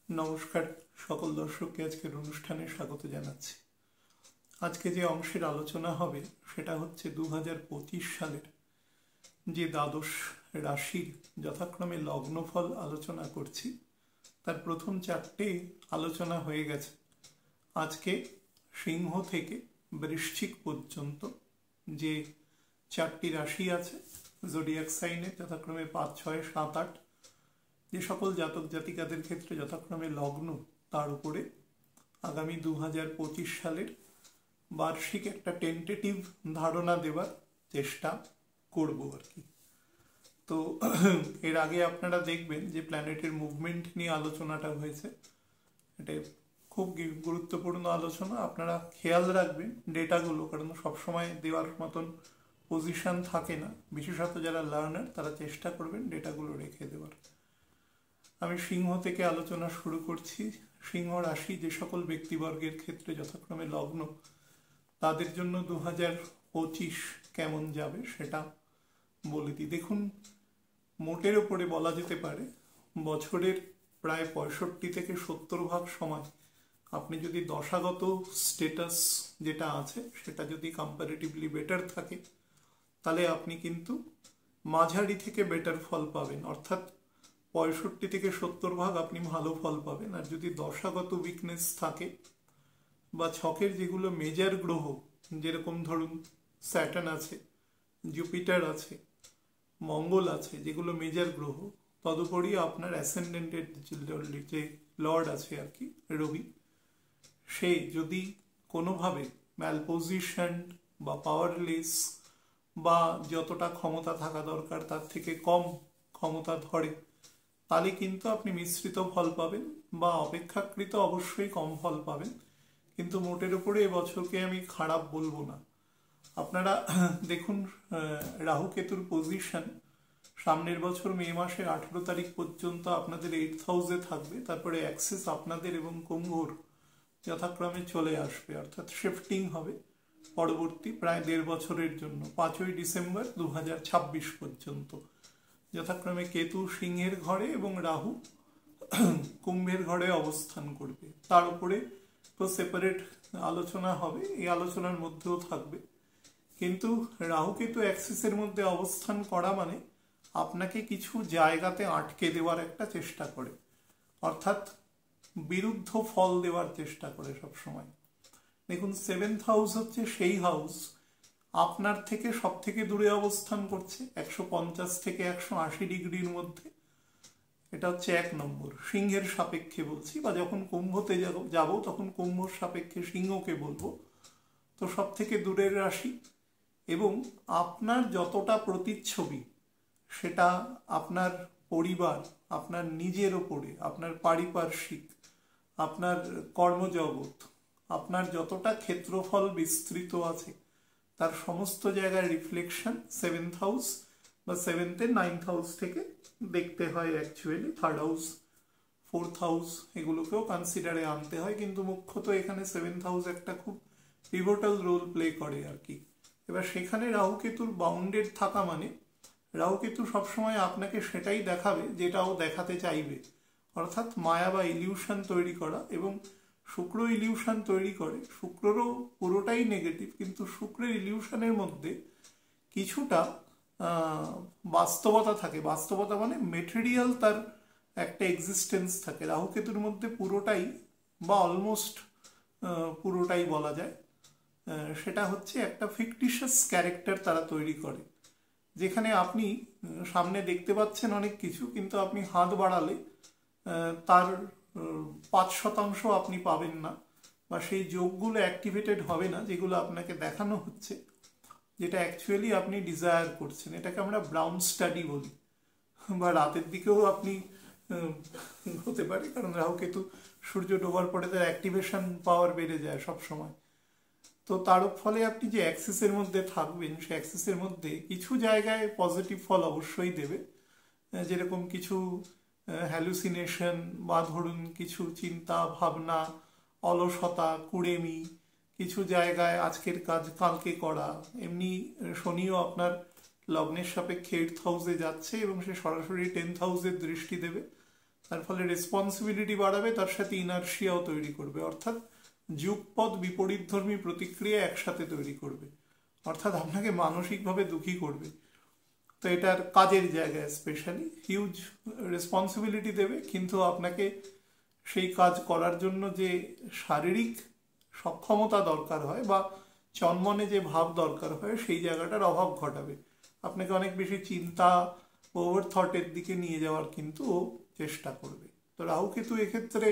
নমস্কার সকল দর্শককে আজকের অনুষ্ঠানে স্বাগত জানাচ্ছি। আজকে যে অংশের আলোচনা হবে সেটা হচ্ছে 2025 সালের যে দ্বাদশ রাশির যথাক্রমে লগ্নফল আলোচনা করছি। তার প্রথম 4টে আলোচনা হয়ে গেছে। আজকে সিংহ থেকে বৃশ্চিক পর্যন্ত যে 4টি রাশি আছে জোডিয়াক সাইনে, যথাক্রমে 5, 6, 7, 8, যে সকল জাতক জাতিকাদের ক্ষেত্রে যথাক্রমে লগ্ন, তার উপরে আগামী 2025 সালের বার্ষিক একটা টেন্টেটিভ ধারণা দেওয়ার চেষ্টা করব আর কি। তো এর আগে আপনারা দেখবেন যে প্ল্যানেটের মুভমেন্ট নিয়ে আলোচনাটা হয়েছে। এটা খুব গুরুত্বপূর্ণ আলোচনা। আপনারা খেয়াল রাখবেন ডেটাগুলো, কারণ সবসময় দেওয়ার মতন পজিশন থাকে না। বিশেষত যারা লার্নার তারা চেষ্টা করবেন ডেটাগুলো রেখে দেওয়ার। আমি সিংহ থেকে আলোচনা শুরু করছি। সিংহ রাশি যে সকল ব্যক্তিবর্গের ক্ষেত্রে যথাক্রমে লগ্ন, তাদের জন্য 2025 কেমন যাবে সেটা বলে দিই। দেখুন, মোটের ওপরে বলা যেতে পারে বছরের প্রায় 65 থেকে 70% সময় আপনি যদি দশাগত স্টেটাস যেটা আছে সেটা যদি কম্পারেটিভলি বেটার থাকে, তাহলে আপনি কিন্তু মাঝারি থেকে বেটার ফল পাবেন। অর্থাৎ 65 থেকে 70% আপনি ভালো ফল পাবেন। আর যদি দশাগত উইকনেস থাকে বা ছকের যেগুলো মেজর গ্রহ, যেরকম ধরুন স্যাটার্ন আছে, জুপিটার আছে, মঙ্গল আছে, যেগুলো মেজর গ্রহ, তদুপরি আপনার অ্যাসেন্ডেন্টের যে লর্ড আছে আর কি, রবি, সে যদি কোনোভাবে ম্যালপোজিশন বা পাওয়ারলেস বা যতটা ক্ষমতা থাকা দরকার তার থেকে কম ক্ষমতা ধরে, তাহলে কিন্তু আপনি মিশ্রিত ফল পাবেন বা অপেক্ষাকৃত অবশ্যই কম ফল পাবেন। কিন্তু মোটের উপরে এবছরকে আমি খারাপ বলবো না। আপনারা দেখুন, রাহু কেতুর পজিশন সামনের বছর মে মাসের 18 তারিখ পর্যন্ত আপনাদের 8th হাউসে থাকবে। তারপরে অ্যাক্সেস আপনাদের এবং কুম্ভর যথাক্রমে চলে আসবে, অর্থাৎ শিফটিং হবে পরবর্তী প্রায় 1.5 বছরের জন্য, 5ই ডিসেম্বর 2026 পর্যন্ত। যথাক্রমে কেতু সিংহের ঘরে এবং রাহু কুম্ভের ঘরে অবস্থান করবে। তার উপরে তো সেপারেট আলোচনা হবে, এই আলোচনার মধ্যেও থাকবে। কিন্তু রাহু কেতু অ্যাক্সিসের মধ্যে অবস্থান করা মানে আপনাকে কিছু জায়গাতে আটকে দেওয়ার একটা চেষ্টা করে, অর্থাৎ বিরুদ্ধ ফল দেওয়ার চেষ্টা করে সব সময়। দেখুন, 7th হাউস হচ্ছে সেই হাউস আপনার থেকে সব থেকে দূরে অবস্থান করছে, 150 থেকে 180 ডিগ্রির মধ্যে। এটা হচ্ছে 1 নম্বর, সিংহের সাপেক্ষে বলছি, বা যখন কুম্ভতে যাব তখন কুম্ভর সাপেক্ষে সিংহকে বলবো। তো সব থেকে দূরের রাশি, এবং আপনার যতটা প্রতিচ্ছবি সেটা আপনার পরিবার, আপনার নিজের ওপরে, আপনার পারিপার্শ্বিক, আপনার কর্মজগৎ, আপনার যতটা ক্ষেত্রফল বিস্তৃত আছে তার সমস্ত জায়গায় রিফ্লেকশন 7th হাউস বা 7th এর 9th হাউস থেকে দেখতে হয়। Actually 3rd house, 4th house এগুলোকেও কনসিডারে আনতে হয়, কিন্তু মুখ্যত এখানে 7th হাউস একটা খুব পিভটাল রোল প্লে করে আর কি। এবার সেখানে রাহু কেতুর বাউন্ডেড থাকা মানে রাহু কেতু সবসময় আপনাকে সেটাই দেখাবে যেটাও দেখাতে চাইবে, অর্থাৎ মায়া বা ইলিউশন তৈরি করা। এবং শুক্র ইলিউশন তৈরি করে, শুক্রেরও পুরোটাই নেগেটিভ, কিন্তু শুক্রের ইলিউশনের মধ্যে কিছুটা বাস্তবতা থাকে। বাস্তবতা মানে মেটেরিয়াল, তার একটা এক্সিস্টেন্স থাকে। রাহু কেতুর মধ্যে পুরোটাই বা অলমোস্ট পুরোটাই বলা যায়, সেটা হচ্ছে একটা ফিকটিশিয়াস ক্যারেক্টার তারা তৈরি করে, যেখানে আপনি সামনে দেখতে পাচ্ছেন অনেক কিছু, কিন্তু আপনি হাত বাড়ালে তার 5% আপনি পাবেন না, বা সেই যোগগুলো অ্যাক্টিভেটেড হবে না যেগুলো আপনাকে দেখানো হচ্ছে, যেটা অ্যাকচুয়ালি আপনি ডিজায়ার করছেন। এটাকে আমরা ব্রাউন স্টাডি বলি, বা রাতের দিকেও আপনি হতে পারে, কারণ রাহু কেতু সূর্য ডোবার পরে তার অ্যাক্টিভেশন পাওয়ার বেড়ে যায় সব সময়। তো তার ফলে আপনি যে অ্যাক্সিসের মধ্যে থাকবেন, সেই অ্যাক্সিসের মধ্যে কিছু জায়গায় পজিটিভ ফল অবশ্যই দেবে, যেরকম কিছু হ্যালুসিনেশন বা ধরুন কিছু চিন্তা ভাবনা, অলসতা, কুড়েমি, কিছু জায়গায় আজকের কাজ কালকে করা। এমনি শনিও আপনার লগ্নের সাপেক্ষে 8th হাউসে যাচ্ছে এবং সে সরাসরি 10th হাউসের দৃষ্টি দেবে। তার ফলে রেসপন্সিবিলিটি বাড়াবে, তার সাথে ইনার্শিয়াও তৈরি করবে, অর্থাৎ যুগপৎ বিপরীতধর্মী প্রতিক্রিয়া একসাথে তৈরি করবে, অর্থাৎ আপনাকে মানসিকভাবে দুঃখী করবে। তো এটার কাজের জায়গায় স্পেশালি হিউজ রেসপন্সিবিলিটি দেবে, কিন্তু আপনাকে সেই কাজ করার জন্য যে শারীরিক সক্ষমতা দরকার হয় বা চনমনে যে ভাব দরকার হয় সেই জায়গাটার অভাব ঘটাবে। আপনাকে অনেক বেশি চিন্তা, ওভার থটের দিকে নিয়ে যাওয়ার কিন্তু ও চেষ্টা করবে। তো রাহু কেতু এক্ষেত্রে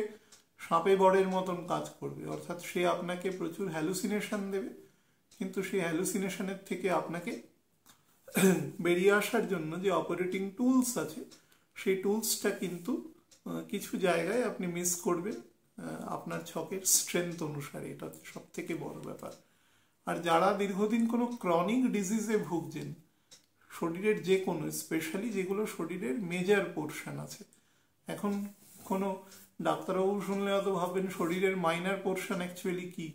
সাপে বরের মতন কাজ করবে, অর্থাৎ সে আপনাকে প্রচুর হ্যালুসিনেশন দেবে, কিন্তু সেই হ্যালুসিনেশনের থেকে আপনাকে বেরিয়ে আসার জন্য যে অপারেটিং টুলস আছে সেই টুলসটা কিন্তু কিছু জায়গায় আপনি মিস করবেন আপনার ছকের স্ট্রেংথ অনুসারে। এটা হচ্ছে সব থেকে বড় ব্যাপার। আর যারা দীর্ঘদিন কোনো ক্রনিক ডিজিজে ভুগছেন, শরীরের যে কোনো, স্পেশালি যেগুলো শরীরের মেজর পোর্শন আছে, এখন কোনো ডাক্তারবাবু শুনলে হয়তো ভাববেন শরীরের মাইনার পোর্শন অ্যাকচুয়ালি কি,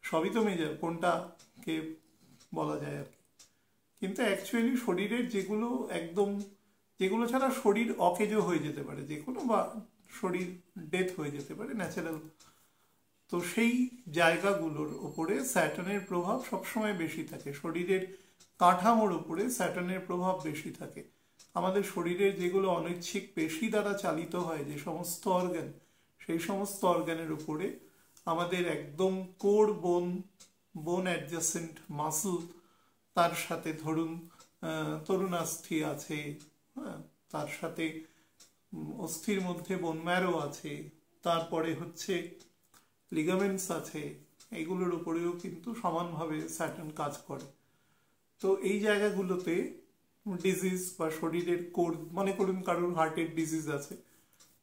সবই তো মেজর, কোনটাকে বলা যায় আর কি। কিন্তু অ্যাকচুয়ালি শরীরের যেগুলো একদম, যেগুলো ছাড়া শরীর অকেজো হয়ে যেতে পারে যে কোনো, বা শরীর ডেথ হয়ে যেতে পারে ন্যাচারাল, তো সেই জায়গাগুলোর ওপরে স্যাটার্নের প্রভাব সবসময় বেশি থাকে। শরীরের কাঠামোর উপরে স্যাটার্নের প্রভাব বেশি থাকে। আমাদের শরীরের যেগুলো অনৈচ্ছিক পেশি দ্বারা চালিত হয়, যে সমস্ত অর্গান, সেই সমস্ত অর্গানের উপরে আমাদের একদম কোর বোন অ্যাডজাসেন্ট মাসল, তার সাথে ধরুন তরুণাস্থি আছে, হ্যাঁ, তার সাথে অস্থির মধ্যে বোন ম্যারো আছে, তারপরে হচ্ছে লিগামেন্টস আছে, এইগুলোর উপরেও কিন্তু সমানভাবে স্যাটার্ন কাজ করে। তো এই জায়গাগুলোতে ডিজিজ বা শরীরের কোর, মনে করুন কারোর হার্টের ডিজিজ আছে,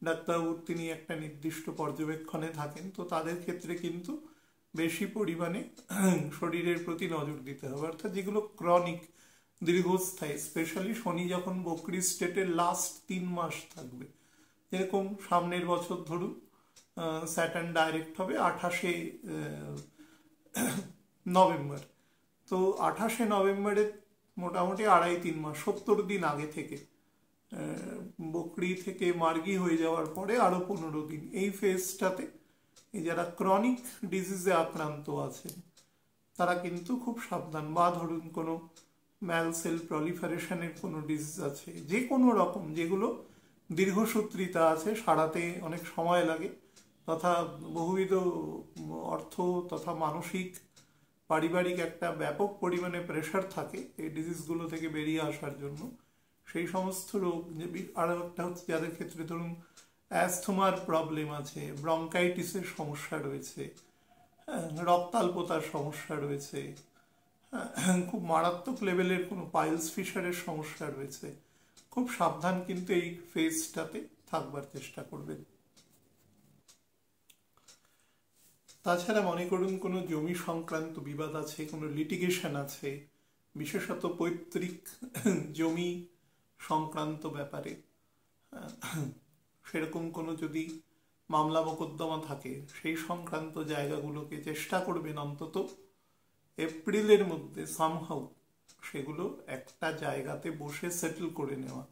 ডাক্তারবাবু তিনি একটা নির্দিষ্ট পর্যবেক্ষণে থাকেন, তো তাদের ক্ষেত্রে কিন্তু বেশি পরিমাণে শরীরের প্রতি নজর দিতে হবে, অর্থাৎ যেগুলো ক্রনিক, দীর্ঘস্থায়ী। স্পেশালি শনি যখন বকরি স্টেটের লাস্ট 3 মাস থাকবে, যেরকম সামনের বছর ধরুন স্যাটার্ন ডাইরেক্ট হবে 28শে নভেম্বর, তো 28শে নভেম্বরে মোটামুটি 2.5-3 মাস, 70 দিন আগে থেকে, বকরি থেকে মার্গী হয়ে যাওয়ার পরে আরো 15 দিন, এই ফেজটাতে এই যারা ক্রনিক ডিজিজে আক্রান্ত আছেন তারা কিন্তু খুব সাবধান। বা ধরুন কোনো ম্যাল সেল প্রলিফারেশনের কোনো ডিজিজ আছে, যে কোনো রকম যেগুলো দীর্ঘসূত্রিতা আছে, সারাতে অনেক সময় লাগে, তথা বহুবিধ অর্থ তথা মানসিক পারিবারিক একটা ব্যাপক পরিমাণে প্রেশার থাকে এই ডিজিজগুলো থেকে বেরিয়ে আসার জন্য, সেই সমস্ত রোগ। আর একটা হচ্ছে যাদের ক্ষেত্রে ধরুন অ্যাস্থমার প্রবলেম আছে, ব্রঙ্কাইটিসের সমস্যা রয়েছে, রক্তাল্পতার সমস্যা রয়েছে, খুব মারাত্মক লেভেলের কোনো পাইলস ফিশারের সমস্যা রয়েছে, খুব সাবধান কিন্তু এই ফেজটাতে থাকবার চেষ্টা করবেন। তাছাড়া মনে করুন কোনো জমি সংক্রান্ত বিবাদ আছে, কোনো লিটিগেশন আছে, বিশেষত পৈতৃক জমি সংক্রান্ত ব্যাপারে সেরকম কোনো যদি মামলা মোকদ্দমা থাকে, সেই সংক্রান্ত জায়গাগুলোকে চেষ্টা করবেন অন্তত এপ্রিলের মধ্যে সামহাউ সেগুলো একটা জায়গাতে বসে সেটেল করে নেওয়া।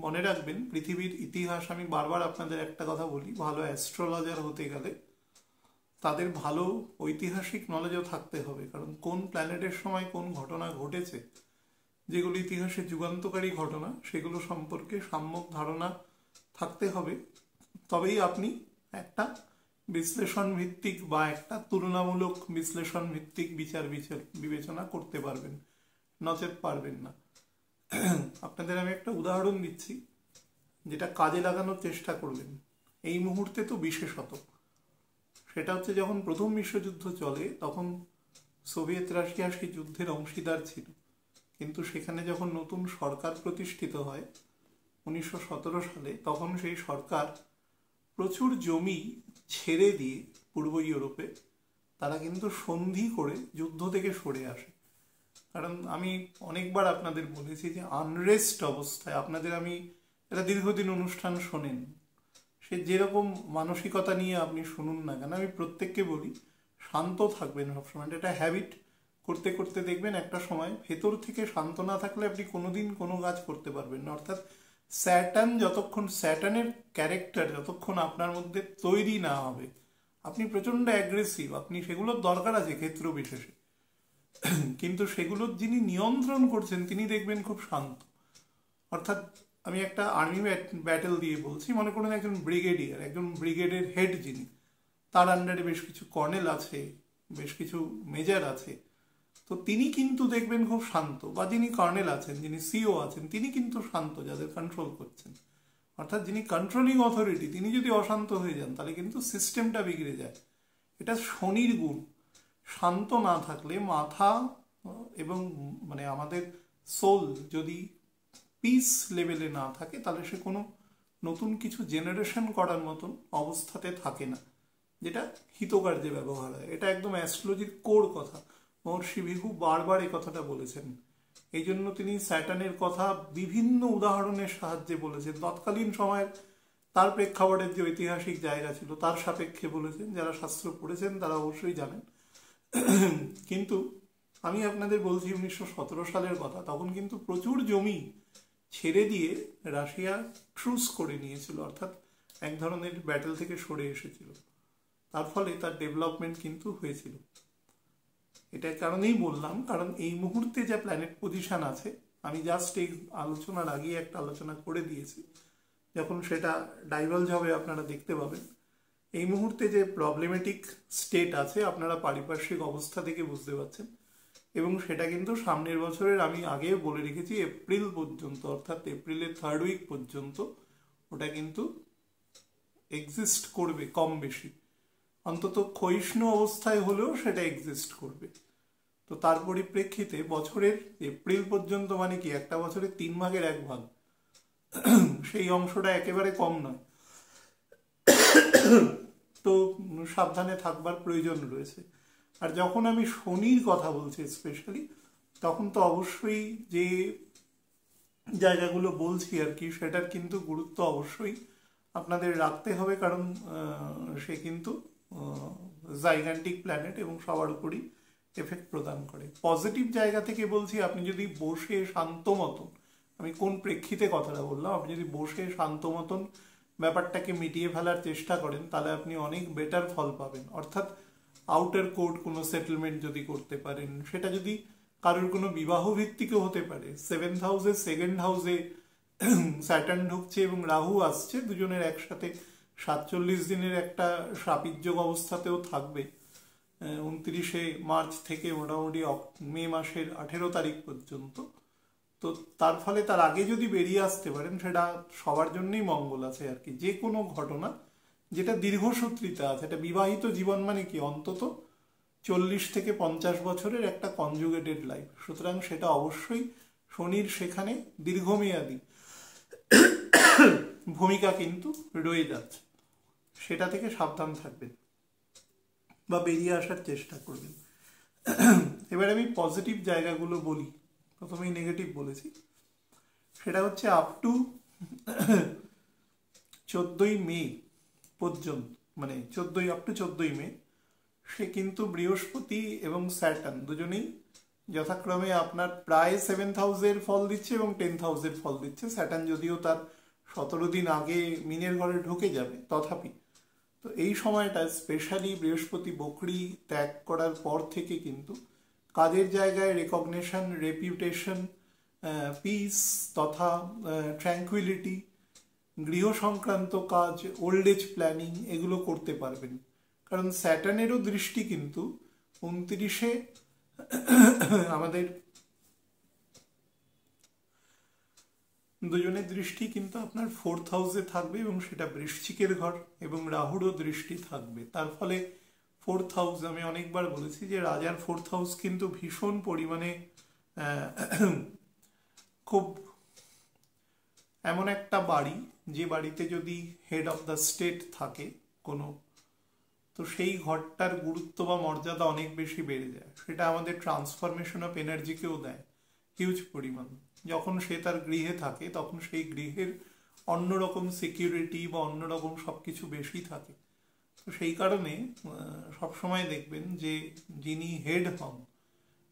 মনে রাখবেন পৃথিবীর ইতিহাস, আমি বারবার আপনাদের একটা কথা বলি, ভালো অ্যাস্ট্রোলজার হতে গেলে তাদের ভালো ঐতিহাসিক নলেজও থাকতে হবে, কারণ কোন প্ল্যানেটের সময় কোন ঘটনা ঘটেছে, যেগুলো ইতিহাসে যুগান্তকারী ঘটনা, সেগুলো সম্পর্কে সম্যক ধারণা থাকতে হবে। তবেই আপনি একটা বিশ্লেষণ ভিত্তিক বা একটা তুলনামূলক বিশ্লেষণ ভিত্তিক বিচার বিবেচনা করতে পারবেন, নচেত পারবেন না। আপনাদের আমি একটা উদাহরণ দিচ্ছি যেটা কাজে লাগানোর চেষ্টা করবেন এই মুহূর্তে, তো বিশেষত সেটা হচ্ছে যখন প্রথম বিশ্বযুদ্ধ চলে তখন সোভিয়েত রাশিয়া সেই যুদ্ধের অংশীদার ছিল, কিন্তু সেখানে যখন নতুন সরকার প্রতিষ্ঠিত হয় 1917 সালে, তখন সেই সরকার প্রচুর জমি ছেড়ে দিয়ে পূর্ব ইউরোপে তারা কিন্তু সন্ধি করে যুদ্ধ থেকে সরে আসে। কারণ আমি অনেকবার আপনাদের বলেছি যে আনরেস্ট অবস্থায়, আপনাদের আমি এটা দীর্ঘদিন অনুষ্ঠান শোনেন, সে যেরকম মানসিকতা নিয়ে আপনি শুনুন না কেন, আমি প্রত্যেককে বলি শান্ত থাকবেন সবসময়। এটা হ্যাবিট করতে করতে দেখবেন একটা সময় ভেতর থেকে শান্ত না থাকলে আপনি কোনোদিন কোনো কাজ করতে পারবেন না, অর্থাৎ স্যাটার্নের ক্যারেক্টার যতক্ষণ আপনার মধ্যে তৈরি না হবে, আপনি প্রচন্ড অ্যাগ্রেসিভ, আপনি সেগুলোর দরকার আছে ক্ষেত্র বিশেষে, কিন্তু সেগুলোর যিনি নিয়ন্ত্রণ করছেন তিনি দেখবেন খুব শান্ত। অর্থাৎ আমি একটা আর্মি ব্যাটেল দিয়ে বলছি, মনে করুন একজন ব্রিগেডিয়ার, একজন ব্রিগেডের হেড যিনি, তার আন্ডারে বেশ কিছু কর্নেল আছে, বেশ কিছু মেজর আছে, তো তিনি কিন্তু দেখবেন খুব শান্ত। বা যিনি কর্নেল আছেন, যিনি সিও আছেন, তিনি কিন্তু শান্ত, যাদের কন্ট্রোল করছেন। অর্থাৎ যিনি কন্ট্রোলিং অথরিটি, তিনি যদি অশান্ত হয়ে যান তাহলে কিন্তু সিস্টেমটা বিগড়ে যায়। এটা শনির গুণ। শান্ত না থাকলে মাথা এবং মানে আমাদের সোল যদি পিস লেভেলে না থাকে, তাহলে সে কোনো নতুন কিছু জেনারেশন করার মতন অবস্থাতে থাকে না, যেটা হিতকার্যে ব্যবহার হয়। এটা একদম অ্যাস্ট্রোলজির কোর কথা। মহর্ষি ভৃগু বারবার এই কথাটা বলেছেন। এই জন্য তিনি স্যাটার্নের কথা বিভিন্ন উদাহরণের সাহায্যে বলেছেন। তৎকালীন সময়ের তার প্রেক্ষাপটের যে ঐতিহাসিক জায়গা ছিল তার সাপেক্ষে বলেছেন। যারা শাস্ত্র পড়েছেন তারা অবশ্যই জানেন। কিন্তু আমি আপনাদের বলছি 1917 সালের কথা। তখন কিন্তু প্রচুর জমি ছেড়ে দিয়ে রাশিয়া ট্রুস করে নিয়েছিল, অর্থাৎ এক ধরনের ব্যাটেল থেকে সরে এসেছিল। তার ফলে তার ডেভেলপমেন্ট কিন্তু হয়েছিল। এটার কারণেই বললাম, কারণ এই মুহূর্তে যা প্ল্যানেট পজিশন আছে, আমি জাস্ট এই আলোচনার আগে একটা আলোচনা করে দিয়েছি, যখন সেটা ডাইভালজ হবে আপনারা দেখতে পাবেন। এই মুহূর্তে যে প্রবলেমেটিক স্টেট আছে আপনারা পারিপার্শ্বিক অবস্থা থেকে বুঝতে পারছেন, এবং সেটা কিন্তু সামনের বছরের, আমি আগে বলে রেখেছি, এপ্রিল পর্যন্ত, অর্থাৎ এপ্রিলের 3rd উইক পর্যন্ত ওটা কিন্তু এক্সিস্ট করবে কম বেশি, অন্তত ক্ষয়িষ্ণু অবস্থায় হলেও সেটা এক্সিস্ট করবে। তো তার পরিপ্রেক্ষিতে বছরের এপ্রিল পর্যন্ত, মানে কি একটা বছরের 3 ভাগের 1 ভাগ, সেই অংশটা একেবারে কম নয়। তো সাবধানে থাকবার প্রয়োজন রয়েছে। আর যখন আমি শনির কথা বলছি স্পেশালি, তখন তো অবশ্যই যে জায়গাগুলো বলছি আর কি, সেটার কিন্তু গুরুত্ব অবশ্যই আপনাদের রাখতে হবে, কারণ সে কিন্তু জাইগান্টিক প্ল্যানেট এবং সবার উপরই এফেক্ট প্রদান করে। পজিটিভ জায়গা থেকে বলছি, আপনি যদি বসে শান্ত মতন, আমি কোন প্রেক্ষিতে কথাটা বললাম, আপনি যদি বসে শান্ত মতন ব্যাপারটাকে মিটিয়ে ফেলার চেষ্টা করেন, তাহলে আপনি অনেক বেটার ফল পাবেন। অর্থাৎ আউটার কোর্ট কোনো সেটেলমেন্ট যদি করতে পারেন, সেটা যদি কারোর কোনো বিবাহ ভিত্তিকও হতে পারে। 7th হাউসে, 2nd হাউসে স্যাটার্ন ঢুকছে এবং রাহু আসছে, দুজনের একসাথে 47 দিনের একটা সাপিযোগ অবস্থাতেও থাকবে 29শে মার্চ থেকে মোটামুটি মে মাসের 18 তারিখ পর্যন্ত। তো তার ফলে তার আগে যদি বেরিয়ে আসতে পারেন, সেটা সবার জন্যই মঙ্গল আছে আর কি। যে কোনো ঘটনা যেটা দীর্ঘসূত্রিতা আছে, এটা বিবাহিত জীবন মানে কি অন্তত 40 থেকে 50 বছরের একটা কনজুগেটেড লাইফ, সুতরাং সেটা অবশ্যই শনির সেখানে দীর্ঘমেয়াদী ভূমিকা কিন্তু রয়ে যাচ্ছে। সেটা থেকে সাবধান থাকবেন বা বেরিয়ে আসার চেষ্টা করবেন। এবার আমি পজিটিভ জায়গাগুলো বলি। প্রথমেই নেগেটিভ বলেছি, সেটা হচ্ছে আপ টু 14ই মে পর্যন্ত, মানে আপ টু 14ই মে সে কিন্তু বৃহস্পতি এবং স্যাটার্ন দুজনেই যথাক্রমে আপনার প্রায় 7th হাউসের ফল দিচ্ছে এবং 10th হাউসের ফল দিচ্ছে। স্যাটার্ন যদিও তার 17 দিন আগে মিনের ঘরে ঢুকে যাবে, তথাপি তো এই সময়টা স্পেশালি বৃহস্পতি বকরি ত্যাগ করার পর থেকে কিন্তু কাজের জায়গায় রেকগনিশন, রেপিউটেশন, পিস তথা ট্র্যাঙ্কুইলিটি, গৃহ সংক্রান্ত কাজ, ওল্ড এজ প্ল্যানিং, এগুলো করতে পারবেন। কারণ স্যাটার্নেরও দৃষ্টি কিন্তু 29শে আমাদের দুজনের দৃষ্টি কিন্তু আপনার 4th হাউসে থাকবে এবং সেটা বৃশ্চিকের ঘর, এবং রাহুরও দৃষ্টি থাকবে। তার ফলে 4th হাউস, আমি অনেকবার বলেছি যে রাজার 4th হাউস কিন্তু ভীষণ পরিমাণে খুব এমন একটা বাড়ি, যে বাড়িতে যদি হেড অফ দ্য স্টেট থাকে কোনো, তো সেই ঘরটার গুরুত্ব বা মর্যাদা অনেক বেশি বেড়ে যায়। সেটা আমাদের ট্রান্সফরমেশন অফ এনার্জিকেও দেয় হিউজ পরিমাণ। যখন সে তার গৃহে থাকে তখন সেই গৃহের অন্যরকম সিকিউরিটি বা অন্যরকম সব কিছু বেশি থাকে। তো সেই কারণে সবসময় দেখবেন যে যিনি হেড হন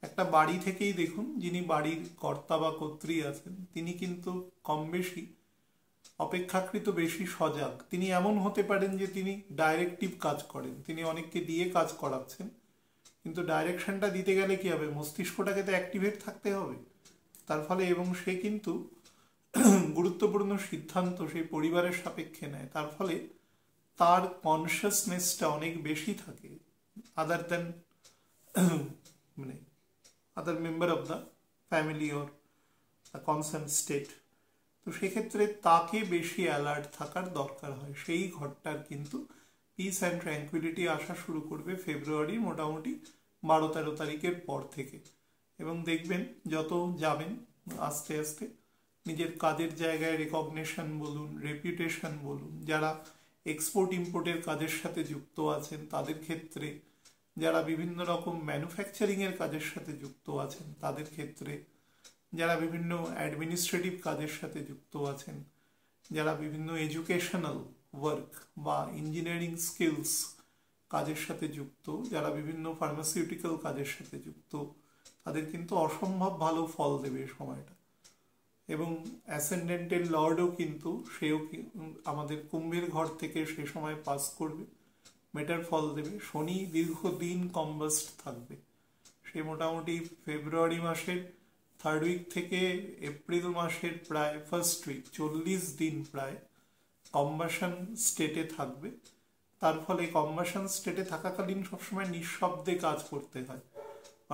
একটা বাড়ি থেকেই, দেখুন যিনি বাড়ির কর্তা বা কর্ত্রী আছেন তিনি কিন্তু কম বেশি অপেক্ষাকৃত বেশি সজাগ। তিনি এমন হতে পারেন যে তিনি ডাইরেক্টিভ কাজ করেন, তিনি অনেককে দিয়ে কাজ করাচ্ছেন, কিন্তু ডাইরেকশনটা দিতে গেলে কি হবে, মস্তিষ্কটাকে তো অ্যাক্টিভেট থাকতে হবে। তার ফলে এবং সে কিন্তু গুরুত্বপূর্ণ সিদ্ধান্ত সেই পরিবারের সাপেক্ষে নেয়, তার ফলে তার কনসিয়াসনেসটা অনেক বেশি থাকে আদার দেন মানে আদার member of the family or concern state. তো সেক্ষেত্রে তাকে বেশি অ্যালার্ট থাকার দরকার হয়। সেই ঘরটার কিন্তু পিস অ্যান্ড ট্র্যাঙ্কুইলিটি আসা শুরু করবে ফেব্রুয়ারির মোটামুটি 12-13 তারিখের পর থেকে, এবং দেখবেন যত যাবেন আস্তে আস্তে নিজের কাজের জায়গায় রেকগনিশন বলুন, রেপুটেশন বলুন, যারা এক্সপোর্ট ইম্পোর্টের কাজের সাথে যুক্ত আছেন তাদের ক্ষেত্রে, যারা বিভিন্ন রকম ম্যানুফ্যাকচারিংয়ের কাজের সাথে যুক্ত আছেন তাদের ক্ষেত্রে, যারা বিভিন্ন অ্যাডমিনিস্ট্রেটিভ কাজের সাথে যুক্ত আছেন, যারা বিভিন্ন এডুকেশনাল ওয়ার্ক বা ইঞ্জিনিয়ারিং স্কিলস কাজের সাথে যুক্ত, যারা বিভিন্ন ফার্মাসিউটিক্যাল কাজের সাথে যুক্ত, তাদের কিন্তু অসম্ভব ভালো ফল দেবে এই সময়টা। এবং অ্যাসেন্ডেন্টের লর্ডও কিন্তু সেও আমাদের কুম্ভের ঘর থেকে সে সময় পাস করবে, বেটার ফল দেবে। শনি দীর্ঘদিন কম্বাস্ট থাকবে, সে মোটামুটি ফেব্রুয়ারি মাসের 3rd উইক থেকে এপ্রিল মাসের প্রায় 1st উইক 40 দিন প্রায় কম্বাশন স্টেটে থাকবে। তার ফলে কম্বাশন স্টেটে থাকাকালীন সবসময় নিঃশব্দে কাজ করতে হয়,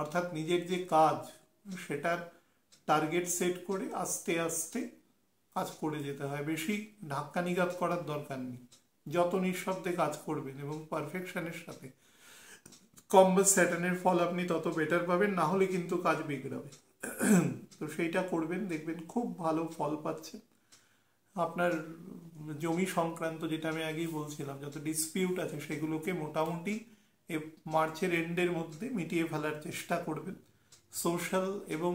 অর্থাৎ নিজের যে কাজ সেটার টার্গেট সেট করে আস্তে আস্তে কাজ করে যেতে হয়, বেশি ধাক্কা নিঘাত করার দরকার নেই। যত নিঃশব্দে কাজ করবেন এবং পারফেকশনের সাথে কম্বাস স্যাটার্নের ফল আপনি তত বেটার পাবেন, না হলে কিন্তু কাজ বিগড়াবে। তো সেইটা করবেন, দেখবেন খুব ভালো ফল পাচ্ছেন। আপনার জমি সংক্রান্ত যেটা আমি আগেই বলছিলাম, যত ডিসপিউট আছে সেগুলোকে মোটামুটি মার্চের এন্ডের মধ্যে মিটিয়ে ফেলার চেষ্টা করবেন। সোশ্যাল এবং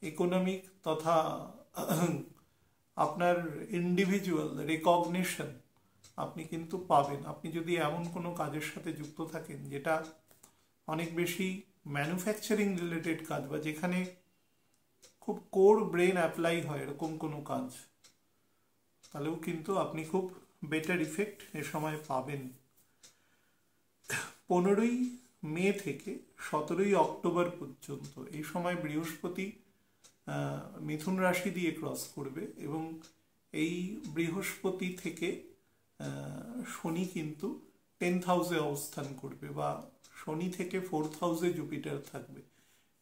ইকোনমিক তথা আপনার ইন্ডিভিজুয়াল রেকগনিশন আপনি কিন্তু পাবেন। আপনি যদি এমন কোনো কাজের সাথে যুক্ত থাকেন যেটা অনেক বেশি ম্যানুফ্যাকচারিং রিলেটেড কাজ, বা যেখানে খুব কোর ব্রেন অ্যাপ্লাই হয় এরকম কোনো কাজ, তাহলেও কিন্তু আপনি খুব বেটার ইফেক্ট এ সময় পাবেন। 15ই মে থেকে 17ই অক্টোবর পর্যন্ত এই সময় বৃহস্পতি মিথুন রাশি দিয়ে ক্রস করবে, এবং এই বৃহস্পতি থেকে শনি কিন্তু 10th হাউসে অবস্থান করবে, বা শনি থেকে 4th হাউসে জুপিটার থাকবে।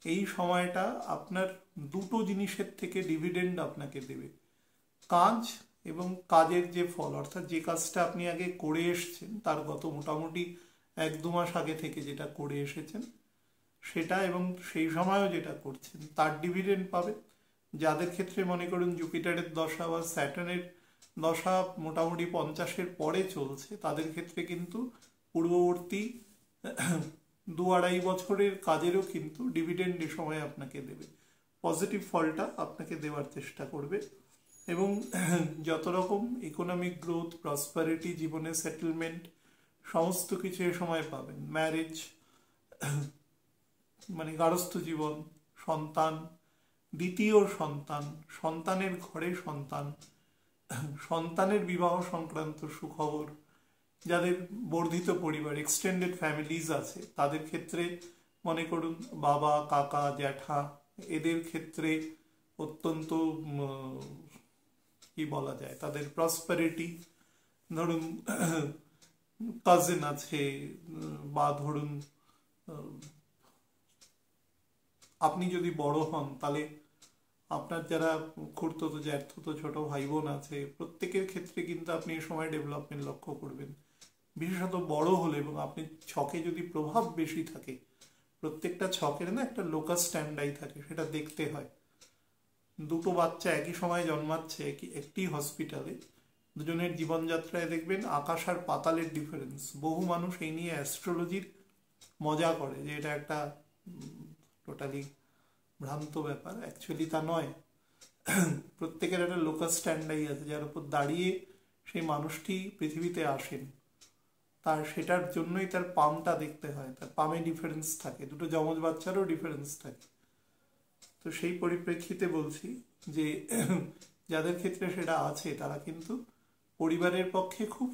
এই সময়টা আপনার দুটো জিনিসের থেকে ডিভিডেন্ড আপনাকে দেবে, কাজ এবং কাজের যে ফল, অর্থাৎ যে কাজটা আপনি আগে করে এসেছেন তার গত মোটামুটি 1-2 মাস আগে থেকে যেটা করে এসেছেন সেটা, এবং সেই সময়ও যেটা করছেন তার ডিভিডেন্ড পাবেন। যাদের ক্ষেত্রে মনে করুন জুপিটারের দশা বা স্যাটার্নের দশা মোটামুটি 50-এর পরে চলছে, তাদের ক্ষেত্রে কিন্তু পূর্ববর্তী 2-2.5 বছরের কাজেরও কিন্তু ডিভিডেন্ড এ সময় আপনাকে দেবে, পজিটিভ ফলটা আপনাকে দেওয়ার চেষ্টা করবে। এবং যত রকম ইকোনমিক গ্রোথ, প্রসপারিটি, জীবনে সেটেলমেন্ট সমস্ত কিছু এ সময় পাবেন। ম্যারেজ মানে গার্হস্থ্য জীবন, সন্তান, দ্বিতীয় সন্তান, সন্তানের ঘরে সন্তান, সন্তানের বিবাহ সংক্রান্ত সুখবর, যাদের বর্ধিত পরিবার এক্সটেন্ডেড ফ্যামিলিজ আছে তাদের ক্ষেত্রে মনে করুন বাবা, কাকা, জ্যাঠা, এদের ক্ষেত্রে অত্যন্ত কি বলা যায়, তাদের প্রসপারিটি, ধরুন কাজিন আছে, বা ধরুন আপনি যদি বড় হন তাহলে আপনার যারা খুড়তুতো, জ্যাঠতুতো, ছোট ভাই বোন আছে, প্রত্যেকের ক্ষেত্রে কিন্তু আপনি এই সময় ডেভেলপমেন্ট লক্ষ্য করবেন। বিশেষত বড় হলে এবং আপনি ছকে যদি প্রভাব বেশি থাকে, প্রত্যেকটা ছকের না একটা লোকাস স্ট্যান্ডাই থাকে, সেটা দেখতে হয়। দুটো বাচ্চা একই সময় জন্মাচ্ছে একটি হসপিটালে, দুজনের জীবনযাত্রায় দেখবেন আকাশ আর পাতালের ডিফারেন্স। বহু মানুষ এই নিয়ে অ্যাস্ট্রোলজির মজা করে যে এটা একটা টোটালি ভ্রান্ত ব্যাপার, অ্যাকচুয়ালি তা নয়। প্রত্যেকের একটা লোকাল স্ট্যান্ডাই আছে যার উপর দাঁড়িয়ে সেই মানুষটি পৃথিবীতে আসেন, তার সেটার জন্যই তার পামটা দেখতে হয়, তার পামে ডিফারেন্স থাকে, দুটো যমজ বাচ্চারও ডিফারেন্স থাকে। তো সেই পরিপ্রেক্ষিতে বলছি যে যাদের ক্ষেত্রে সেটা আছে তারা কিন্তু পরিবারের পক্ষে খুব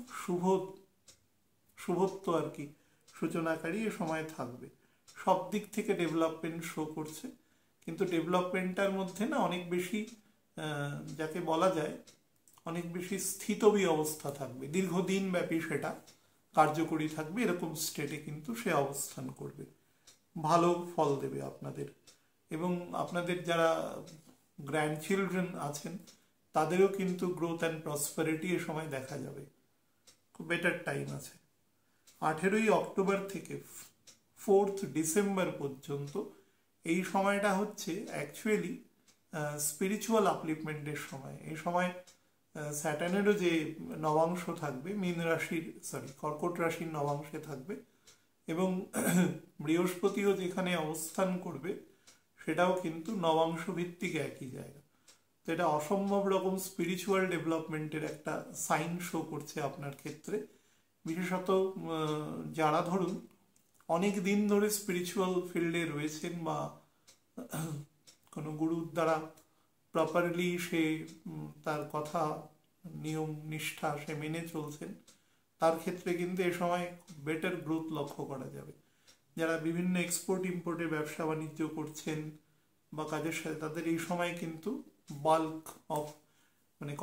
শুভত্ব আর কি সূচনাকারী এ সময় থাকবে। সব দিক থেকে ডেভেলপমেন্ট শো করছে, কিন্তু ডেভেলপমেন্টটার মধ্যে না অনেক বেশি যাকে বলা যায় অনেক বেশি স্থিতবী অবস্থা থাকবে, দীর্ঘদিন ব্যাপী সেটা কার্যকরী থাকবে, এরকম স্টেটে কিন্তু সে অবস্থান করবে, ভালো ফল দেবে আপনাদের। এবং আপনাদের যারা গ্র্যান্ড চিলড্রেন আছেন তাদেরও কিন্তু গ্রোথ অ্যান্ড প্রসপারিটি এ সময় দেখা যাবে, খুব বেটার টাইম আছে। 18ই অক্টোবর থেকে 4th ডিসেম্বর পর্যন্ত এই সময়টা হচ্ছে অ্যাকচুয়ালি স্পিরিচুয়াল আপলিফমেন্টের সময়। এই সময় স্যাটার্নেরও যে নবাংশ থাকবে কর্কট রাশির নবাংশে থাকবে, এবং বৃহস্পতিও যেখানে অবস্থান করবে সেটাও কিন্তু নবাংশ ভিত্তিক একই জায়গা। তো এটা অসম্ভব রকম স্পিরিচুয়াল ডেভেলপমেন্টের একটা সাইন শো করছে আপনার ক্ষেত্রে। বিশেষত যারা ধরুন অনেক দিন ধরে স্পিরিচুয়াল ফিল্ডে রয়েছেন বা কোনো গুরুর দ্বারা প্রপারলি সে তার কথা নিয়ম নিষ্ঠা সে মেনে চলছেন, তার ক্ষেত্রে কিন্তু এ সময় বেটার গ্রোথ লক্ষ্য করা যাবে। যারা বিভিন্ন এক্সপোর্ট ইম্পোর্টের ব্যবসা বাণিজ্য করছেন বা কাজের সাথে, তাদের এই সময় কিন্তু বাল্ক অফ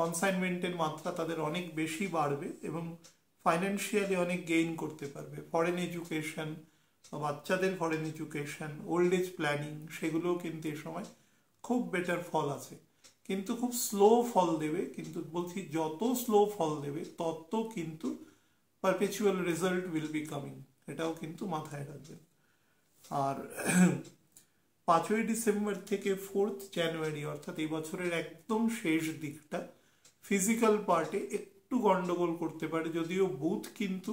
কনসাইনমেন্টের মাত্রা তাদের অনেক বেশি বাড়বে এবং ফাইন্যান্সিয়ালি অনেক গেইন করতে পারবে। ফরেন এডুকেশন, বাচ্চাদের foreign education, old age planning, সেগুলোও কিন্তু এ সময় খুব বেটার ফল আছে, কিন্তু খুব স্লো ফল দেবে। কিন্তু বলছি যত স্লো ফল দেবে তত কিন্তু perpetual result will be coming, এটাও কিন্তু মাথায় রাখবেন। আর 5ই ডিসেম্বর থেকে 4th জানুয়ারি অর্থাৎ এই বছরের একদম শেষ দিকটা ফিজিক্যাল পার্টে একটু গন্ডগোল করতে পারে, যদিও বুধ কিন্তু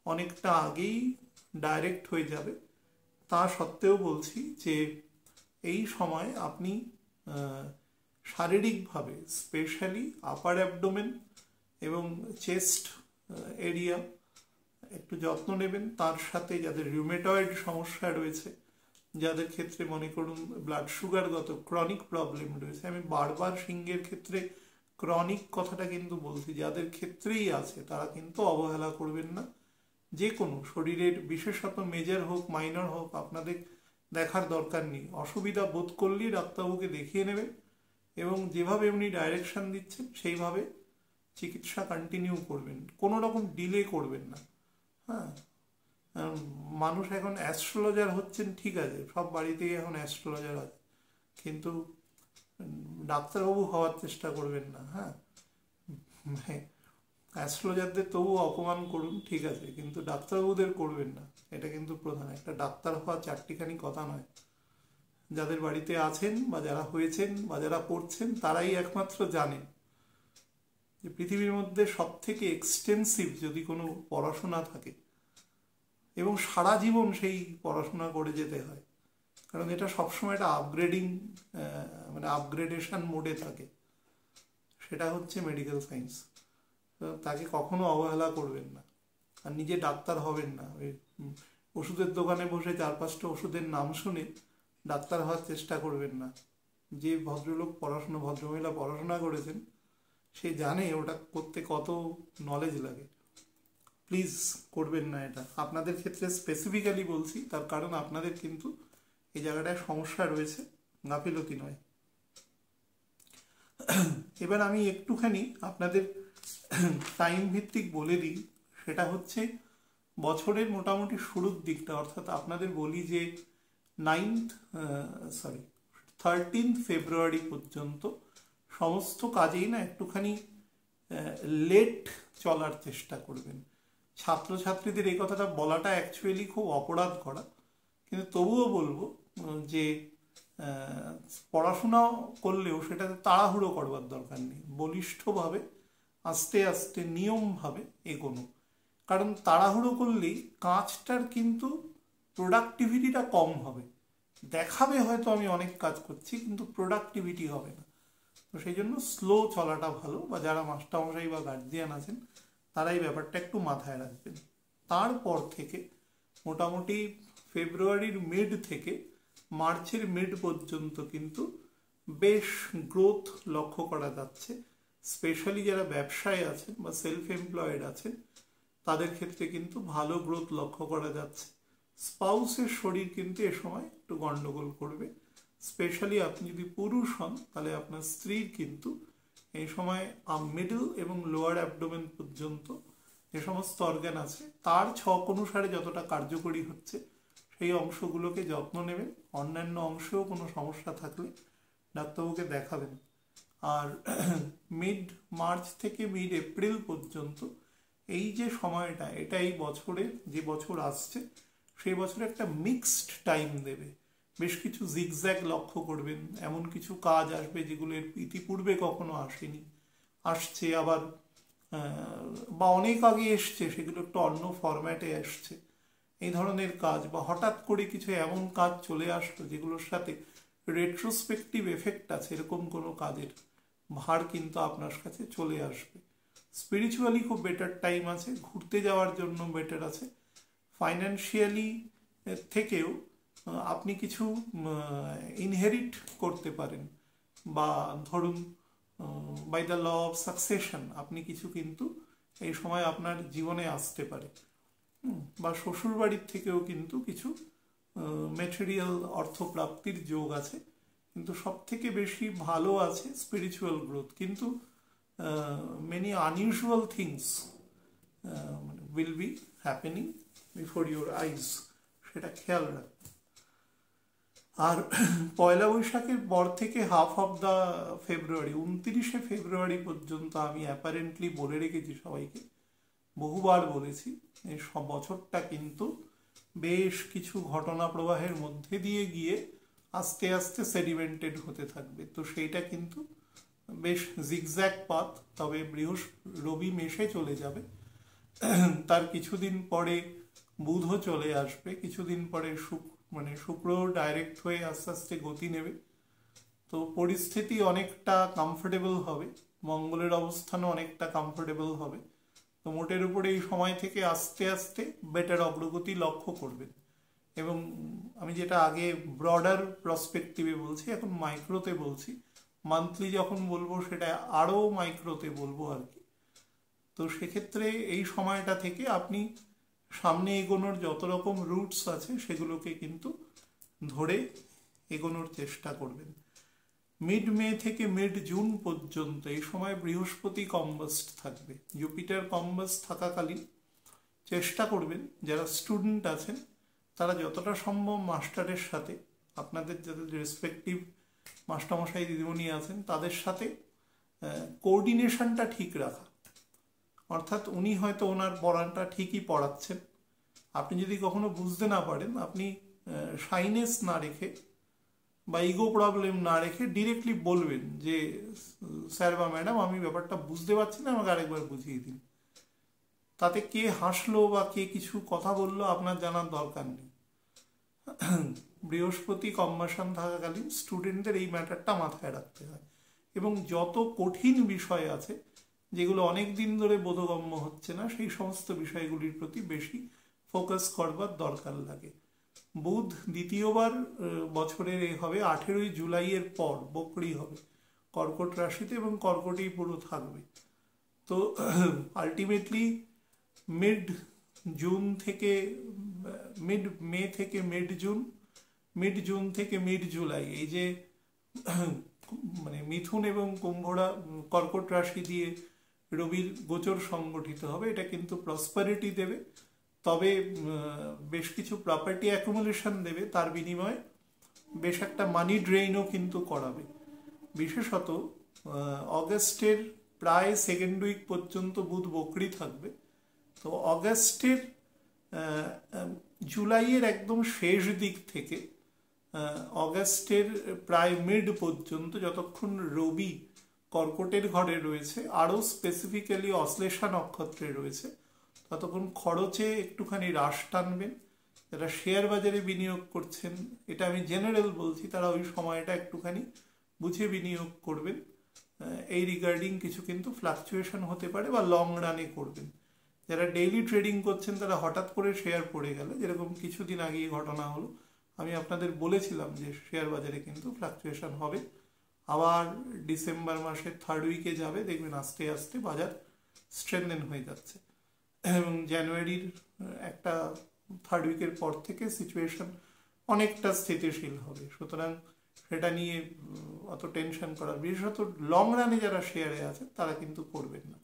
অনেকটা আগেই ডাইরেক্ট হয়ে যাবে। তা সত্ত্বেও বলছি যে এই সময় আপনি শারীরিকভাবে স্পেশালি আপার অ্যাবডোমেন এবং চেস্ট এরিয়া একটু যত্ন নেবেন। তার সাথে যাদের রিউমেটয়েড সমস্যা রয়েছে, যাদের ক্ষেত্রে মনে করুন ব্লাড সুগারগত ক্রনিক প্রবলেম রয়েছে, আমি বারবার সিংহের ক্ষেত্রে ক্রনিক কথাটা কিন্তু বলছি, যাদের ক্ষেত্রেই আছে তারা কিন্তু অবহেলা করবেন না। যে কোনো শরীরের বিশেষত মেজর হোক মাইনর হোক আপনাদের দেখার দরকার নেই, অসুবিধা বোধ করলেই ডাক্তারবাবুকে দেখিয়ে নেবেন এবং যেভাবে উনি ডাইরেকশন দিচ্ছেন সেইভাবে চিকিৎসা কন্টিনিউ করবেন, কোনো রকম ডিলে করবেন না। হ্যাঁ, মানুষ এখন অ্যাস্ট্রোলজার হচ্ছেন, ঠিক আছে, সব বাড়িতেই এখন অ্যাস্ট্রোলজার আছে, কিন্তু ডাক্তারবাবু হওয়ার চেষ্টা করবেন না। হ্যাঁ, অ্যাস্ট্রোলজারদের তবু অপমান করুন, ঠিক আছে, কিন্তু ডাক্তারবাবুদের করবেন না, এটা কিন্তু প্রধান। একটা ডাক্তার হওয়া চারটিখানি কথা নয়। যাদের বাড়িতে আছেন বা যারা হয়েছেন বা যারা পড়ছেন তারাই একমাত্র জানেন যে পৃথিবীর মধ্যে সব থেকে এক্সটেন্সিভ যদি কোনো পড়াশোনা থাকে এবং সারা জীবন সেই পড়াশোনা করে যেতে হয়, কারণ এটা সবসময় একটা আপগ্রেডেশন মোডে থাকে, সেটা হচ্ছে মেডিকেল সায়েন্স। তাকে কখনো অবহেলা করবেন না, আর নিজে ডাক্তার হবেন না। ওই ওষুধের দোকানে বসে 4-5টা ওষুধের নাম শুনে ডাক্তার হওয়ার চেষ্টা করবেন না। যে ভদ্রলোক ভদ্রমহিলা পড়াশোনা করেছেন সে জানে ওটা করতে কত নলেজ লাগে। প্লিজ করবেন না এটা, আপনাদের ক্ষেত্রে স্পেসিফিক্যালি বলছি, তার কারণ আপনাদের কিন্তু এই জায়গাটায় সমস্যা রয়েছে, গাফিলতি নয়। এবার আমি একটুখানি আপনাদের টাইম ভিত্তিক বলে দিই, সেটা হচ্ছে বছরের মোটামুটি শুরুর দিকটা, অর্থাৎ আপনাদের বলি যে 13th ফেব্রুয়ারি পর্যন্ত সমস্ত কাজেই না একটুখানি লেট চলার চেষ্টা করবেন। ছাত্রছাত্রীদের এই কথাটা বলাটা অ্যাকচুয়ালি খুব অপরাধ করা, কিন্তু তবুও বলবো যে পড়াশোনা করলেও সেটাতে তাড়াহুড়ো করবার দরকার নেই, বলিষ্ঠভাবে আস্তে আস্তে নিয়মভাবে এগোনো। কারণ তাড়াহুড়ো করলেই কাজটার কিন্তু প্রোডাক্টিভিটিটা কম হবে, দেখাবে হয়তো আমি অনেক কাজ করছি কিন্তু প্রোডাক্টিভিটি হবে না। তো সেই জন্য স্লো চলাটা ভালো, বা যারা মাস্টারমশাই বা গার্জিয়ান আছেন তারা এই ব্যাপারটা একটু মাথায় রাখবেন। তারপর থেকে মোটামুটি ফেব্রুয়ারির মিড থেকে মার্চের মিড পর্যন্ত কিন্তু বেশ গ্রোথ লক্ষ্য করা যাচ্ছে। স্পেশালি যারা ব্যবসায় আছেন বা সেলফ এমপ্লয়েড আছেন তাদের ক্ষেত্রে কিন্তু ভালো গ্রোথ লক্ষ্য করা যাচ্ছে। স্পাউসের শরীর কিন্তু এ সময় একটু গন্ডগোল করবে। স্পেশালি আপনি যদি পুরুষ হন তাহলে আপনার স্ত্রীর কিন্তু এই সময় মিডল এবং লোয়ার অ্যাবডোমেন পর্যন্ত যে সমস্ত অর্গান আছে তার ছক অনুসারে যতটা কার্যকরী হচ্ছে সেই অংশগুলোকে যত্ন নেবেন। অন্যান্য অংশেও কোনো সমস্যা থাকলে ডাক্তারবাবুকে দেখাবেন। আর মিড মার্চ থেকে মিড এপ্রিল পর্যন্ত এই যে সময়টা, এটা এই বছরে যে বছর আসছে সেই বছরে একটা মিক্সড টাইম দেবে। বেশ কিছু জিগজ্যাগ লক্ষ্য করবেন, এমন কিছু কাজ আসবে যেগুলো ইতিপূর্বে কখনো আসেনি, আসছে আবার বা অনেক আগে এসছে, সেগুলো একটু অন্য ফরম্যাটে আসছে। এই ধরনের কাজ বা হঠাৎ করে কিছু এমন কাজ চলে আসলো যেগুলোর সাথে রেট্রোস্পেক্টিভ এফেক্ট আছে, এরকম কোনো কাজের ভার কিন্তু আপনার কাছে চলে আসবে। স্পিরিচুয়ালি খুব বেটার টাইম আছে, ঘুরতে যাওয়ার জন্য বেটার আছে। ফাইন্যান্সিয়ালি থেকেও আপনি কিছু ইনহেরিট করতে পারেন, বা ধরুন by the law of succession আপনি কিছু কিন্তু এই সময় আপনার জীবনে আসতে পারে, বা শ্বশুর বাড়ির থেকেও কিন্তু কিছু ম্যাটেরিয়াল অর্থপ্রাপ্তির যোগ আছে। কিন্তু সব থেকে বেশি ভালো আছে স্পিরিচুয়াল গ্রোথ। কিন্তু many unusual things will be happening before your eyes, সেটা খেয়াল রাখবেন। আর পয়লা বৈশাখের পর থেকে হাফ অফ দ্য ফেব্রুয়ারি, 29শে ফেব্রুয়ারি পর্যন্ত আমি অ্যাপারেন্টলি বলে রেখেছি সবাইকে, বহুবার বলেছি, এই সব বছরটা কিন্তু বেশ কিছু ঘটনা প্রবাহের মধ্যে দিয়ে গিয়ে আস্তে আস্তে সেডিমেন্টেড হতে থাকবে। তো সেইটা কিন্তু বেশ জিগজ্যাগ পাথ। তবে রবি মেষে চলে যাবে, তার কিছুদিন পরে বুধও চলে আসবে, কিছুদিন পরে শুক্র ডাইরেক্ট হয়ে আস্তে আস্তে গতি নেবে। তো পরিস্থিতি অনেকটা কমফোর্টেবল হবে, মঙ্গলের অবস্থানও অনেকটা কমফোর্টেবল হবে। তো মোটের উপরে এই সময় থেকে আস্তে আস্তে বেটার অগ্রগতি লক্ষ্য করবেন। এবং আমি যেটা আগে ব্রডার প্রসপেক্টিভে বলছি, এখন মাইক্রোতে বলছি। মান্থলি যখন বলবো সেটা আরও মাইক্রোতে বলবো আর কি। তো সেক্ষেত্রে এই সময়টা থেকে আপনি সামনে এগোনোর যত রকম রুটস আছে সেগুলোকে কিন্তু ধরে এগোনোর চেষ্টা করবেন। মিড মে থেকে মিড জুন পর্যন্ত এই সময় বৃহস্পতি কম্বাস্ট থাকবে। জুপিটার কম্বাস্ট থাকাকালীন চেষ্টা করবেন যারা স্টুডেন্ট আছেন তারা যতটা সম্ভব মাস্টারের সাথে, আপনাদের যাদের রেসপেক্টিভ মাস্টারমশাই দিদিমণি আছেন তাদের সাথে কোঅর্ডিনেশনটা ঠিক রাখা। অর্থাৎ উনি হয়তো ওনার পড়াটা ঠিকই পড়াচ্ছেন, আপনি যদি কখনো বুঝতে না পারেন আপনি শাইনেস না রেখে বা ইগো প্রবলেম না রেখে ডিরেক্টলি বলবেন যে স্যার বা ম্যাডাম আমি ব্যাপারটা বুঝতে পারছি না, আমাকে আরেকবার বুঝিয়ে দিন। তাতে কে হাসলো বা কে কিছু কথা বললো আপনার জানার দরকার নেই। বৃহস্পতি কম্বাসন থাকাকালীন স্টুডেন্টদের এই ম্যাটারটা মাথায় রাখতে হয়। এবং যত কঠিন বিষয় আছে যেগুলো অনেক দিন ধরে বোধগম্য হচ্ছে না, সেই সমস্ত বিষয়গুলির প্রতি বেশি ফোকাস করবার দরকার লাগে। বুধ দ্বিতীয়বার বছরের হবে 18ই জুলাইয়ের পর বকরি হবে কর্কট রাশিতে, এবং কর্কটেই পুরো থাকবে। তো আলটিমেটলি মিড মে থেকে মিড জুন থেকে মিড জুলাই, এই যে মানে মিথুন এবং কর্কট রাশি দিয়ে রবির গোচর সংগঠিত হবে, এটা কিন্তু প্রসপারিটি দেবে। তবে বেশ কিছু প্রপার্টি অ্যাকুমুলেশন দেবে, তার বিনিময়ে বেশ একটা মানি ড্রেইনও কিন্তু করাবে। বিশেষত অগস্টের প্রায় সেকেন্ড উইক পর্যন্ত বুধ বকরি থাকবে। তো অগস্টের জুলাইয়ের একদম শেষ দিক থেকে অগস্টের প্রায় মিড পর্যন্ত, যতক্ষণ রবি কর্কটের ঘরে রয়েছে, আরও স্পেসিফিক্যালি অশ্লেষা নক্ষত্রে রয়েছে, ততক্ষণ খরচে একটুখানি হ্রাস টানবেন। যারা শেয়ার বাজারে বিনিয়োগ করছেন, এটা আমি জেনারেল বলছি, তারা ওই সময়টা একটুখানি বুঝে বিনিয়োগ করবেন। এই রিগার্ডিং কিছু কিন্তু ফ্লাকচুয়েশন হতে পারে, বা লং রানে করবেন। যারা ডেইলি ট্রেডিং করছেন তারা হঠাৎ করে শেয়ার পড়ে গেলে, যেরকম কিছুদিন আগেই ঘটনা হলো, আমি আপনাদের বলেছিলাম যে শেয়ার বাজারে কিন্তু ফ্লাকচুয়েশন হবে, আবার ডিসেম্বর মাসের থার্ড উইকে যাবে, দেখবেন আস্তে আস্তে বাজার স্ট্রেনদেন হয়ে যাচ্ছে, এবং জানুয়ারির একটা থার্ড উইকের পর থেকে সিচুয়েশন অনেকটা স্থিতিশীল হবে। সুতরাং সেটা নিয়ে অত টেনশন করার, বিশেষত লং রানে যারা শেয়ারে আছে তারা কিন্তু করবেন না।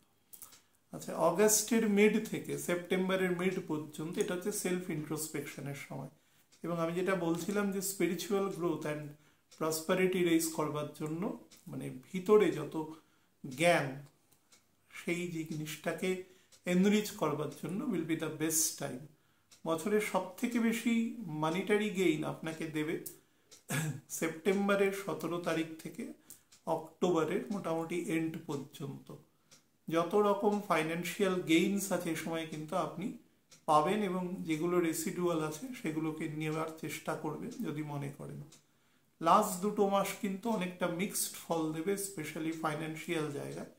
আচ্ছা, অগাস্টের মিড থেকে সেপ্টেম্বরের মিড পর্যন্ত এটা হচ্ছে সেলফ ইন্ট্রোস্পেকশনের সময়, এবং আমি যেটা বলছিলাম যে spiritual growth and prosperity raise করবার জন্য, মানে ভিতরে যত জ্ঞান সেই জিনিসটাকে এনরিচ করবার জন্য will be the best time. বছরের সব থেকে বেশি মানিটারি গেইন আপনাকে দেবে সেপ্টেম্বরের 17 তারিখ থেকে অক্টোবরের মোটামুটি এন্ড পর্যন্ত। যত রকম ফাইন্যান্সিয়াল গেইনস আছে এ সময় কিন্তু আপনি পাবেন, এবং যেগুলো রেসিডুয়াল আছে সেগুলোকে নেওয়ার চেষ্টা করবেন যদি মনে করেন। লাস্ট দুটো মাস কিন্তু অনেকটা মিক্সড ফল দেবে, স্পেশালি ফাইন্যান্সিয়াল জায়গায়।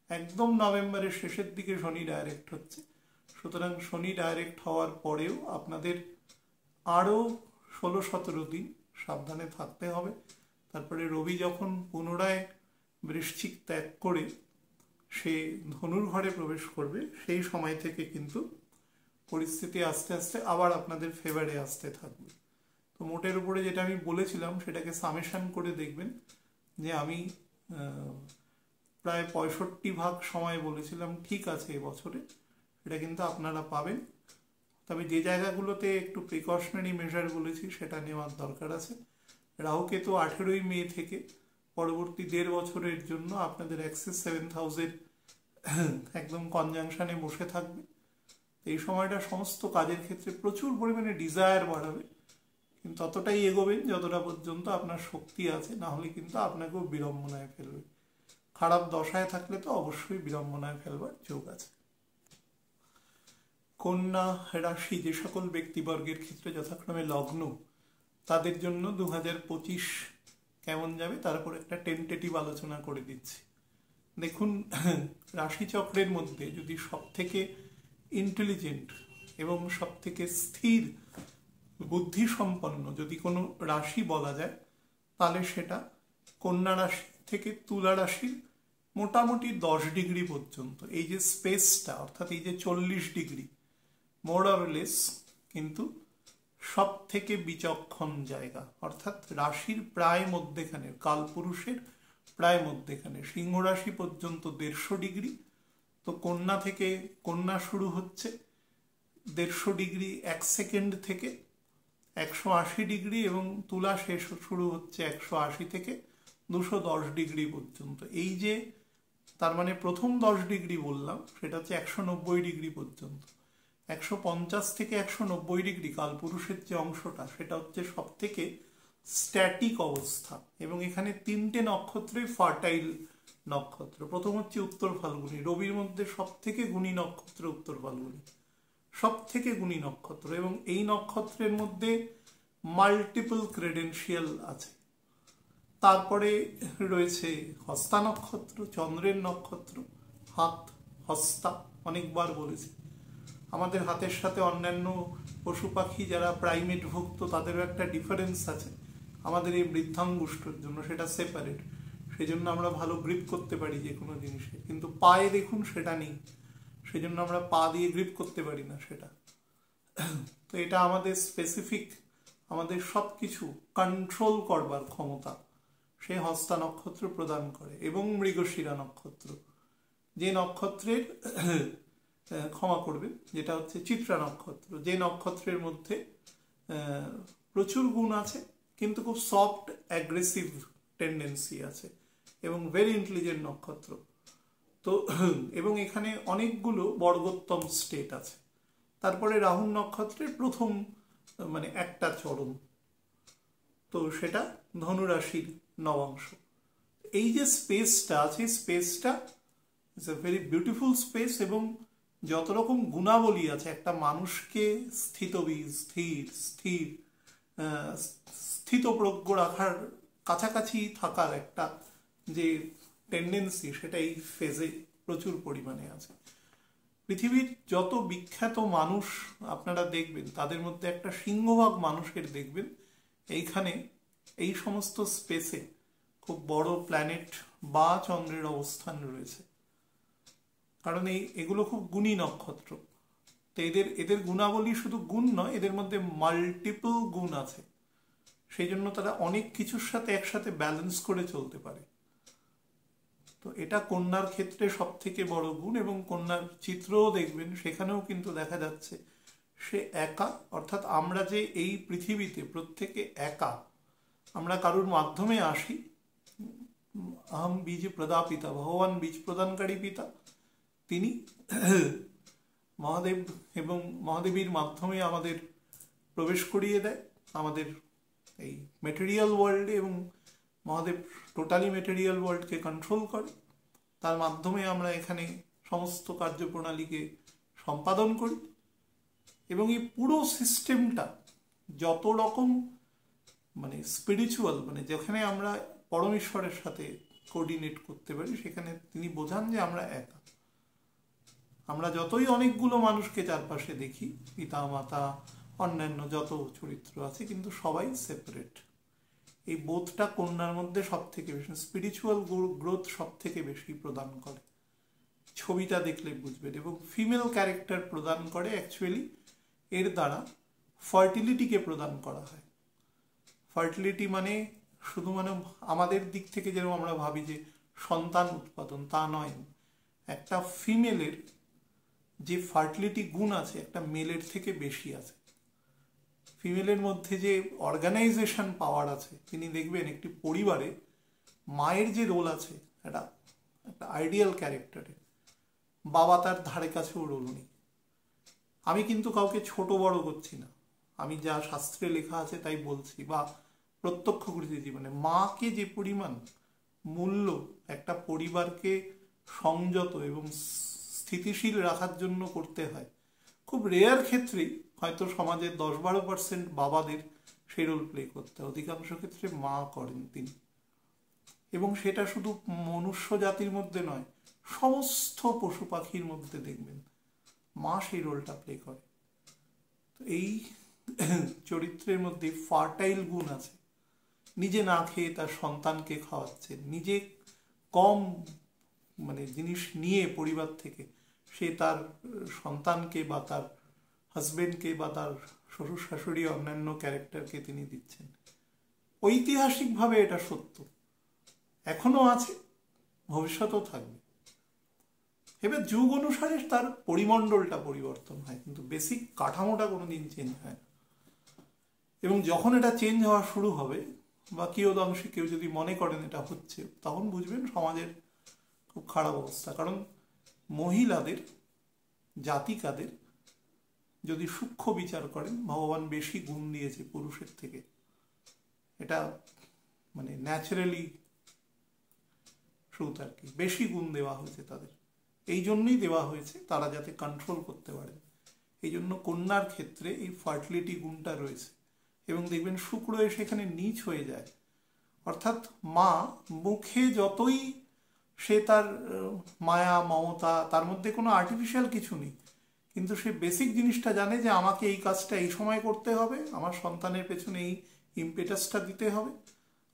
একদম নভেম্বরের শেষের দিকে শনি ডাইরেক্ট হচ্ছে, সুতরাং শনি ডাইরেক্ট হওয়ার পরেও আপনাদের আরও 16-17 দিন সাবধানে থাকতে হবে। তারপরে রবি যখন পুনরায় বৃশ্চিক ত্যাগ করে সে ধনুর ঘরে প্রবেশ করবে, সেই সময় থেকে কিন্তু পরিস্থিতি আস্তে আস্তে আবার আপনাদের ফেভারে আসতে থাকবে। তো মোটের উপরে যেটা আমি বলেছিলাম সেটাকে সামেশন করে দেখবেন যে আমি প্রায় 65% সময় বলেছিলাম ঠিক আছে এবছরে, এটা কিন্তু আপনারা পাবেন। তবে যে জায়গাগুলোতে একটু প্রিকশনারি মেজার বলেছি সেটা নেওয়ার দরকার আছে। রাহুকেতু 18ই মে থেকে পরবর্তী 1.5 বছরের জন্য আপনাদের অ্যাক্সিস 7000 একদম কনজাংশনে বসে থাকবে। এই সময়টা সমস্ত কাজের ক্ষেত্রে প্রচুর পরিমাণে ডিজায়ার বাড়াবে, কিন্তু ততটাই এগোবেন যতটা পর্যন্ত আপনার শক্তি আছে, না হলে কিন্তু আপনাকেও বিড়ম্বনায় ফেলবে। খারাপ দশায় থাকলে তো অবশ্যই বিড়ম্বনায় ফেলবার যোগ আছে। কন্যা রাশি যে সকল ব্যক্তিবর্গের ক্ষেত্রে যথাক্রমে লগ্ন, তাদের জন্য 2025 কেমন যাবে তার উপর একটা টেন্টেটিভ আলোচনা করে দিচ্ছি। দেখুন, রাশিচক্রের মধ্যে যদি সব থেকে ইন্টেলিজেন্ট এবং সব থেকে স্থির বুদ্ধিসম্পন্ন যদি কোনো রাশি বলা যায়, তাহলে সেটা কন্যা রাশি থেকে তুলা রাশির মোটামুটি 10 ডিগ্রি পর্যন্ত এই যে স্পেসটা, অর্থাৎ এই যে 40 ডিগ্রি মোর অর লেস, কিন্তু সব থেকে বিচক্ষণ জায়গা, অর্থাৎ রাশির প্রায় মধ্যেখানে, কালপুরুষের প্রায় মধ্যেখানে। সিংহ রাশি পর্যন্ত 150 ডিগ্রি, তো কন্যা থেকে, কন্যা শুরু হচ্ছে 150 ডিগ্রি 1 সেকেন্ড থেকে 180 ডিগ্রি, এবং তুলা শেষ শুরু হচ্ছে 180 থেকে 210 ডিগ্রি পর্যন্ত। এই যে তার মানে প্রথম 10 ডিগ্রি বললাম সেটা হচ্ছে 190 ডিগ্রি পর্যন্ত। 150 থেকে 190 ডিগ্রি কালপুরুষের যে অংশটা, সেটা হচ্ছে সব থেকে স্ট্যাটিক অবস্থা, এবং এখানে 3টে নক্ষত্রই ফার্টাইল নক্ষত্র। প্রথম হচ্ছে উত্তর ফাল্গুনী, রবির মধ্যে সব থেকে গুণী নক্ষত্র উত্তর ফাল্গুনী, সব থেকে গুণী নক্ষত্র, এবং এই নক্ষত্রের মধ্যে মাল্টিপল ক্রেডেন্সিয়াল আছে। তারপরে রয়েছে হস্তা নক্ষত্র, চন্দ্রের নক্ষত্র, হাত, হস্তা, অনেকবার বলেছি। আমাদের হাতের সাথে অন্যান্য পশু পাখি যারা প্রাইমেট ভুক্ত তাদেরও একটা ডিফারেন্স আছে আমাদের এই বৃদ্ধাঙ্গুষ্ঠের জন্য, সেটা সেপারেট, সেই জন্য আমরা ভালো গ্রিপ করতে পারি যে কোনো জিনিসে, কিন্তু পায়ে দেখুন সেটা নেই, সেই জন্য আমরা পা দিয়ে গ্রিপ করতে পারি না সেটা। তো এটা আমাদের স্পেসিফিক, আমাদের সব কিছু কন্ট্রোল করবার ক্ষমতা সেই হস্তা নক্ষত্র প্রদান করে। এবং মৃগশিরা নক্ষত্র, যে নক্ষত্রের ক্ষমা করবেন, যেটা হচ্ছে চিত্রা নক্ষত্র, যে নক্ষত্রের মধ্যে প্রচুর গুণ আছে কিন্তু খুব সফট অ্যাগ্রেসিভ টেন্ডেন্সি আছে, এবং ভেরি ইন্টেলিজেন্ট নক্ষত্র। তো এবং এখানে অনেকগুলো বর্গোত্তম স্টেট আছে। তারপরে রাহু নক্ষত্রের প্রথম মানে একটা চরণ, তো সেটা ধনুরাশির নবাংশ। এই যে স্পেসটা আছে, স্পেসটা it's a very beautiful space, এবং যত রকম গুণাবলী আছে একটা মানুষকে স্থিতবীজ, স্থির স্থিতপ্রজ্ঞ রাখার, কাছাকাছি থাকার একটা যে টেন্ডেন্সি, সেটা এই ফেজে প্রচুর পরিমাণে আছে। পৃথিবীর যত বিখ্যাত মানুষ আপনারা দেখবেন তাদের মধ্যে একটা সিংহভাগ মানুষের দেখবেন এইখানে এই সমস্ত স্পেসে খুব বড় প্ল্যানেট বা চন্দ্রের অবস্থান রয়েছে, কারণ এগুলো খুব গুণী নক্ষত্র। তো এদের গুণাবলী শুধু গুণ নয়, এদের মধ্যে মাল্টিপল গুণ আছে, সেই জন্য তারা অনেক কিছুর সাথে একসাথে ব্যালেন্স করে চলতে পারে। তো এটা কন্যার ক্ষেত্রে সব থেকে বড় গুণ। এবং কন্যার চিত্রও দেখবেন, সেখানেও কিন্তু দেখা যাচ্ছে সে একা, অর্থাৎ আমরা যে এই পৃথিবীতে প্রত্যেকে একা, আমরা কারুর মাধ্যমে আসি। আহম বীজ প্রদাপিতা, ভগবান বীজ প্রদানকারী পিতা, তিনি মহাদেব এবং মহাদেবীর মাধ্যমে আমাদের প্রবেশ করিয়ে দেয় আমাদের এই মেটেরিয়াল ওয়ার্ল্ডে, এবং মহাদেব টোটালি মেটেরিয়াল ওয়ার্ল্ডকে কন্ট্রোল করে। তার মাধ্যমে আমরা এখানে সমস্ত কার্যপ্রণালীকে সম্পাদন করি। এবং এই পুরো সিস্টেমটা যত রকম মানে স্পিরিচুয়াল, মানে যেখানে আমরা পরমেশ্বরের সাথে কোঅর্ডিনেট করতে পারি, সেখানে তিনি বোঝান যে আমরা একা। আমরা যতই অনেকগুলো মানুষকে চারপাশে দেখি, পিতা মাতা অন্যান্য যত চরিত্র আছে, কিন্তু সবাই সেপারেট। এই বোধটা কন্যার মধ্যে সব থেকে বেশি, স্পিরিচুয়াল গ্রোথ সব থেকে বেশি প্রদান করে। ছবিটা দেখলে বুঝবেন। এবং ফিমেল ক্যারেক্টার প্রদান করে অ্যাকচুয়ালি, এর দ্বারা ফার্টিলিটিকে প্রদান করা হয়। ফার্টিলিটি মানে শুধু মানে আমাদের দিক থেকে যেরকম আমরা ভাবি যে সন্তান উৎপাদন, তা নয়। একটা ফিমেলের যে ফার্টিলিটি গুণ আছে, একটা মেলের থেকে বেশি আছে। ফিমেলের মধ্যে যে অর্গানাইজেশন পাওয়ার আছে, তিনি দেখবেন একটি পরিবারে মায়ের যে রোল আছে, একটা আইডিয়াল ক্যারেক্টারে, বাবা তার ধারে কাছেও রোল নেই। আমি কিন্তু কাউকে ছোট বড় করছি না, আমি যা শাস্ত্রে লেখা আছে তাই বলছি, বা প্রত্যক্ষ করেছি জীবনে। মাকে যে পরিমাণ মূল্য একটা পরিবারকে সংযত এবং স্থিতিশীল রাখার জন্য করতে হয়, খুব রেয়ার ক্ষেত্রেই হয়তো সমাজের 10-12% বাবাদের সেই রোল প্লে করতে হয়, অধিকাংশ ক্ষেত্রে মা করেন তিনি। এবং সেটা শুধু মনুষ্য জাতির মধ্যে নয়, সমস্ত পশু পাখির মধ্যে দেখবেন মা সেই রোলটা প্লে করে। তো এই চরিত্রের মধ্যে ফার্টাইল গুণ আছে। নিজে না খেয়ে তার সন্তানকে খাওয়াচ্ছেন, নিজে কম মানে জিনিস নিয়ে পরিবার থেকে সে তার সন্তানকে বা তার হাজবেন্ডকে বা তার শ্বশুর শাশুড়ি অন্যান্য ক্যারেক্টারকে তিনি দিচ্ছেন। ঐতিহাসিকভাবে এটা সত্য, এখনো আছে, ভবিষ্যতেও থাকবে। এবার যুগ অনুসারে তার পরিমণ্ডলটা পরিবর্তন হয়, কিন্তু বেসিক কাঠামোটা কোনোদিন চেঞ্জ হয় না। এবং যখন এটা চেঞ্জ হওয়া শুরু হবে, বা কিয়দাংশে কেউ যদি মনে করেন এটা হচ্ছে, তখন বুঝবেন সমাজের খুব খারাপ অবস্থা। কারণ মহিলাদের, জাতিকাদের যদি সূক্ষ্ম বিচার করেন, ভগবান বেশি গুণ দিয়েছে পুরুষের থেকে। এটা মানে ন্যাচারালি ট্রুথ আর কি, বেশি গুণ দেওয়া হয়েছে তাদের। এই জন্যই দেওয়া হয়েছে তারা যাতে কন্ট্রোল করতে পারেন। এই জন্য কন্যার ক্ষেত্রে এই ফার্টিলিটি গুণটা রয়েছে। এবং দেখবেন শুক্র এসে এখানে নীচ হয়ে যায়, অর্থাৎ মা মুখে যতই সে তার মায়া মমতা, তার মধ্যে কোনো আর্টিফিশিয়াল কিছু নেই, কিন্তু সে বেসিক জিনিসটা জানে যে আমাকে এই কাজটা এই সময় করতে হবে, আমার সন্তানের পেছনে এই ইম্পেটাসটা দিতে হবে,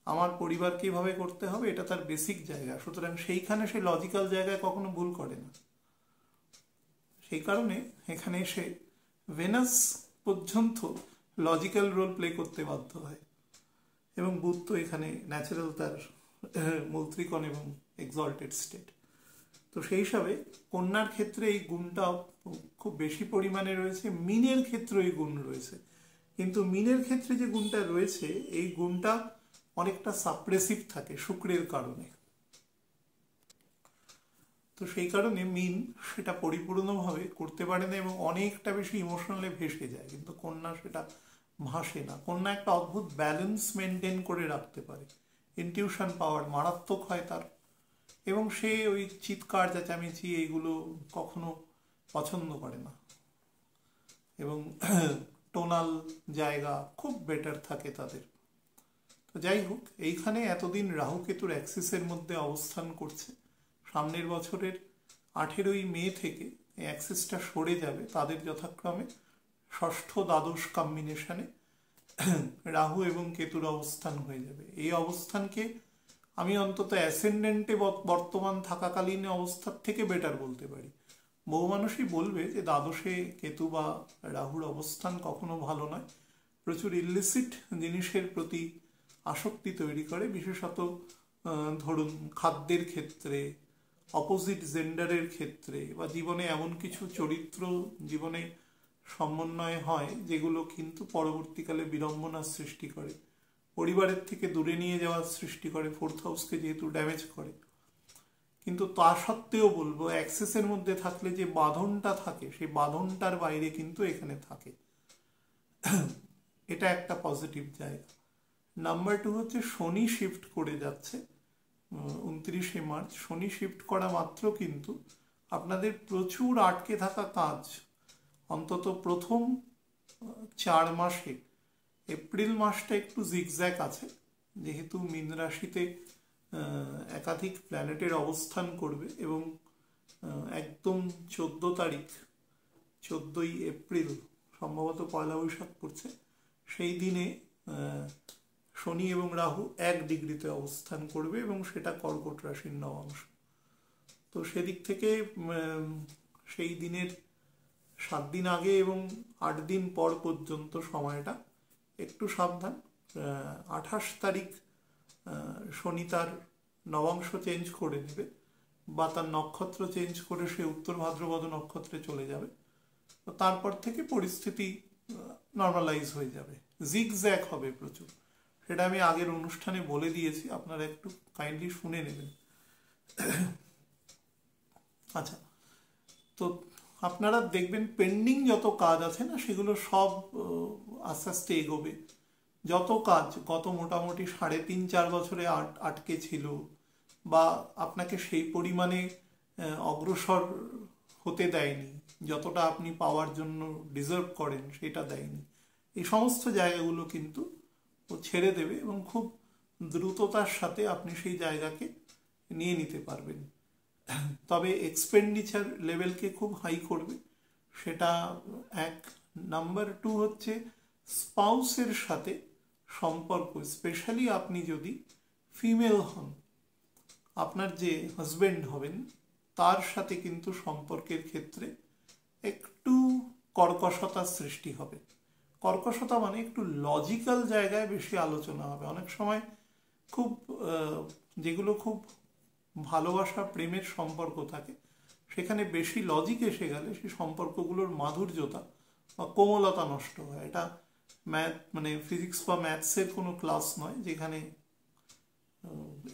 আমার পরিবারকে এইভাবে করতে হবে, এটা তার বেসিক জায়গা। সুতরাং সেইখানে সে লজিক্যাল জায়গায় কখনো ভুল করে না। সেই কারণে এখানে এসে ভেনাস পর্যন্ত লজিক্যাল রোল প্লে করতে বাধ্য হয়। এবং বুধ তো এখানে ন্যাচারাল তার মূল ত্রিকোণ এবং এক্সল্টেড স্টেট। তো সেই হিসাবে কন্যার ক্ষেত্রে এই গুণটা খুব বেশি পরিমাণে রয়েছে। মীনের ক্ষেত্রে এই গুণ রয়েছে, কিন্তু মীনের ক্ষেত্রে যে গুণটা রয়েছে, এই গুণটা অনেকটা সাপ্রেসিভ থাকে শুক্রের কারণে। তো সেই কারণে মীন সেটা পরিপূর্ণভাবে করতে পারে না এবং অনেকটা বেশি ইমোশনালে ভেসে যায়। কিন্তু কন্যা সেটা ভাসে না। কন্যা একটা অদ্ভুত ব্যালেন্স মেনটেন করে রাখতে পারে, ইনটিউশন পাওয়ার মারাত্মক হয় তার। এবং সে ওই চিৎকার চেঁচামেচি এইগুলো কখনো পছন্দ করে না। এবং টোনাল জায়গা খুব বেটার থাকে তাদের। তো যাই হোক, এইখানে এতদিন রাহু কেতুর অ্যাক্সিসের মধ্যে অবস্থান করছে। সামনের বছরের 18ই মে থেকে এই অ্যাক্সিসটা সরে যাবে। তাদের যথাক্রমে ষষ্ঠ দ্বাদশ কম্বিনেশনে রাহু এবং কেতুর অবস্থান হয়ে যাবে। এই অবস্থানকে আমি অন্তত অ্যাসেন্ডেন্টে বর্তমান থাকাকালীন অবস্থার থেকে বেটার বলতে পারি। বহু মানুষই বলবে যে দ্বাদশে কেতু বা রাহুর অবস্থান কখনো ভালো নয়, প্রচুর ইলিসিট জিনিসের প্রতি আসক্তি তৈরি করে, বিশেষত ধরুন খাদ্যের ক্ষেত্রে, অপোজিট জেন্ডারের ক্ষেত্রে, বা জীবনে এমন কিছু চরিত্র জীবনে সমন্বয় হয় যেগুলো কিন্তু পরবর্তীকালে বিড়ম্বনার সৃষ্টি করে, পরিবারের থেকে দূরে নিয়ে যাওয়ার সৃষ্টি করে, ফোর্থ হাউসকে যেহেতু ড্যামেজ করে। কিন্তু তা সত্ত্বেও বলবো অ্যাক্সেসের মধ্যে থাকলে যে বাঁধনটা থাকে সেই বাঁধনটার বাইরে কিন্তু এখানে থাকে, এটা একটা পজিটিভ জায়গা। নাম্বার 2 হচ্ছে শনি শিফট করে যাচ্ছে 29শে মার্চ। শনি শিফট করা মাত্র কিন্তু আপনাদের প্রচুর আটকে থাকা কাজ অন্তত প্রথম 4 মাসে, এপ্রিল মাসটা একটু জিগজ্যাগ আছে যেহেতু মীন রাশিতে একাধিক প্ল্যানেটের অবস্থান করবে, এবং একদম 14 তারিখ 14ই এপ্রিল সম্ভবত পয়লা বৈশাখ পড়ছে, সেই দিনে শনি এবং রাহু 1 ডিগ্রিতে অবস্থান করবে এবং সেটা কর্কট রাশির নবাংশ। তো সেদিক থেকে সেই দিনের 7 দিন আগে এবং 8 দিন পর পর্যন্ত সময়টা একটু সাবধান। 28 তারিখ শনি তার নবাংশ চেঞ্জ করে নেবে বা তার নক্ষত্র চেঞ্জ করে সে উত্তর ভাদ্রপদ নক্ষত্রে চলে যাবে। তো তারপর থেকে পরিস্থিতি নর্মালাইজ হয়ে যাবে, জিগজ্যাগ হবে প্রচুর, সেটা আমি আগের অনুষ্ঠানে বলে দিয়েছি, আপনারা একটু কাইন্ডলি শুনে নেবেন। আচ্ছা, তো আপনারা দেখবেন পেন্ডিং যত কাজ আছে না সেগুলো সব আস্তে আস্তে এগোবে। যত কাজ গত মোটামুটি 3.5-4 বছরে আটকে ছিল বা আপনাকে সেই পরিমাণে অগ্রসর হতে দেয়নি, যতটা আপনি পাওয়ার জন্য ডিজার্ভ করেন সেটা দেয়নি, এই সমস্ত জায়গাগুলো কিন্তু ও ছেড়ে দেবে এবং খুব দ্রুততার সাথে আপনি সেই জায়গাকে নিয়ে নিতে পারবেন। তবে এক্সপেন্ডিচার লেভেলকে খুব হাই করবে, সেটা এক। নাম্বার 2 হচ্ছে স্পাউসের সাথে সম্পর্ক, স্পেশালি আপনি যদি ফিমেল হন, আপনার যে হাজব্যান্ড হবেন তার সাথে কিন্তু সম্পর্কের ক্ষেত্রে একটু কর্কশতার সৃষ্টি হবে। কর্কশতা মানে একটু লজিক্যাল জায়গায় বেশি আলোচনা হবে। অনেক সময় খুব যেগুলো খুব ভালোবাসা প্রেমের সম্পর্ক থাকে সেখানে বেশি লজিক এসে গেলে সেই সম্পর্কগুলোর মাধুর্যতা বা কোমলতা নষ্ট হয়। এটা ম্যাথ মানে ফিজিক্স বা ম্যাথসের কোনো ক্লাস নয় যেখানে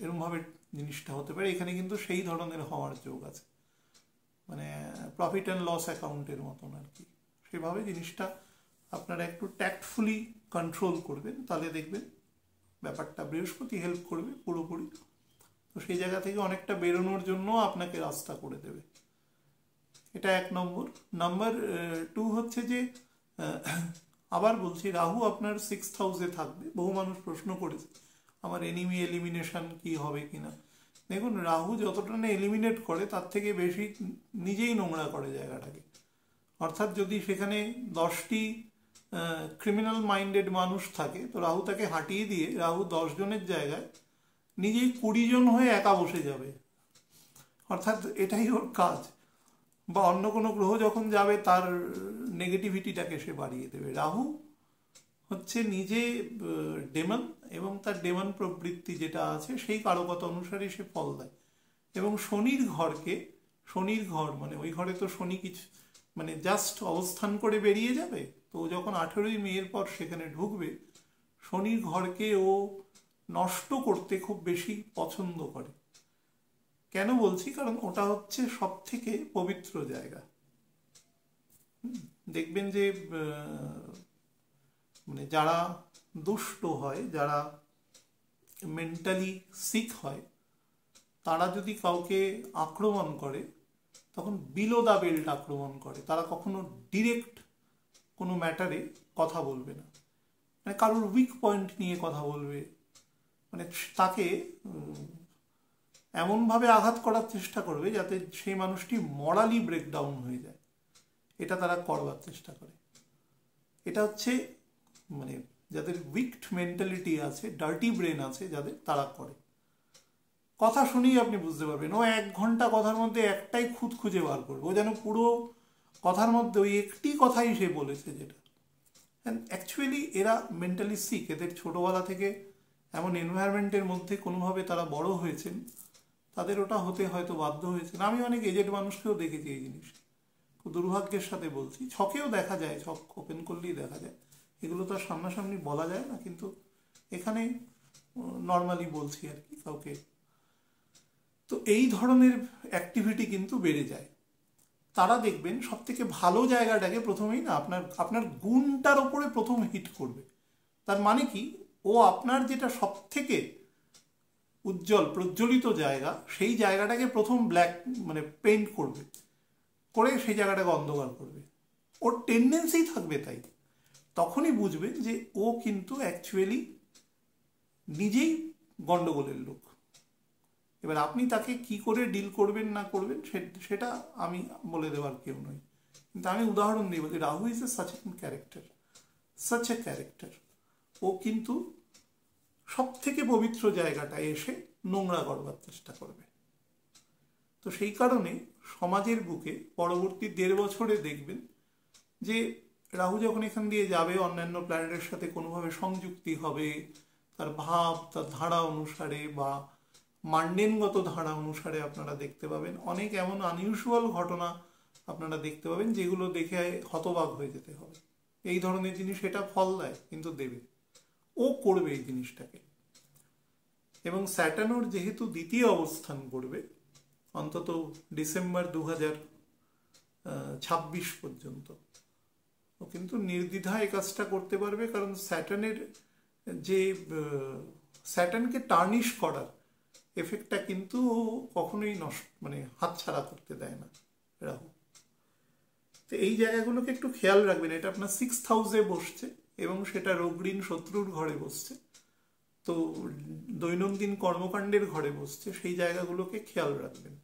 এরকমভাবে জিনিসটা হতে পারে, এখানে কিন্তু সেই ধরনের হওয়ার যোগ আছে, মানে প্রফিট অ্যান্ড লস অ্যাকাউন্টের মতন আর কি। সেভাবে জিনিসটা আপনারা একটু ট্যাক্টফুলি কন্ট্রোল করবেন, তাহলে দেখবেন ব্যাপারটা বৃহস্পতি হেল্প করবে পুরোপুরি। তো সেই জায়গা থেকে অনেকটা বেরোনোর জন্য আপনাকে রাস্তা করে দেবে, এটা 1 নম্বর। নাম্বার 2 হচ্ছে যে আবার বলছি রাহু আপনার 6th হাউসে থাকবে। বহু মানুষ প্রশ্ন করেছে আমার এনিমি এলিমিনেশন কি হবে কিনা। দেখুন, রাহু যতটা না এলিমিনেট করে তার থেকে বেশি নিজেই নোংরা করে জায়গাটাকে। অর্থাৎ যদি সেখানে 10টি ক্রিমিনাল মাইন্ডেড মানুষ থাকে তো রাহু তাকে হাঁটিয়ে দিয়ে রাহু 10 জনের জায়গায় নিজেই 20 জন হয়ে একা বসে যাবে। অর্থাৎ এটাই ওর কাজ। বা অন্য কোনো গ্রহ যখন যাবে তার নেগেটিভিটিটাকে সে বাড়িয়ে দেবে। রাহু হচ্ছে নিজে ডেমন এবং তার ডেমন প্রবৃত্তি যেটা আছে সেই কারকতা অনুসারে সে ফল দেয়। এবং শনির ঘর মানে ওই ঘরে তো শনি কিছু মানে জাস্ট অবস্থান করে বেরিয়ে যাবে, তো যখন 18ই মের পর সেখানে ঢুকবে, শনির ঘরকে ও নষ্ট করতে খুব বেশি পছন্দ করে। কেন বলছি? কারণ ওটা হচ্ছে সব থেকে পবিত্র জায়গা। দেখবেন যে মানে যারা দুষ্ট হয়, যারা মেন্টালি সিক হয়, তারা যদি কাউকে আক্রমণ করে তখন বিলো দ্য বেল্ট আক্রমণ করে। তারা কখনো ডিরেক্ট কোনো ম্যাটারে কথা বলবে না, মানে কারোর উইক পয়েন্ট নিয়ে কথা বলবে, মানে তাকে এমনভাবে আঘাত করার চেষ্টা করবে যাতে সেই মানুষটি মরালি ব্রেকডাউন হয়ে যায়। এটা তারা করবার চেষ্টা করে। এটা হচ্ছে মানে যাদের উইকড মেন্টালিটি আছে, ডার্টি ব্রেন আছে যাদের, তারা করে। কথা শুনেই আপনি বুঝতে পারবেন ও 1 ঘন্টা কথার মধ্যে একটাই খুঁত খুঁজে বার করবে, ও যেন পুরো কথার মধ্যে ওই একটি কথাই সে বলেছে যেটা। অ্যান্ড অ্যাকচুয়ালি এরা মেন্টালি সিক, এদের ছোটোবেলা থেকে এমন এনভায়রনমেন্টের মধ্যে কোনোভাবে তারা বড় হয়েছেন, তাদের ওটা হতে হয়তো বাধ্য হয়েছেন। আমি অনেক এজেড মানুষকেও দেখেছি এই জিনিস, খুব দুর্ভাগ্যের সাথে বলছি। ছকেও দেখা যায়, ছক ওপেন করলেই দেখা যায়, এগুলো তো আর সামনাসামনি বলা যায় না, কিন্তু এখানে নর্মালি বলছি আর কি কাউকে। তো এই ধরনের অ্যাক্টিভিটি কিন্তু বেড়ে যায়। তারা দেখবেন সব থেকে ভালো জায়গাটাকে প্রথমেই না আপনার আপনার গুণটার ওপরে প্রথম হিট করবে। তার মানে কি, ও আপনার যেটা সব থেকে উজ্জ্বল প্রজ্বলিত জায়গা, সেই জায়গাটাকে প্রথম ব্ল্যাক মানে পেইন্ট করবে, করে সেই জায়গাটাকে অন্ধকার করবে। ওর টেন্ডেন্সি থাকবে তাই। তখনই বুঝবেন যে ও কিন্তু অ্যাকচুয়ালি নিজেই গন্ডগোলের লোক। এবার আপনি তাকে কি করে ডিল করবেন না করবেন সেটা আমি বলে দেওয়ার কেউ নই, কিন্তু আমি উদাহরণ দিই, বলছি Rahu is a such a character, such a character. ও কিন্তু সব থেকে পবিত্র জায়গাটায় এসে নোংরা করবার চেষ্টা করবে। তো সেই কারণে সমাজের বুকে পরবর্তী 1.5 বছরে দেখবেন যে রাহু যখন এখান দিয়ে যাবে, অন্যান্য প্ল্যানেটের সাথে কোনোভাবে সংযুক্তি হবে, তার ভাব তার ধারা অনুসারে বা মান্ডেনগত ধারা অনুসারে আপনারা দেখতে পাবেন অনেক এমন আনইউজুয়াল ঘটনা আপনারা দেখতে পাবেন, যেগুলো দেখে হতবাক হয়ে যেতে হবে। এই ধরনের জিনিস এটা ফল দেয়, কিন্তু দেবে, ও করবে এই জিনিসটাকে। এবং স্যাটার্ন যেহেতু দ্বিতীয় অবস্থান করবে অন্তত ডিসেম্বর 2026 পর্যন্ত, ও কিন্তু নির্দ্বিধায় এই কাজটা করতে পারবে। কারণ স্যাটার্নকে টার্নিশ করার এফেক্টটা কিন্তু কখনোই মানে হাতছাড়া করতে দেয় না রাহু। তো এই জায়গাগুলোকে একটু খেয়াল রাখবেন। এটা আপনার 6th হাউসে বসছে এবং সেটা রোগঋণ শত্রুর ঘরে বসছে, তো দৈনন্দিন কর্মকাণ্ডের ঘরে বসছে, সেই জায়গাগুলোকে খেয়াল রাখবেন।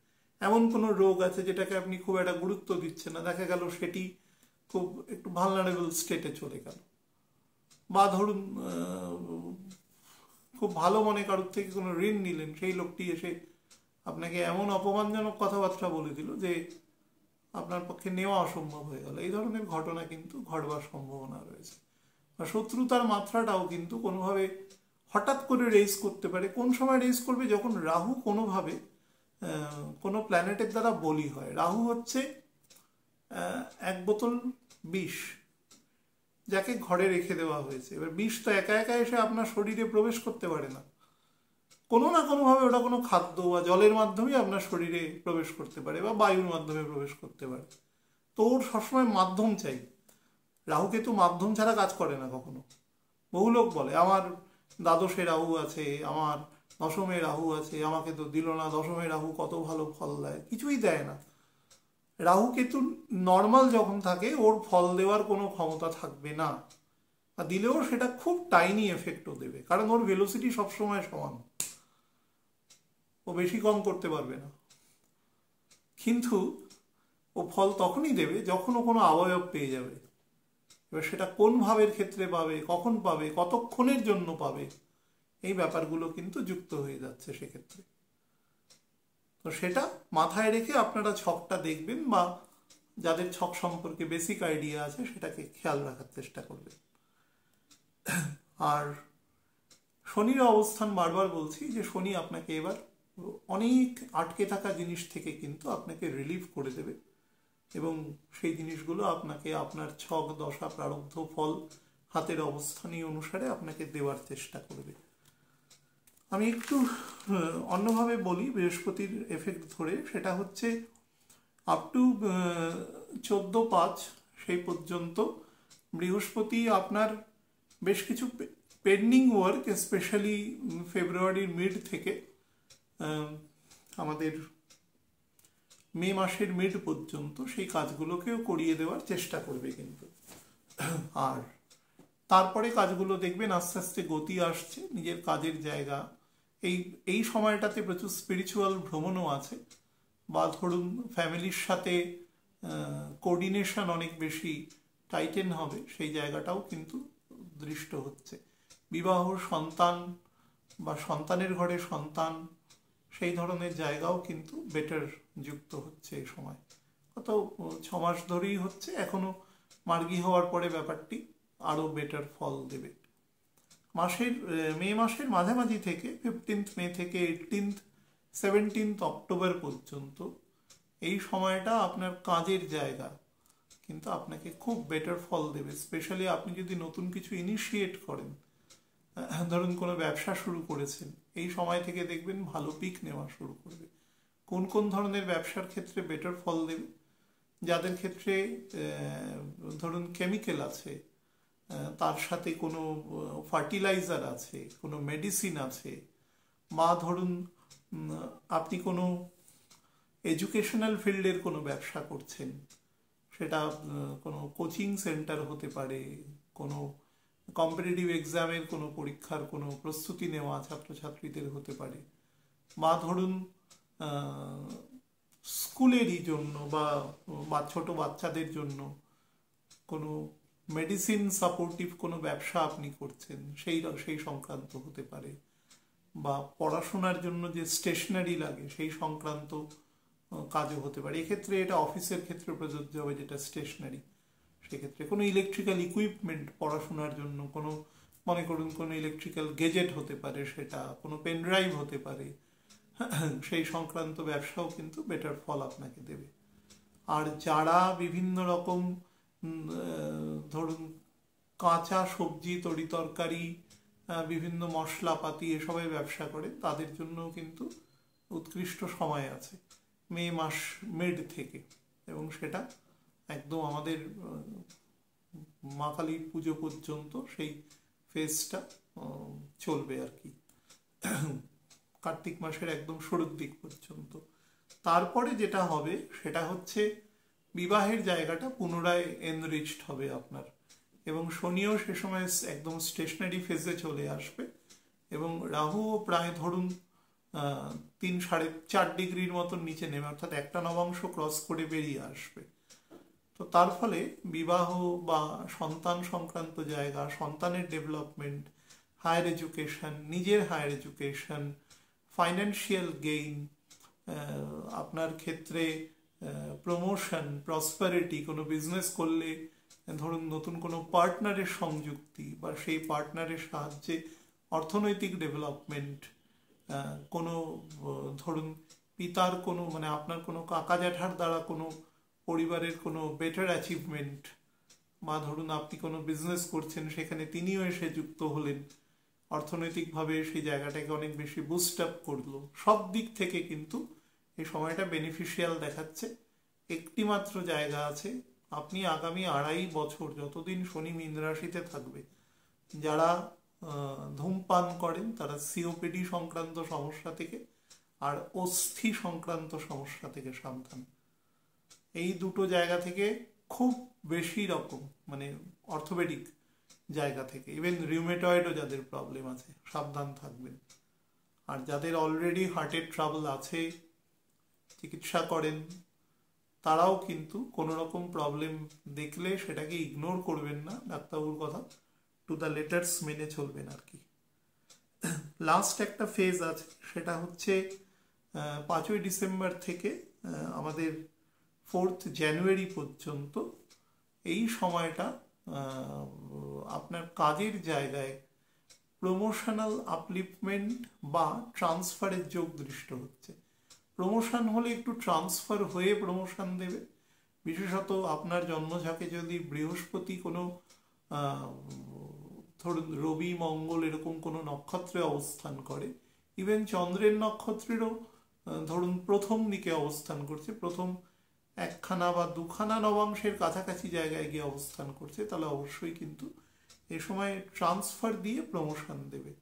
এমন কোনো রোগ আছে যেটাকে আপনি খুব একটা গুরুত্ব দিচ্ছেন না, দেখা গেল সেটি খুব একটু ভালনারেবল স্টেটে চলে গেল, বা ধরুন খুব ভালো মনে কারোর থেকে কোনো ঋণ নিলেন, সেই লোকটি এসে আপনাকে এমন অপমানজনক কথাবার্তা বলে দিল যে আপনার পক্ষে নেওয়া অসম্ভব হয়ে গেল। এই ধরনের ঘটনা কিন্তু ঘটবার সম্ভাবনা রয়েছে। আর শত্রুতার মাত্রাটাও কিন্তু কোনোভাবে হঠাৎ করে রেজ করতে পারে। কোন সময় রেজ করবে? যখন রাহু কোনোভাবে কোনো প্ল্যানেটের দ্বারা বলি হয়। রাহু হচ্ছে 1 বোতল বিষ, যাকে ঘরে রেখে দেওয়া হয়েছে। এবার বিষ তো একা একা এসে আপনার শরীরে প্রবেশ করতে পারে না, কোনো না কোনোভাবে ওটা কোনো খাদ্য বা জলের মাধ্যমে আপনার শরীরে প্রবেশ করতে পারে বা বায়ুর মাধ্যমে প্রবেশ করতে পারে। তো ওর সবসময় মাধ্যম চাই। রাহুকে তো মাধ্যম ছাড়া কাজ করে না কখনো। বহু লোক বলে আমার দ্বাদশে রাহু আছে, আমার দশমে রাহু আছে, আমাকে তো দিল না, দশমে রাহু কত ভালো ফল দেয়। কিছুই দেয় না। রাহু কেতু নর্মাল যখন থাকে ওর ফল দেওয়ার কোনো ক্ষমতা থাকবে না, আর দিলেও সেটা খুব টাইনি এফেক্টও দেবে, কারণ ওর ভেলোসিটি সবসময় সমান, ও বেশি কম করতে পারবে না। কিন্তু ও ফল তখনই দেবে যখন ও কোনো অবয়ব পেয়ে যাবে। এবার সেটা কোন ভাবের ক্ষেত্রে পাবে, কখন পাবে, কতক্ষণের জন্য পাবে, এই ব্যাপারগুলো কিন্তু যুক্ত হয়ে যাচ্ছে সেক্ষেত্রে। তো সেটা মাথায় রেখে আপনারা ছকটা দেখবেন, বা যাদের ছক সম্পর্কে বেসিক আইডিয়া আছে সেটাকে খেয়াল রাখার চেষ্টা করবেন। আর শনির অবস্থান, বারবার বলছি যে শনি আপনাকে এবার অনেক আটকে থাকা জিনিস থেকে কিন্তু আপনাকে রিলিফ করে দেবে, এবং সেই জিনিসগুলো আপনাকে আপনার ছক দশা প্রারব্ধ ফল হাতের অবস্থানই অনুসারে আপনাকে দেওয়ার চেষ্টা করবে। আমি একটু অন্যভাবে বলি বৃহস্পতির এফেক্ট ধরে, সেটা হচ্ছে আপ টু 14/5 সেই পর্যন্ত বৃহস্পতি আপনার বেশ কিছু পেন্ডিং ওয়ার্ক, স্পেশালি ফেব্রুয়ারির মিড থেকে আমাদের মে মাসের মিড পর্যন্ত সেই কাজগুলোকেও করিয়ে দেওয়ার চেষ্টা করবে কিন্তু। আর তারপরে কাজগুলো দেখবেন আস্তে আস্তে গতি আসছে, নিজের কাজের জায়গা। এই সময়টাতে প্রচুর স্পিরিচুয়াল ভ্রমণও আছে, বা ধরুন ফ্যামিলির সাথে কোঅর্ডিনেশন অনেক বেশি টাইটেন হবে, সেই জায়গাটাও কিন্তু দৃষ্ট হচ্ছে। বিবাহ, সন্তান বা সন্তানের ঘরে সন্তান, সেই ধরনের জায়গাও কিন্তু বেটার যুক্ত হচ্ছে এই সময়। কত 6 মাস ধরেই হচ্ছে, এখনো মার্গী হওয়ার পরে ব্যাপারটি আরো বেটার ফল দেবে। মে মাসের মাঝামাঝি থেকে 15 মে থেকে 17 অক্টোবর পর্যন্ত এই সময়টা আপনার কাজের জায়গা কিন্তু আপনাকে খুব বেটার ফল দেবে। স্পেশালি আপনি যদি নতুন কিছু ইনিশিয়েট করেন, ধরুন কোনো ব্যবসা শুরু করেছেন, এই সময় থেকে দেখবেন ভালো পিক নেওয়া শুরু করবে। কোন কোন ধরনের ব্যবসার ক্ষেত্রে বেটার ফল দেবে? যাদের ক্ষেত্রে ধরুন কেমিক্যাল আছে, তার সাথে কোনো ফার্টিলাইজার আছে, কোনো মেডিসিন আছে, বা ধরুন আপনি কোনো এডুকেশনাল ফিল্ডের কোনো ব্যবসা করছেন, সেটা কোনো কোচিং সেন্টার হতে পারে, কোনো কম্পিটিটিভ এক্সামের কোনো পরীক্ষার কোনো প্রস্তুতি নেওয়া ছাত্রছাত্রীদের হতে পারে, বা ধরুন স্কুলেরই জন্য বা ছোট বাচ্চাদের জন্য কোনো মেডিসিন সাপোর্টিভ কোনো ব্যবসা আপনি করছেন, সেই সংক্রান্ত হতে পারে, বা পড়াশোনার জন্য যে স্টেশনারি লাগে সেই সংক্রান্ত কাজও হতে পারে। এক্ষেত্রে এটা অফিসের ক্ষেত্রে প্রযোজ্য হবে, যেটা স্টেশনারি। সেক্ষেত্রে কোনো ইলেকট্রিক্যাল ইকুইপমেন্ট পড়াশোনার জন্য, কোনো মনে করুন কোনো ইলেকট্রিক্যাল গেজেট হতে পারে, সেটা কোনো পেন ড্রাইভ হতে পারে, সেই সংক্রান্ত ব্যবসাও কিন্তু বেটার ফল আপনাকে দেবে। আর যারা বিভিন্ন রকম ধরুন কাঁচা সবজি, তরি তরকারি, বিভিন্ন মশলাপাতি এসবের ব্যবসা করে, তাদের জন্য কিন্তু উৎকৃষ্ট সময় আছে মে মাস মিড থেকে, এবং সেটা একদম আমাদের মা কালীর পুজো পর্যন্ত সেই ফেজটা চলবে আর কি, কার্তিক মাসের একদম শুরুর দিক পর্যন্ত। তারপরে যেটা হবে সেটা হচ্ছে বিবাহের জায়গাটা পুনরায় এনরিচড হবে আপনার, এবং শনিও সে সময় একদম স্টেশনারি ফেজে চলে আসবে, এবং রাহুও প্রায় ধরুন 3-4.5 ডিগ্রির মতন নিচে নেমে, অর্থাৎ একটা নবাংশ ক্রস করে বেরিয়ে আসবে। তো তার ফলে বিবাহ বা সন্তান সংক্রান্ত জায়গা, সন্তানের ডেভেলপমেন্ট, হায়ার এডুকেশন, নিজের হায়ার এডুকেশন, ফাইন্যান্সিয়াল গেইন, আপনার ক্ষেত্রে প্রমোশন, প্রসপারিটি, কোনো বিজনেস করলে ধরুন নতুন কোনো পার্টনারের সংযুক্তি বা সেই পার্টনারের সাহায্যে অর্থনৈতিক ডেভেলপমেন্ট, কোনো ধরুন পিতার কোনো মানে আপনার কোনো কাকা জ্যাঠার দ্বারা কোনো পরিবারের কোনো বেটার অ্যাচিভমেন্ট, বা ধরুন আপনি কোনো বিজনেস করছেন সেখানে তিনিও এসে যুক্ত হলেন, অর্থনৈতিকভাবে সেই জায়গাটাকে অনেক বেশি বুস্ট আপ করলো। সব দিক থেকে কিন্তু এই সময়টা বেনিফিশিয়াল দেখাচ্ছে। একটি মাত্র জায়গা আছে, আপনি আগামী 2.5 বছর যতদিন শনি মীন রাশিতে থাকবে, যারা ধূমপান করেন তারা সিওপিডি সংক্রান্ত সমস্যা থেকে আর অস্থি সংক্রান্ত সমস্যা থেকে সাবধান। এই দুটো জায়গা থেকে খুব বেশি রকম মানে অর্থোপেডিক জায়গা থেকে, ইভেন রিউমেটয়েডও যাদের প্রবলেম আছে সাবধান থাকবেন। আর যাদের অলরেডি হার্টের ট্রাবল আছে, চিকিৎসা করেন, তারাও কিন্তু কোনো রকম প্রবলেম দেখলে সেটাকে ইগনোর করবেন না, ডাক্তারবাবুর কথা টু দ্য লেটার্স মেনে চলবেন আর কি। লাস্ট একটা ফেজ আছে, সেটা হচ্ছে 5ই ডিসেম্বর থেকে আমাদের 4th জানুয়ারি পর্যন্ত। এই সময়টা আপনার কাজের জায়গায় প্রমোশনাল আপলিফমেন্ট বা ট্রান্সফারের যোগ দৃষ্ট হচ্ছে। প্রমোশন হলে একটু ট্রান্সফার হয়ে প্রমোশন দেবে, বিশেষত আপনার জন্মঝাঁকে যদি বৃহস্পতি কোনো ধরুন রবি মঙ্গল এরকম কোনো নক্ষত্রে অবস্থান করে, ইভেন চন্দ্রের নক্ষত্রেরও ধরুন প্রথম দিকে অবস্থান করছে, প্রথম 1খানা বা 2খানা নবাংশের কাছাকাছি জায়গায় গিয়ে অবস্থান করছে, তাহলে অবশ্যই কিন্তু এ সময় ট্রান্সফার দিয়ে প্রমোশন দেবে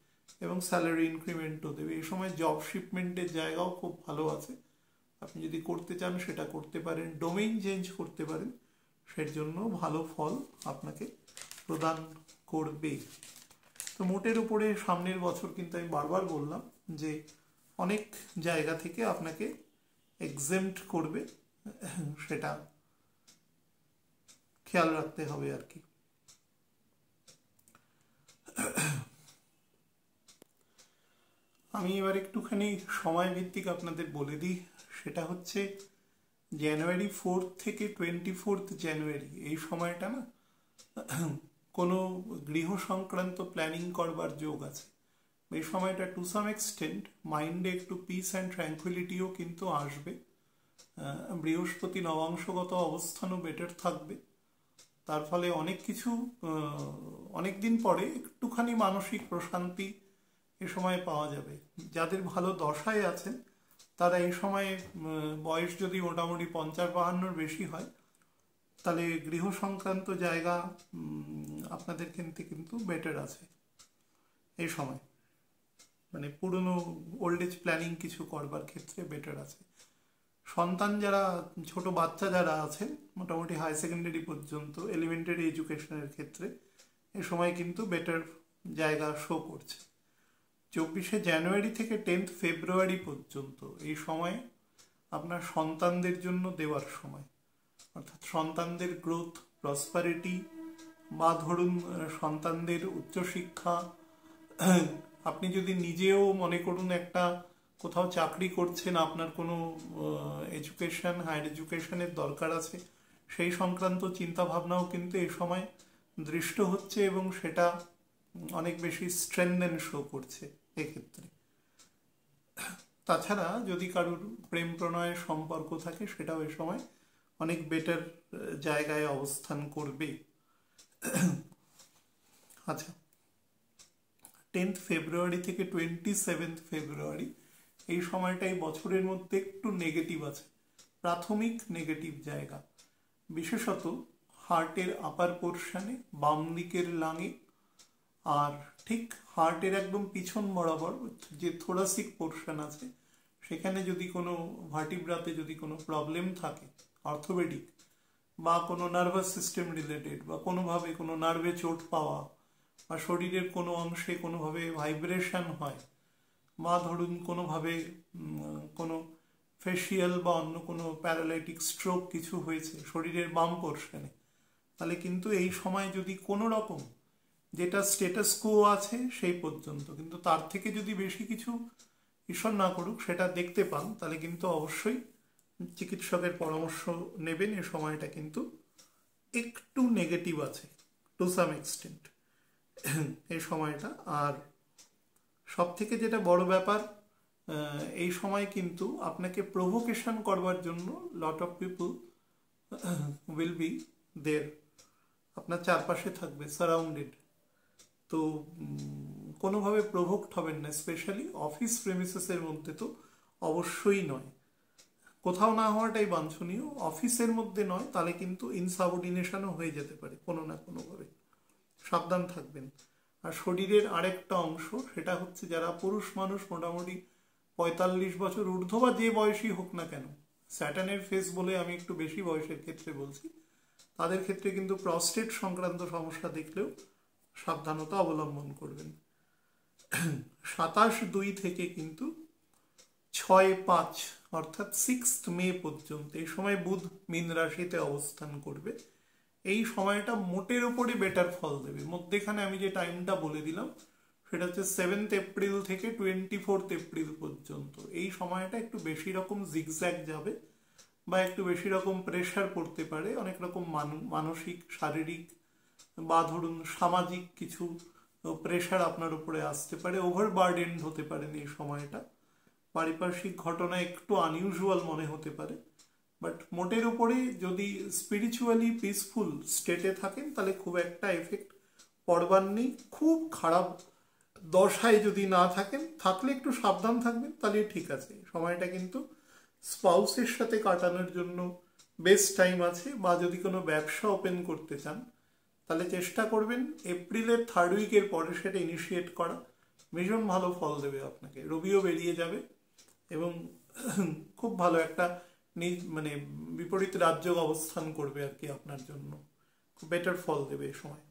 এবং স্যালারি ইনক্রিমেন্টও দেবে। এই সময় জব শিপমেন্টের জায়গাও খুব ভালো আছে, আপনি যদি করতে চান সেটা করতে পারেন, ডোমেইন চেঞ্জ করতে পারেন, সের জন্য ভালো ফল আপনাকে প্রদান করবে। তো মোটের উপরে সামনের বছর কিন্তু আমি বারবার বললাম যে অনেক জায়গা থেকে আপনাকে এক্সেম্পট করবে, সেটা খেয়াল রাখতে হবে আর কি। আমি এবার একটুখানি সময় ভিত্তিক আপনাদের বলে দিই। সেটা হচ্ছে জানুয়ারি 4 থেকে 24 জানুয়ারি এই সময়টা না কোনো গৃহ সংক্রান্ত প্ল্যানিং করবার যোগ আছে। এই সময়টা টু সাম এক্সটেন্ট মাইন্ডে একটু পিস অ্যান্ড ট্র্যাঙ্কুইলিটিও কিন্তু আসবে। বৃহস্পতি নবাংশগত অবস্থানও বেটার থাকবে। তার ফলে অনেক কিছু অনেক দিন পরে একটুখানি মানসিক প্রশান্তি এ সময় পাওয়া যাবে। যাদের ভালো দশায় আছেন তারা এই সময়ে বয়স যদি মোটামুটি 50-52 বেশি হয় তাহলে গৃহ সংক্রান্ত জায়গা আপনাদের কিন্তু বেটার আছে এই সময়, মানে পুরনো ওল্ড এজ প্ল্যানিং কিছু করবার ক্ষেত্রে বেটার আছে। সন্তান যারা, ছোট বাচ্চা যারা আছেন মোটামুটি হাই সেকেন্ডারি পর্যন্ত এলিমেন্টারি এডুকেশনের ক্ষেত্রে এ সময় কিন্তু বেটার জায়গা শো করছে। 24শে জানুয়ারি থেকে 10th ফেব্রুয়ারি পর্যন্ত এই সময় আপনার সন্তানদের জন্য দেওয়ার সময়, অর্থাৎ সন্তানদের গ্রোথ, প্রসপারিটি বা ধরুন সন্তানদের উচ্চশিক্ষা, আপনি যদি নিজেও মনে করুন একটা কোথাও চাকরি করছেন, আপনার কোনো এডুকেশন, হায়ার এডুকেশনের দরকার আছে, সেই সংক্রান্ত চিন্তা ভাবনাও কিন্তু এই সময় দৃষ্ট হচ্ছে এবং সেটা অনেক বেশি স্ট্রেনদেন শো করছে এক্ষেত্রে। তাছাড়া যদি কারোর প্রেম প্রণয়ের সম্পর্ক থাকে সেটাও এই সময় অনেক বেটার জায়গায় অবস্থান করবে। আচ্ছা, 10th ফেব্রুয়ারি থেকে 27th ফেব্রুয়ারি এই সময়টাই বছরের মধ্যে একটু নেগেটিভ আছে, প্রাথমিক নেগেটিভ জায়গা, বিশেষত হার্টের আপার পোর্শনে বাম দিকের লাঙে, আর ঠিক হার্টের একদম পিছন বরাবর যে থোরাসিক পোর্শন আছে সেখানে যদি কোনো ভার্টিব্রাতে যদি কোনো প্রবলেম থাকে অর্থোপেডিক বা কোনো নার্ভাস সিস্টেম রিলেটেড বা কোনোভাবে কোনো নার্ভে চোট পাওয়া বা শরীরের কোনো অংশে কোনোভাবে ভাইব্রেশন হয় বা ধরুন কোনোভাবে কোনো ফেসিয়াল বা অন্য কোনো প্যারালাইটিক স্ট্রোক কিছু হয়েছে শরীরের বাম পোর্শনে, তাহলে কিন্তু এই সময় যদি কোনো রকম যেটা স্টেটাস কো আছে সেই পর্যন্ত, কিন্তু তার থেকে যদি বেশি কিছু ঈশ্বর না করুক সেটা দেখতে পান, তাহলে কিন্তু অবশ্যই চিকিৎসকের পরামর্শ নেবেন। এ সময়টা কিন্তু একটু নেগেটিভ আছে টু সাম এক্সটেন্ট এই সময়টা। আর সব থেকে যেটা বড় ব্যাপার, এই সময় কিন্তু আপনাকে প্রভোকেশন করবার জন্য lot of people will be there, আপনার চারপাশে থাকবে, সারাউন্ডেড। তো কোনোভাবে প্রভোক্ট হবেন না, স্পেশালি অফিস প্রেমিসেসের মধ্যে তো অবশ্যই নয়। কোথাও না হওয়াটাই বাঞ্ছনীয়, অফিসের মধ্যে নয়, তাহলে কিন্তু ইনসাবঅর্ডিনেশনও হয়ে যেতে পারে কোনো না কোনোভাবে, সাবধান থাকবেন। আর শরীরের আরেকটা অংশ, সেটা হচ্ছে যারা পুরুষ মানুষ মোটামুটি 45 বছর ঊর্ধ্ব বা যে বয়সই হোক না কেন, স্যাটার্নের ফেস বলে আমি একটু বেশি বয়সের ক্ষেত্রে বলছি, তাদের ক্ষেত্রে কিন্তু প্রস্টেট সংক্রান্ত সমস্যা দেখলেও সাবধানতা অবলম্বন করবেন। 27/2 থেকে কিন্তু 6/5 অর্থাৎ 6th মে পর্যন্ত এই সময় বুধ মীন রাশিতে অবস্থান করবে। এই সময়টা মোটের ওপরে বেটার ফল দেবে। মধ্যেখানে আমি যে টাইমটা বলে দিলাম সেটা হচ্ছে 7th এপ্রিল থেকে 24th এপ্রিল পর্যন্ত। এই সময়টা একটু বেশি রকম জিগজ্যাগ যাবে বা একটু বেশি রকম প্রেশার পড়তে পারে, অনেক রকম মানসিক, শারীরিক বা ধরুন সামাজিক কিছু প্রেশার আপনার উপরে আসতে পারে, ওভারবার্ডেন্ড হতে পারেন এই সময়টা। পারিপার্শ্বিক ঘটনা একটু আনইউজুয়াল মনে হতে পারে, বাট মোটের উপরে যদি স্পিরিচুয়ালি পিসফুল স্টেটে থাকেন তাহলে খুব একটা এফেক্ট পড়বার নেই। খুব খারাপ দশায় যদি না থাকেন, থাকলে একটু সাবধান থাকবেন, তাহলে ঠিক আছে। সময়টা কিন্তু স্পাউসের সাথে কাটানোর জন্য বেস্ট টাইম আছে। বা যদি কোনো ব্যবসা ওপেন করতে চান তাহলে চেষ্টা করবেন এপ্রিলের 3rd উইকের পরে সেটা ইনিশিয়েট করা, ভীষণ ভালো ফল দেবে আপনাকে। রবিও বেরিয়ে যাবে এবং খুব ভালো একটা মানে বিপরীত রাজ্য অবস্থান করবে আর কি, আপনার জন্য খুব বেটার ফল দেবে এই সময়।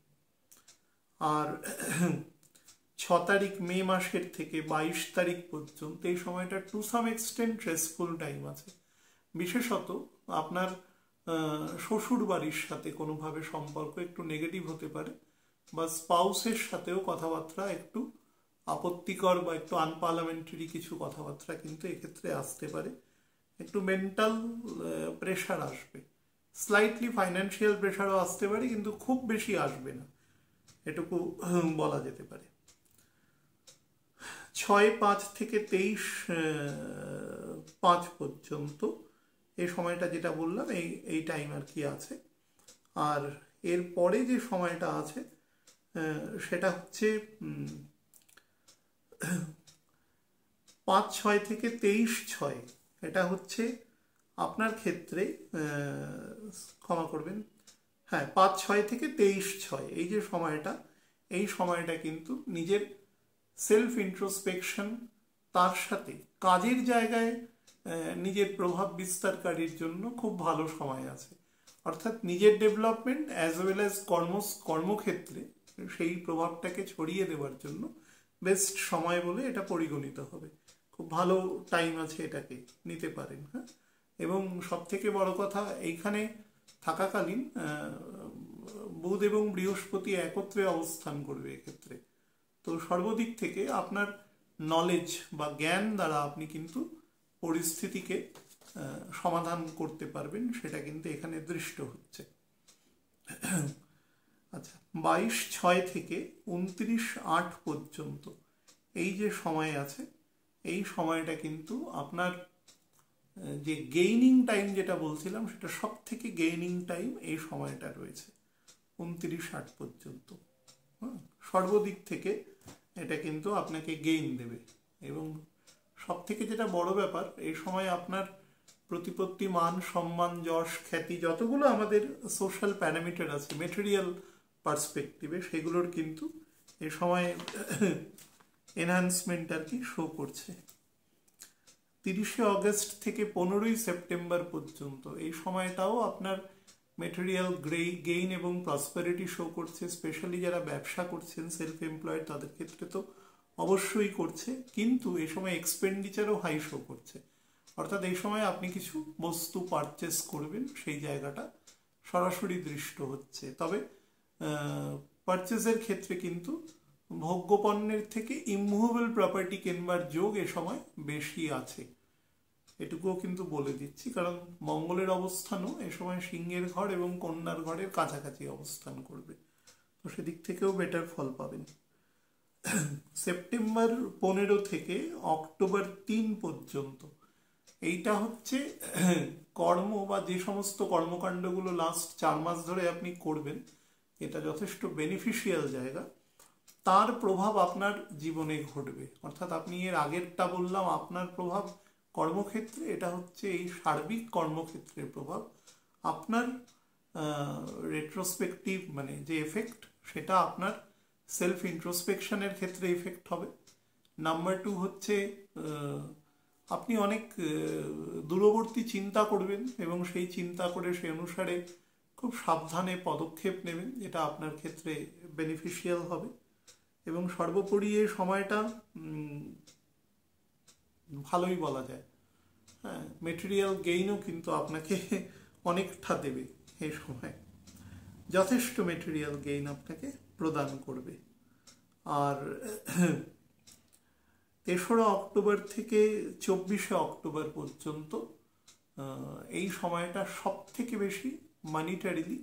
আর 6 তারিখ মে মাসের থেকে 22 তারিখ পর্যন্ত এই সময়টা to some extent stressful time আছে। বিশেষত আপনার শ্বশুর বাড়ির সাথে কোনোভাবে সম্পর্ক একটু নেগেটিভ হতে পারে, বা স্পাউসের সাথেও কথাবার্তা একটু আপত্তিকর বা একটু আনপার্লামেন্টারি কিছু কথাবার্তা কিন্তু এক্ষেত্রে আসতে পারে, একটু মেন্টাল প্রেশার আসবে, স্লাইটলি ফাইন্যান্সিয়াল প্রেশারও আসতে পারে, কিন্তু খুব বেশি আসবে না, এটুকু বলা যেতে পারে। 6-5 থেকে 23-5 পর্যন্ত এই সময়টা যেটা বললাম এই টাইম আর কি আছে। আর এর পরে যে সময়টা আছে সেটা হচ্ছে 5-6 থেকে 23-6, এটা হচ্ছে আপনার ক্ষেত্রে, ক্ষমা করবেন, হ্যাঁ 5-6 থেকে 23-6 এই যে সময়টা, এই সময়টা কিন্তু নিজের সেলফ ইন্ট্রোস্পেকশন, তার সাথে কাজের জায়গায় নিজের প্রভাব বিস্তারকারীর জন্য খুব ভালো সময় আছে। অর্থাৎ নিজের ডেভেলপমেন্ট অ্যাজ ওয়েল অ্যাজ কর্মক্ষেত্রে সেই প্রভাবটাকে ছড়িয়ে দেওয়ার জন্য বেস্ট সময় বলে এটা পরিগণিত হবে। খুব ভালো টাইম আছে, এটাকে নিতে পারেন। হ্যাঁ, এবং সব থেকে বড় কথা, এইখানে থাকাকালীন বুধ এবং বৃহস্পতি একত্রে অবস্থান করবে এক্ষেত্রে। তো সর্বদিক থেকে আপনার নলেজ বা জ্ঞান দ্বারা আপনি কিন্তু পরিস্থিতিকে সমাধান করতে পারবেন, সেটা কিন্তু এখানে দৃষ্ট হচ্ছে। আচ্ছা, 22-6 থেকে 29-8 পর্যন্ত এই যে সময় আছে, এই সময়টা কিন্তু আপনার যে গেইনিং টাইম যেটা বলছিলাম, সেটা সব থেকে গেইনিং টাইম এই সময়টা রয়েছে 29-8 পর্যন্ত। সর্বদিক থেকে এটা কিন্তু আপনাকে গেইন দেবে। এবং সব থেকে যেটা বড় ব্যাপার, এই সময় আপনার প্রতিপত্তি, মান, সম্মান, যশ, খ্যাতি, যতগুলো আমাদের সোশ্যাল প্যারামিটার আছে মেটেরিয়াল পার্সপেক্টিভে, সেগুলোর কিন্তু এই সময় এনহান্সমেন্ট আর কি শো করছে। 30শে অগস্ট থেকে 15ই সেপ্টেম্বর পর্যন্ত এই সময়টাও আপনার মেটেরিয়াল গেইন এবং প্রসপারিটি শো করছে। স্পেশালি যারা ব্যবসা করছেন, সেলফ এমপ্লয়েড, তাদের ক্ষেত্রে তো অবশ্যই করছে, কিন্তু এই সময় এক্সপেন্ডিচারও হাই শো করছে। অর্থাৎ এই সময় আপনি কিছু বস্তু পারচেস করবেন, সেই জায়গাটা সরাসরি দৃষ্ট হচ্ছে। তবে পারচেসের ক্ষেত্রে কিন্তু ভোগ্যপণ্যের থেকে ইমুভেবল প্রপার্টি কেনবার যোগ এ সময় বেশি আছে, এটুকুও কিন্তু বলে দিচ্ছি। কারণ মঙ্গলের অবস্থানও এ সময় সিংহের ঘর এবং কন্যার ঘরের কাছাকাছি অবস্থান করবে, তো সেদিক থেকেও বেটার ফল পাবেন। সেপ্টেম্বর 15 থেকে অক্টোবর 3 পর্যন্ত এইটা হচ্ছে কর্ম বা যে সমস্ত কর্মকাণ্ডগুলো লাস্ট 4 মাস ধরে আপনি করবেন, এটা যথেষ্ট বেনিফিশিয়াল জায়গা, তার প্রভাব আপনার জীবনে ঘটবে। অর্থাৎ আপনি এর আগেরটা বললাম আপনার প্রভাব কর্মক্ষেত্রে, এটা হচ্ছে এই সার্বিক কর্মক্ষেত্রের প্রভাব। আপনার রেট্রোস্পেকটিভ মানে যে এফেক্ট, সেটা আপনার সেলফ ইন্ট্রোস্পেকশনের ক্ষেত্রে ইফেক্ট হবে। নাম্বার 2 হচ্ছে আপনি অনেক দূরবর্তী চিন্তা করবেন এবং সেই চিন্তা করে সেই অনুসারে খুব সাবধানে পদক্ষেপ নেবেন, যেটা আপনার ক্ষেত্রে বেনিফিশিয়াল হবে। এবং সর্বোপরি এই সময়টা ভালোই বলা যায়। হ্যাঁ, মেটেরিয়াল গেইনও কিন্তু আপনাকে অনেকটা দেবে এই সময়, যথেষ্ট মেটেরিয়াল গেইন আপনাকে প্রদান করবে। আর 3রা অক্টোবর থেকে 24শে অক্টোবর পর্যন্ত এই সময়টা সব থেকে বেশি মানিটারিলি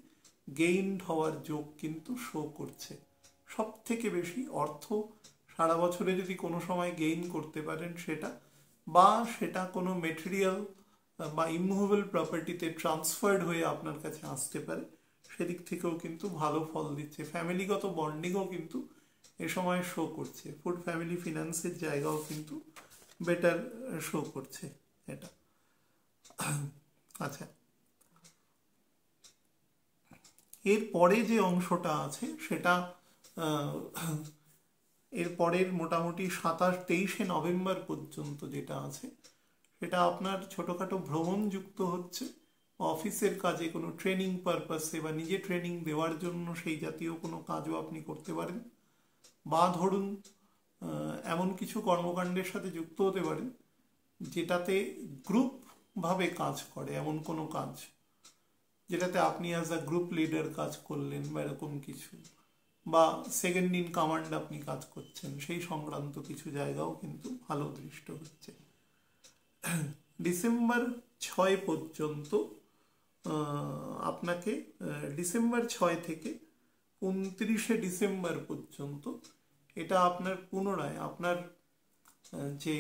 গেইনড হওয়ার যোগ কিন্তু শো করছে। সব থেকে বেশি অর্থ সারা বছরে যদি কোনো সময় গেইন করতে পারেন, সেটা বা সেটা কোনো মেটেরিয়াল বা ইমুভেবল প্রপার্টিতে ট্রান্সফার্ড হয়ে আপনার কাছে আসতে পারে, সেদিক থেকেও কিন্তু ভালো ফল দিচ্ছে। ফ্যামিলিগত বন্ডিংও কিন্তু এ সময় শো করছে, ফুড ফ্যামিলি ফিনান্সের জায়গাও কিন্তু বেটার শো করছে এটা। আচ্ছা, এর পরে যে অংশটা আছে সেটা এর পরের মোটামুটি 23শে নভেম্বর পর্যন্ত যেটা আছে, সেটা আপনার ছোটোখাটো ভ্রমণ যুক্ত হচ্ছে। অফিসের কাজে কোনো ট্রেনিং পারপাসে বা নিজে ট্রেনিং দেওয়ার জন্য সেই জাতীয় কোনো কাজও আপনি করতে পারেন, বা ধরুন এমন কিছু কর্মকাণ্ডের সাথে যুক্ত হতে পারেন যেটাতে গ্রুপভাবে কাজ করে, এমন কোনো কাজ যেটাতে আপনি অ্যাজ আ গ্রুপ লিডার কাজ করলেন বা এরকম কিছু, বা সেকেন্ড ইন কমান্ড আপনি কাজ করছেন, সেই সংক্রান্ত কিছু জায়গাও কিন্তু ভালো দৃষ্ট হচ্ছে। ডিসেম্বর 6 পর্যন্ত আপনাকে, ডিসেম্বর 6 থেকে 29শে ডিসেম্বর পর্যন্ত এটা আপনার পুনরায় আপনার যে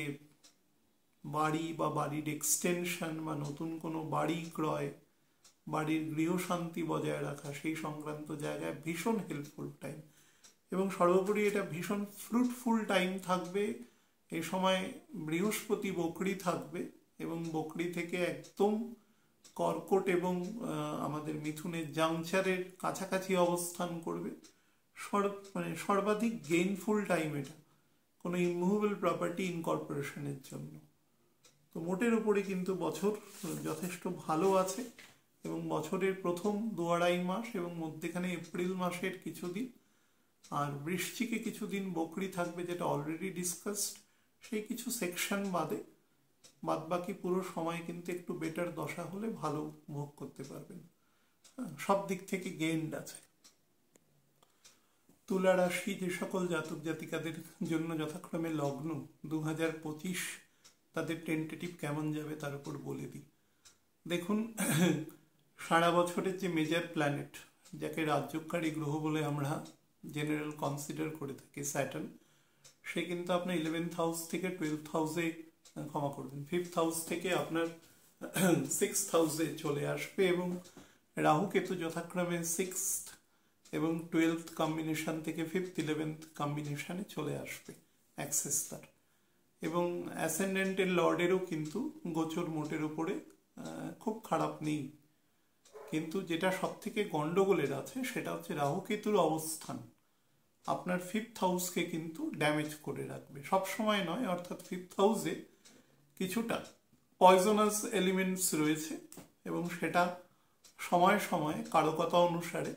বাড়ি বা বাড়ির এক্সটেনশন বা নতুন কোনো বাড়ি ক্রয়, বাড়ির গৃহশান্তি বজায় রাখা, সেই সংক্রান্ত জায়গায় ভীষণ হেল্পফুল টাইম। এবং সর্বোপরি এটা ভীষণ ফ্রুটফুল টাইম থাকবে। এই সময় বৃহস্পতি বকরি থাকবে এবং বকরি থেকে একদম কর্কট এবং আমাদের মিথুনের জাংচারের কাছাকাছি অবস্থান করবে। মানে সর্বাধিক গেইনফুল টাইম এটা কোনো ইমুভেবল প্রপার্টি ইনকর্পোরেশনের জন্য। তো মোটের উপরে কিন্তু বছর যথেষ্ট ভালো আছে এবং বছরের প্রথম 2-2.5 মাস এবং মধ্যেখানে এপ্রিল মাসের কিছুদিন আর বৃশ্চিকে কিছুদিন বকরি থাকবে, যেটা অলরেডি ডিসকাসড, সেই কিছু সেকশন বাদে বাদবাকি পুরো সময় কিন্তু একটু বেটার দশা হলে ভালো ভোগ করতে পারবেন। সব দিক থেকে গেইনড আছে। তুলা রাশি যে সকল জাতক জাতিকাদের জন্য যথাক্রমে লগ্ন 2025 তাদের টেন্টেটিভ কেমন যাবে তার উপর বলে দিই। দেখুন, সারা বছরের যে মেজর প্ল্যানেট, যাকে রাজ্যকারী গ্রহ বলে আমরা জেনারেল কনসিডার করে থাকি, স্যাটার্ন, সে কিন্তু আপনার 11th হাউস থেকে 12th হাউসে, ক্ষমা করবেন, 5th হাউস থেকে আপনার 6th হাউসে চলে আসবে এবং রাহু কেতু যথাক্রমে 6th এবং 12th কম্বিনেশন থেকে 5th 11th কম্বিনেশনে চলে আসবে অ্যাক্সেস তার। এবং অ্যাসেন্ডেন্টের লর্ডেরও কিন্তু গোচর মোটের উপরে খুব খারাপ নেই। কিন্তু যেটা সব থেকে গন্ডগোলের আছে সেটা হচ্ছে রাহু কেতুর অবস্থান আপনার 5th হাউসকে কিন্তু ড্যামেজ করে রাখবে, সব সময় নয়। অর্থাৎ 5th হাউসে কিছুটা পয়জনাস এলিমেন্টস রয়েছে এবং সেটা সময় সময় কারকতা অনুসারে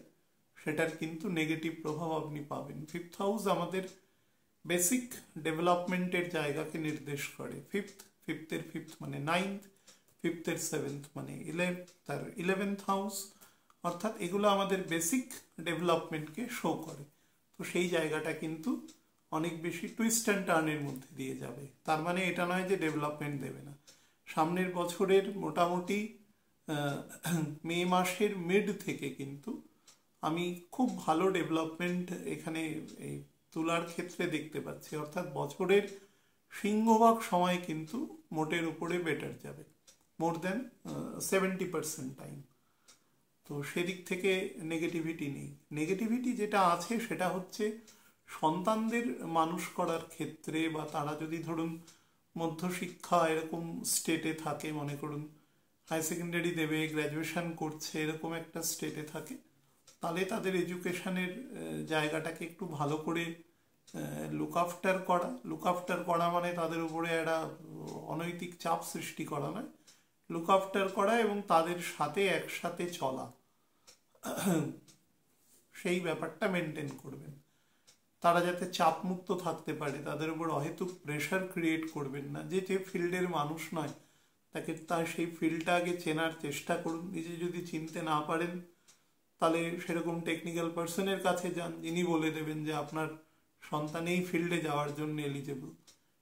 সেটার কিন্তু নেগেটিভ প্রভাব আপনি পাবেন। 5th হাউস আমাদের বেসিক ডেভেলপমেন্টের জায়গাকে নির্দেশ করে। ফিফথের 5th মানে 9th, 5th-এর 7th মানে 11th হাউস, অর্থাৎ এগুলো আমাদের বেসিক ডেভেলপমেন্টকে শো করে। তো সেই জায়গাটা কিন্তু অনেক বেশি টুইস্ট অ্যান্ড টার্নের মধ্যে দিয়ে যাবে। তার মানে এটা নয় যে ডেভেলপমেন্ট দেবে না। সামনের বছরের মোটামুটি মে মাসের মিড থেকে কিন্তু আমি খুব ভালো ডেভেলপমেন্ট এখানে এই তুলার ক্ষেত্রে দেখতে পাচ্ছি। অর্থাৎ বছরের সিংহভাগ সময় কিন্তু মোটের উপরে বেটার যাবে, মোর দেন 70% টাইম। তো সেদিক থেকে নেগেটিভিটি নেই। নেগেটিভিটি যেটা আছে সেটা হচ্ছে সন্তানদের মানুষ করার ক্ষেত্রে, বা তারা যদি ধরুন মধ্যশিক্ষা এরকম স্টেটে থাকে, মনে করুন হাই সেকেন্ডারি দেবে, গ্র্যাজুয়েশন করছে, এরকম একটা স্টেটে থাকে, তাহলে তাদের এডুকেশনের জায়গাটাকে একটু ভালো করে লুক আফটার করা মানে তাদের উপরে একটা অনৈতিক চাপ সৃষ্টি করা নয়, লুক আফটার করা এবং তাদের সাথে একসাথে চলা, সেই ব্যাপারটা মেনটেন করবেন। তারা যাতে চাপমুক্ত থাকতে পারে, তাদের উপর অহেতুক প্রেশার ক্রিয়েট করবেন না। যে ফিল্ডের মানুষ নয় তাকে তার সেই ফিল্ডটা আগে চেনার চেষ্টা করুন। নিজে যদি চিনতে না পারেন তাহলে সেরকম টেকনিক্যাল পার্সনের কাছে যান, যিনি বলে দেবেন যে আপনার সন্তান এই ফিল্ডে যাওয়ার জন্য এলিজেবল,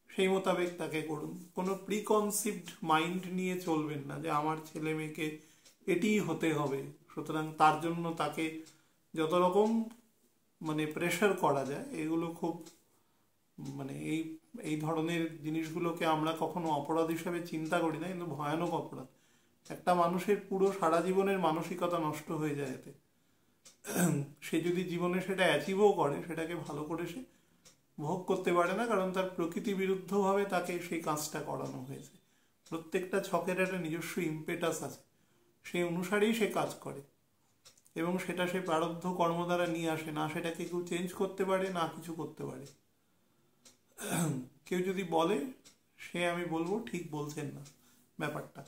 সেই মোতাবেক তাকে করুন। কোনো প্রিকনসিভড মাইন্ড নিয়ে চলবেন না যে আমার ছেলে মেয়েকে এটিই হতে হবে, সুতরাং তার জন্য তাকে যত রকম মানে প্রেশার করা যায়, এগুলো খুব মানে এই ধরনের জিনিসগুলোকে আমরা কখনো অপরাধ হিসেবে চিন্তা করি না, কিন্তু ভয়ানক অপরাধ। একটা মানুষের পুরো সারা জীবনের মানসিকতা নষ্ট হয়ে যায় এতে। সে যদি জীবনে সেটা অ্যাচিভও করে, সেটাকে ভালো করে সে ভোগ করতে পারে না, কারণ তার প্রকৃতি বিরুদ্ধভাবে তাকে সেই কাজটা করানো হয়েছে। প্রত্যেকটা ছকের একটা নিজস্ব ইম্পেটাস আছে, সেই অনুসারেই সে কাজ করে এবং সেটা সে প্রারব্ধ কর্ম দ্বারা নিয়ে আসে না। সেটাকে কেউ চেঞ্জ করতে পারে না, কিছু করতে পারে। কেউ যদি বলে, সে আমি বলবো ঠিক বলছেন না ব্যাপারটা।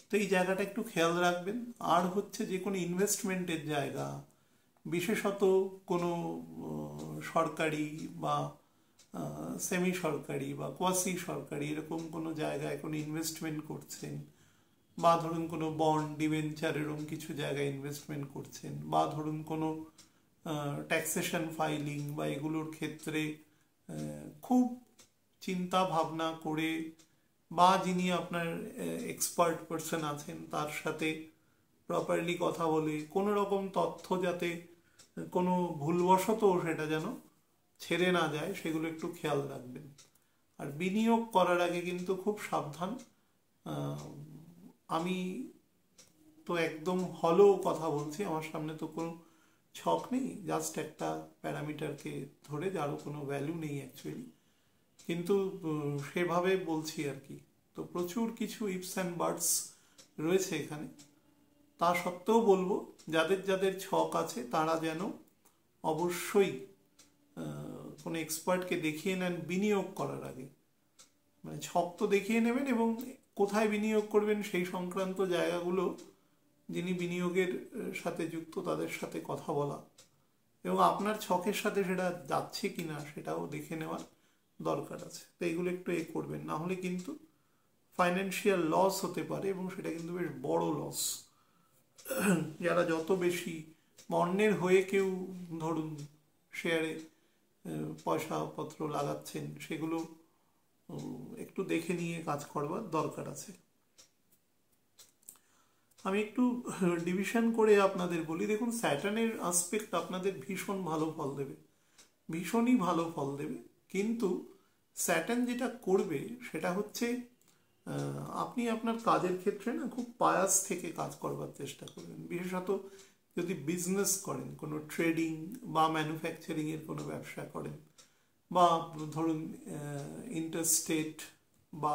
তো এই জায়গাটা একটু খেয়াল রাখবেন। আর হচ্ছে যে কোনো ইনভেস্টমেন্টের জায়গা, বিশেষত কোনো সরকারি বা সেমি সরকারি বা কোয়াসি সরকারি এরকম কোনো জায়গায় কোনো ইনভেস্টমেন্ট করছেন, বা ধরুন কোনো বন্ড ডিবেঞ্চার এরকম কিছু জায়গায় ইনভেস্টমেন্ট করছেন, বা ধরুন কোনো ট্যাক্সেশন ফাইলিং বা এগুলোর ক্ষেত্রে খুব চিন্তা ভাবনা করে, বা যিনি আপনার এক্সপার্ট পারসন আছেন তার সাথে প্রপারলি কথা বলে কোনো রকম তথ্য যাতে কোনো ভুলবশত সেটা যেন ছেড়ে না যায় সেগুলো একটু খেয়াল রাখবেন। আর বিনিয়োগ করার আগে কিন্তু খুব সাবধান। আমি তো একদম হলো কথা বলছি, আমার সামনে তো কোনো ছক নেই, জাস্ট একটা প্যারামিটারকে ধরে, যারও কোনো ভ্যালু নেই অ্যাকচুয়ালি, কিন্তু সেভাবে বলছি আর কি। তো প্রচুর কিছু ইফস অ্যান্ড বাটস রয়েছে এখানে। তা সত্ত্বেও বলবো যাদের যাদের ছক আছে তারা যেন অবশ্যই কোনো এক্সপার্টকে দেখিয়ে নেন বিনিয়োগ করার আগে। মানে ছক তো দেখিয়ে নেবেন, এবং কোথায় বিনিয়োগ করবেন সেই সংক্রান্ত জায়গাগুলো যিনি বিনিয়োগের সাথে যুক্ত তাদের সাথে কথা বলা, এবং আপনার ছকের সাথে সেটা যাচ্ছে কিনা সেটাও দেখে নেওয়ার দরকার আছে। তো এইগুলো একটু করবেন, না হলে কিন্তু ফাইন্যান্সিয়াল লস হতে পারে, এবং সেটা কিন্তু বেশ বড় লস। যারা যত বেশি অন্যের হয়ে কেউ ধরুন শেয়ারে পয়সাপত্র লাগাচ্ছেন, সেগুলো একটু দেখে নিয়ে কাজ করবার দরকার আছে। আমি একটু ডিভিশন করে আপনাদের বলি। দেখুন, স্যাটার্নের আসপেক্ট আপনাদের ভীষণ ভালো ফল দেবে, ভীষণই ভালো ফল দেবে। কিন্তু স্যাটার্ন যেটা করবে সেটা হচ্ছে আপনি আপনার কাজের ক্ষেত্রে না খুব পায়াস থেকে কাজ করবার চেষ্টা করবেন। বিশেষত যদি বিজনেস করেন, কোনো ট্রেডিং বা ম্যানুফ্যাকচারিংয়ের কোনো ব্যবসা করেন, বা ধরুন ইন্টারস্টেট বা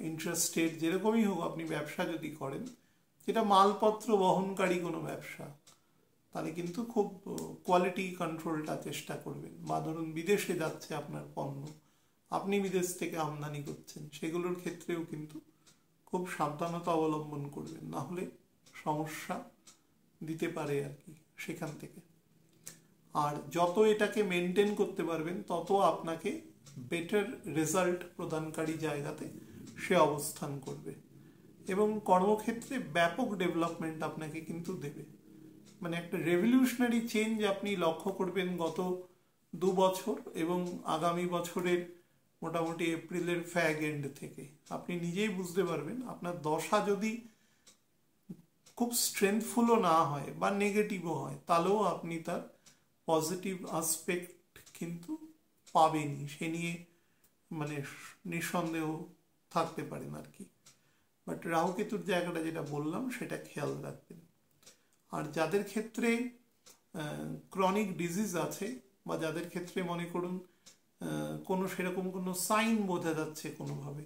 ইন্ট্রাস্টেট যেরকমই হোক আপনি ব্যবসা যদি করেন, যেটা মালপত্র বহনকারী কোনো ব্যবসা, তাহলে কিন্তু খুব কোয়ালিটি কন্ট্রোলটা চেষ্টা করবেন। বা ধরুন বিদেশে যাচ্ছে আপনার পণ্য, আপনি বিদেশ থেকে আমদানি করছেন, সেগুলোর ক্ষেত্রেও কিন্তু খুব সাবধানতা অবলম্বন করবেন, না হলে সমস্যা দিতে পারে আর কি সেখান থেকে। আর যত এটাকে মেনটেন করতে পারবেন তত আপনাকে বেটার রেজাল্ট প্রদানকারী জায়গাতে সে অবস্থান করবে, এবং কর্মক্ষেত্রে ব্যাপক ডেভেলপমেন্ট আপনাকে কিন্তু দেবে। মানে একটা রেভলিউশনারি চেঞ্জ আপনি লক্ষ্য করবেন গত 2 বছর এবং আগামী বছরের মোটামুটি এপ্রিলের ফ্যাগ এন্ড থেকে। আপনি নিজেই বুঝতে পারবেন আপনার দশা যদি খুব স্ট্রেংথফুলও না হয় বা নেগেটিভও হয়, তাহলেও আপনি তার পজিটিভ আসপেক্ট কিন্তু পাবেনই, সে নিয়ে মানে নিঃসন্দেহ থাকতে পারেন আর কি। বাট রাহু কেতুর জায়গাটা যেটা বললাম সেটা খেয়াল রাখবেন। আর যাদের ক্ষেত্রে ক্রনিক ডিজিজ আছে, বা যাদের ক্ষেত্রে মনে করুন কোনো সেরকম কোনো সাইন বোঝা যাচ্ছে কোনোভাবে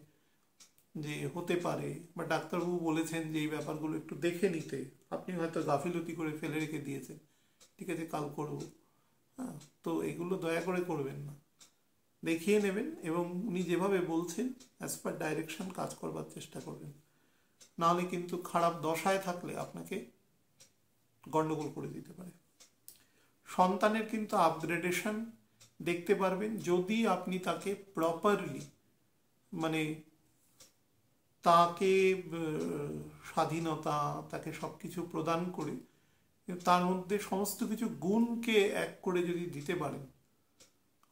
যে হতে পারে, বা ডাক্তারবাবু বলেছেন যে এই ব্যাপারগুলো একটু দেখে নিতে, আপনি হয়তো গাফিলতি করে ফেলে রেখে দিয়েছেন, ঠিক আছে কাল করব, হ্যাঁ, তো এগুলো দয়া করে করবেন না, দেখিয়ে নেবেন, এবং উনি যেভাবে বলছেন অ্যাজ পার ডাইরেকশন কাজ করবার চেষ্টা করবেন। নাহলে কিন্তু খারাপ দশায় থাকলে আপনাকে গন্ডগোল করে দিতে পারে। সন্তানের কিন্তু আপগ্রেডেশন দেখতে পারবেন যদি আপনি তাকে প্রপারলি, মানে তাকে স্বাধীনতা, তাকে সব কিছু প্রদান করে তার মধ্যে সমস্ত কিছু গুণকে এক করে যদি দিতে পারেন,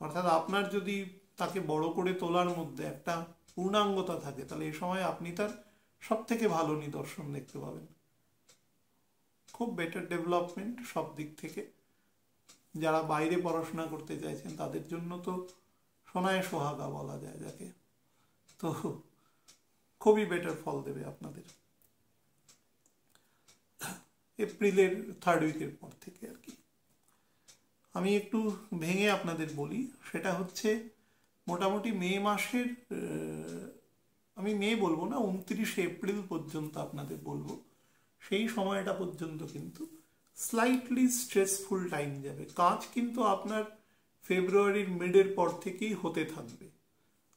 অর্থাৎ আপনার যদি তাকে বড় করে তোলার মধ্যে একটা পূর্ণাঙ্গতা থাকে, তাহলে এই সময় আপনি তার সব থেকে ভালো নিদর্শন দেখতে পাবেন। খুব বেটার ডেভেলপমেন্ট সব দিক থেকে। যারা বাইরে পড়াশোনা করতে চাইছেন তাদের জন্য তো সোনায় সোহাগা বলা যায় যাকে, তো খুবই বেটার ফল দেবে আপনাদের এপ্রিলের 3rd উইকের পর থেকে আর কি। আমি একটু ভেঙে আপনাদের বলি, সেটা হচ্ছে মোটামুটি মে মাসের, আমি মে বলবো না, 29 এপ্রিল পর্যন্ত আপনাদের বলবো, সেই সময়টা পর্যন্ত কিন্তু স্লাইটলি স্ট্রেসফুল টাইম যাবে। কাজ কিন্তু আপনার ফেব্রুয়ারির মিডের পর থেকেই হতে থাকবে।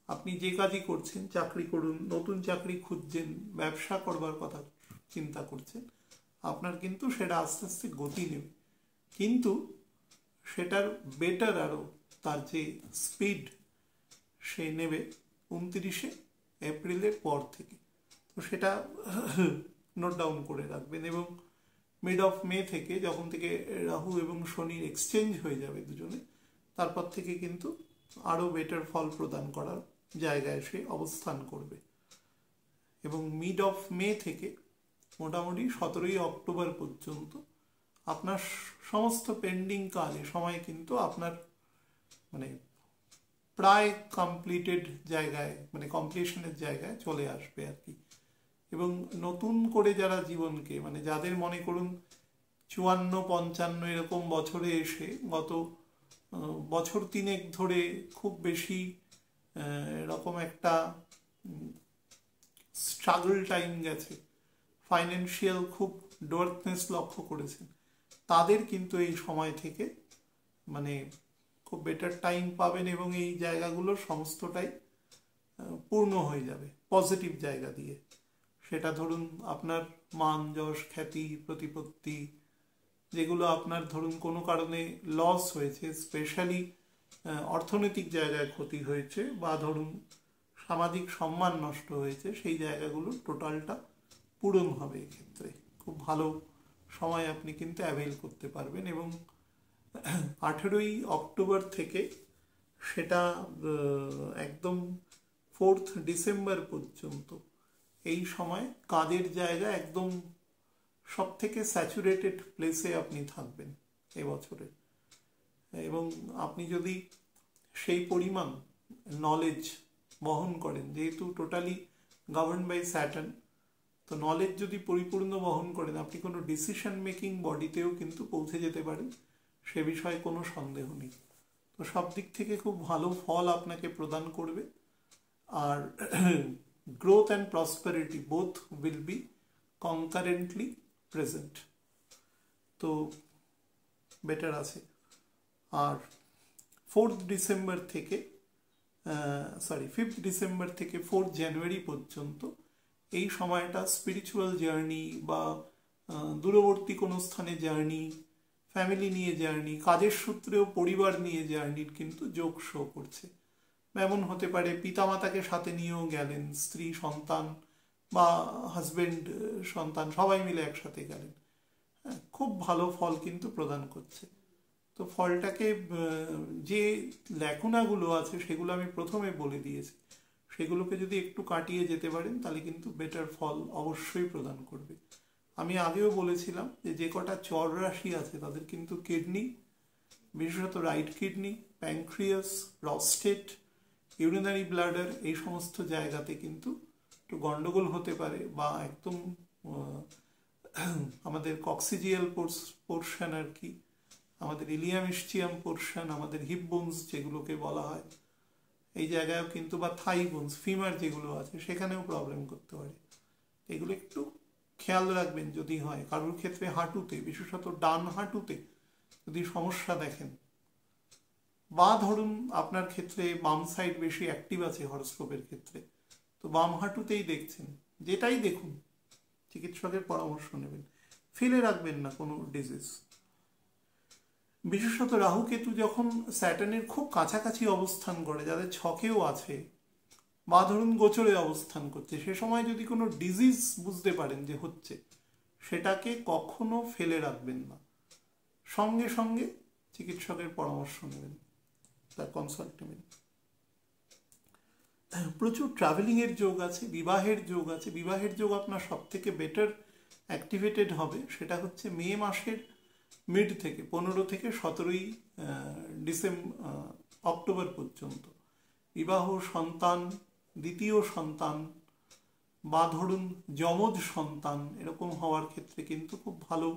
আপনি যে কাজই করছেন, চাকরি করুন, নতুন চাকরি খুঁজছেন, ব্যবসা করবার কথা চিন্তা করছেন, আপনার কিন্তু সেটা আস্তে আস্তে গতি নেবে, কিন্তু সেটার বেটার আরও তার যে স্পিড সে নেবে 29 এপ্রিলের পর থেকে। তো সেটা নোট ডাউন করে রাখবেন। এবং মিড অফ মে থেকে, যখন থেকে রাহু এবং শনির এক্সচেঞ্জ হয়ে যাবে দুজনে, তারপর থেকে কিন্তু আরও বেটার ফল প্রদান করার জায়গায় সে অবস্থান করবে। এবং মিড অফ মে থেকে মোটামুটি 17ই অক্টোবর পর্যন্ত আপনার সমস্ত পেন্ডিং কাজ সময় কিন্তু আপনার মানে প্রায় কমপ্লিটেড জায়গায়, মানে কমপ্লিশনের জায়গায় চলে আসবে আর কি। এবং নতুন করে যারা জীবনকে, মানে যাদের মনে করুন 54-55 এরকম বছরে এসে গত বছর 3 ধরে খুব বেশি এরকম একটা স্ট্রাগল টাইম গেছে, ফাইন্যান্সিয়াল খুব ডার্কনেস লক্ষ্য করেছেন, তাদের কিন্তু এই সময় থেকে মানে খুব বেটার টাইম পাবেন এবং এই জায়গাগুলো সমস্তটাই পূর্ণ হয়ে যাবে পজিটিভ জায়গা দিয়ে। সেটা ধরুন আপনার মান, যশ, খ্যাতি, প্রতিপত্তি, যেগুলো আপনার ধরুন কোনো কারণে লস হয়েছে, স্পেশালি অর্থনৈতিক জায়গায় ক্ষতি হয়েছে, বা ধরুন সামাজিক সম্মান নষ্ট হয়েছে, সেই জায়গাগুলো টোটালটা পূরণ হবে। এক্ষেত্রে খুব ভালো সময় আপনি কিন্তু অ্যাভেল করতে পারবেন। এবং 18ই অক্টোবর থেকে সেটা একদম 4th ডিসেম্বর পর্যন্ত এই সময় কাজের জায়গা একদম সব থেকে স্যাচুরেটেড প্লেসে আপনি থাকবেন এবছরে। এবং আপনি যদি সেই পরিমাণ নলেজ বহন করেন, যেহেতু টোটালি গভর্ন বাই স্যাটার্ন, তো নলেজ যদি পরিপূর্ণ বহন করেন, আপনি কোনো ডিসিশন মেকিং বডিতেও কিন্তু পৌঁছে যেতে পারেন, সে বিষয়ে কোনো সন্দেহ নেই। তো সব দিক থেকে খুব ভালো ফল আপনাকে প্রদান করবে। আর growth and prosperity both will be concurrently present, তো বেটার আছে। আর 5th ডিসেম্বর থেকে 4th জানুয়ারি পর্যন্ত এই সময়টা স্পিরিচুয়াল জার্নি বা দূরবর্তী কোনো স্থানে জার্নি, ফ্যামিলি নিয়ে জার্নি, কাজের সূত্রেও পরিবার নিয়ে জার্নির কিন্তু যোগ শো করছে। এমন হতে পারে পিতামাতাকে সাথে নিয়েও গেলেন, স্ত্রী, সন্তান বা হাজবেন্ড, সন্তান সবাই মিলে একসাথে গেলেন, খুব ভালো ফল কিন্তু প্রদান করছে। তো ফলটাকে যে ল্যাকুনাগুলো আছে সেগুলো আমি প্রথমে বলে দিয়েছি, সেগুলোকে যদি একটু কাটিয়ে যেতে পারেন তাহলে কিন্তু বেটার ফল অবশ্যই প্রদান করবে। আমি আগেও বলেছিলাম যে কটা চর রাশি আছে তাদের কিন্তু কিডনি, বিশেষত right kidney, pancreas, prostate, urinary bladder, এই সমস্ত জায়গাতে কিন্তু একটু গন্ডগোল হতে পারে, বা একদম আমাদের কক্সিজিয়াল পোর্শন আর কি, আমাদের ইলিয়াম ইস্চিয়াম পোর্শন, আমাদের হিপ বোনস যেগুলোকে বলা হয়, এই জায়গায়ও কিন্তু, বা থাই বোনস, ফিমার যেগুলো আছে সেখানেও প্রবলেম করতে পারে। এগুলো একটু খেয়াল রাখবেন যদি হয়। কারোর ক্ষেত্রে হাঁটুতে, বিশেষত ডান হাঁটুতে যদি সমস্যা দেখেন, বা ধরুন আপনার ক্ষেত্রে বাম সাইড বেশি অ্যাক্টিভ আছে হরস্কোপের ক্ষেত্রে, তো বাম হাঁটুতেই দেখছেন, যেটাই দেখুন চিকিৎসকের পরামর্শ নেবেন, ফেলে রাখবেন না কোনো ডিজিজ। বিশেষত রাহু কেতু যখন স্যাটার্নের খুব কাছাকাছি অবস্থান করে, যাদের ছকেও আছে বা ধরুন গোচরে অবস্থান করছে, সে সময় যদি কোনো ডিজিজ বুঝতে পারেন যে হচ্ছে, সেটাকে কখনো ফেলে রাখবেন না, সঙ্গে সঙ্গে চিকিৎসকের পরামর্শ নেবেন, তার কনসাল্ট নেবেন। প্রচুর ট্রাভেলিংয়ের যোগ আছে, বিবাহের যোগ আছে। বিবাহের যোগ আপনার সব থেকে বেটার অ্যাক্টিভেটেড হবে, সেটা হচ্ছে মে মাসের মিড থেকে 15 থেকে 17ই অক্টোবর পর্যন্ত। বিবাহ, সন্তান, দ্বিতীয় সন্তান, বা ধরুন যমজ সন্তান, এরকম হওয়ার ক্ষেত্রে কিন্তু খুব ভালো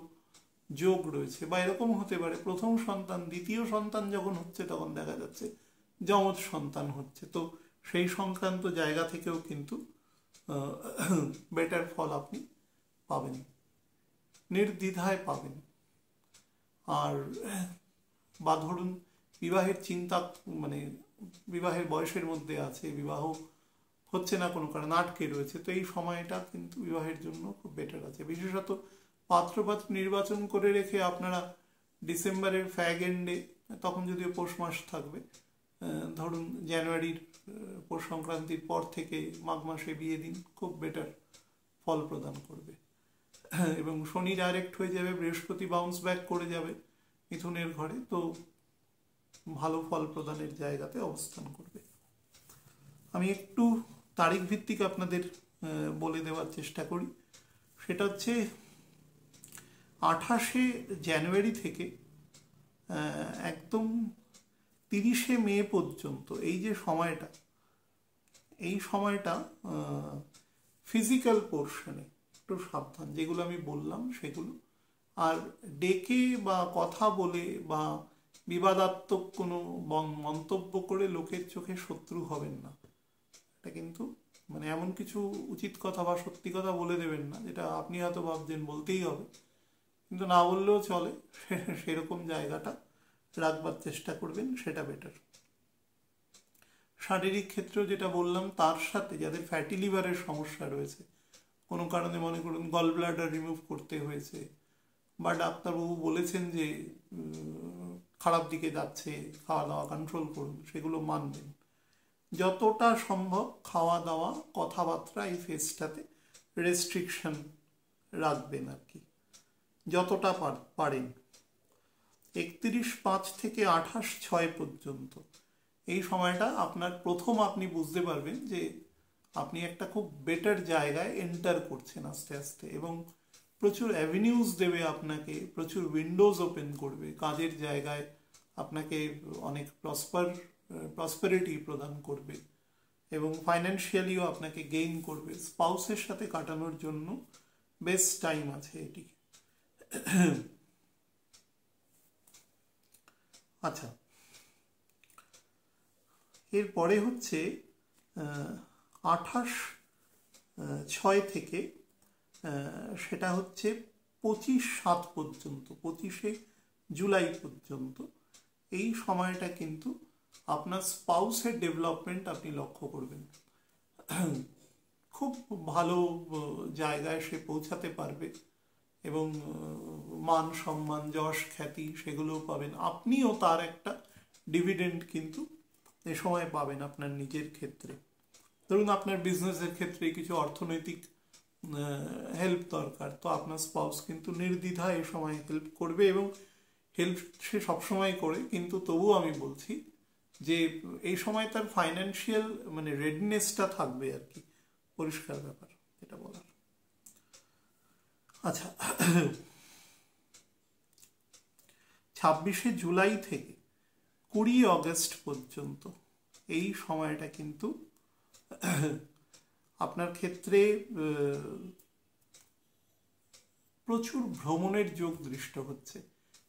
যোগ রয়েছে। বা এরকম হতে পারে প্রথম সন্তান, দ্বিতীয় সন্তান যখন হচ্ছে তখন দেখা যাচ্ছে যমজ সন্তান হচ্ছে, তো সেই সংক্রান্ত জায়গা থেকেও কিন্তু বেটার ফল আপনি পাবেন, নির্দ্বিধায় পাবেন। আর বা ধরুন বিবাহের চিন্তা, মানে বিবাহের বয়সের মধ্যে আছে, বিবাহ হচ্ছে না কোনো কারণে, আটকে রয়েছে, তো এই সময়টা কিন্তু বিবাহের জন্য খুব বেটার আছে। বিশেষত পাত্রপাত্র নির্বাচন করে রেখে আপনারা ডিসেম্বরের ফ্যাগ এন্ডে, তখন যদিও পৌষ মাস থাকবে, ধরুন জানুয়ারির পৌষ সংক্রান্তির পর থেকে মাঘ মাসে বিয়ে দিন, খুব বেটার ফল প্রদান করবে। এবং শনি ডাইরেক্ট হয়ে যাবে, বৃহস্পতি বাউন্স ব্যাক করে যাবে মিথুনের ঘরে, তো ভালো ফল প্রদানের জায়গাতে অবস্থান করবে। আমি একটু তারিখ ভিত্তিক আপনাদের বলে দেওয়ার চেষ্টা করি। সেটা হচ্ছে 28শে জানুয়ারি থেকে একদম 30শে মে পর্যন্ত এই যে সময়টা, এই সময়টা ফিজিক্যাল পোর্শনে একটু সাবধান, যেগুলো আমি বললাম সেগুলো। আর ডেকে বা কথা বলে বা বিবাদাত্মক কোনো মন্তব্য করে লোকের চোখে শত্রু হবেন না। এটা কিন্তু মানে এমন কিছু উচিত কথা বা সত্যি কথা বলে দেবেন না যেটা আপনি হয়তো ভাবছেন বলতেই হবে, কিন্তু না বললেও চলে, সেরকম জায়গাটা রাখবার চেষ্টা করবেন, সেটা বেটার। শারীরিক ক্ষেত্রেও যেটা বললাম, তার সাথে যাদের ফ্যাটি লিভারের সমস্যা রয়েছে, কোনো কারণে মনে করুন গল ব্লাডার রিমুভ করতে হয়েছে, বা ডাক্তারবাবু বলেছেন যে খারাপ দিকে যাচ্ছে, খাওয়া দাওয়া কন্ট্রোল করুন, সেগুলো মানবেন। যতটা সম্ভব খাওয়া দাওয়া, কথাবার্তা এই ফেজটাতে রেস্ট্রিকশন রাখবেন আর কি, যতটা পারেন। 31/5 থেকে 28/6 পর্যন্ত এই সময়টা আপনার প্রথম আপনি বুঝতে পারবেন যে আপনি একটা খুব বেটার জায়গায় এন্টার করছেন আস্তে আস্তে, এবং প্রচুর অ্যাভিনিউজ দেবে আপনাকে, প্রচুর উইন্ডোজ ওপেন করবে কাজের জায়গায়, আপনাকে অনেক প্রসপারিটি প্রদান করবে, এবং ফাইন্যান্সিয়ালিও আপনাকে গেইন করবে। স্পাউসের সাথে কাটানোর জন্য বেস্ট টাইম আছে এটি। আচ্ছা, এরপরে হচ্ছে 28/6 থেকে সেটা হচ্ছে 25/7 পর্যন্ত, 25শে জুলাই পর্যন্ত। এই সময়টা কিন্তু আপনার স্পাউসের ডেভেলপমেন্ট আপনি লক্ষ্য করবেন, খুব ভালো জায়গায় সে পৌঁছাতে পারবে, এবং মান সম্মান, যশ, খ্যাতি সেগুলোও পাবেন। আপনিও তার একটা ডিভিডেন্ড কিন্তু এ সময় পাবেন আপনার নিজের ক্ষেত্রে। ধরুন আপনার বিজনেসের ক্ষেত্রে কিছু অর্থনৈতিক হেল্প দরকার, তো আপনার স্পাউস কিন্তু নির্দ্বিধায় এ সময় হেল্প করবে, এবং হেল্প সে সবসময় করে, কিন্তু তবুও আমি বলছি যে এই সময় তার ফাইন্যান্সিয়াল মানে রেডিনেসটা থাকবে আর কি, পরিষ্কার ব্যাপার এটা বলার। আচ্ছা, 26শে জুলাই থেকে 20 অগস্ট পর্যন্ত এই সময়টা কিন্তু আপনার ক্ষেত্রে প্রচুর ভ্রমণের যোগ দৃষ্ট হচ্ছে,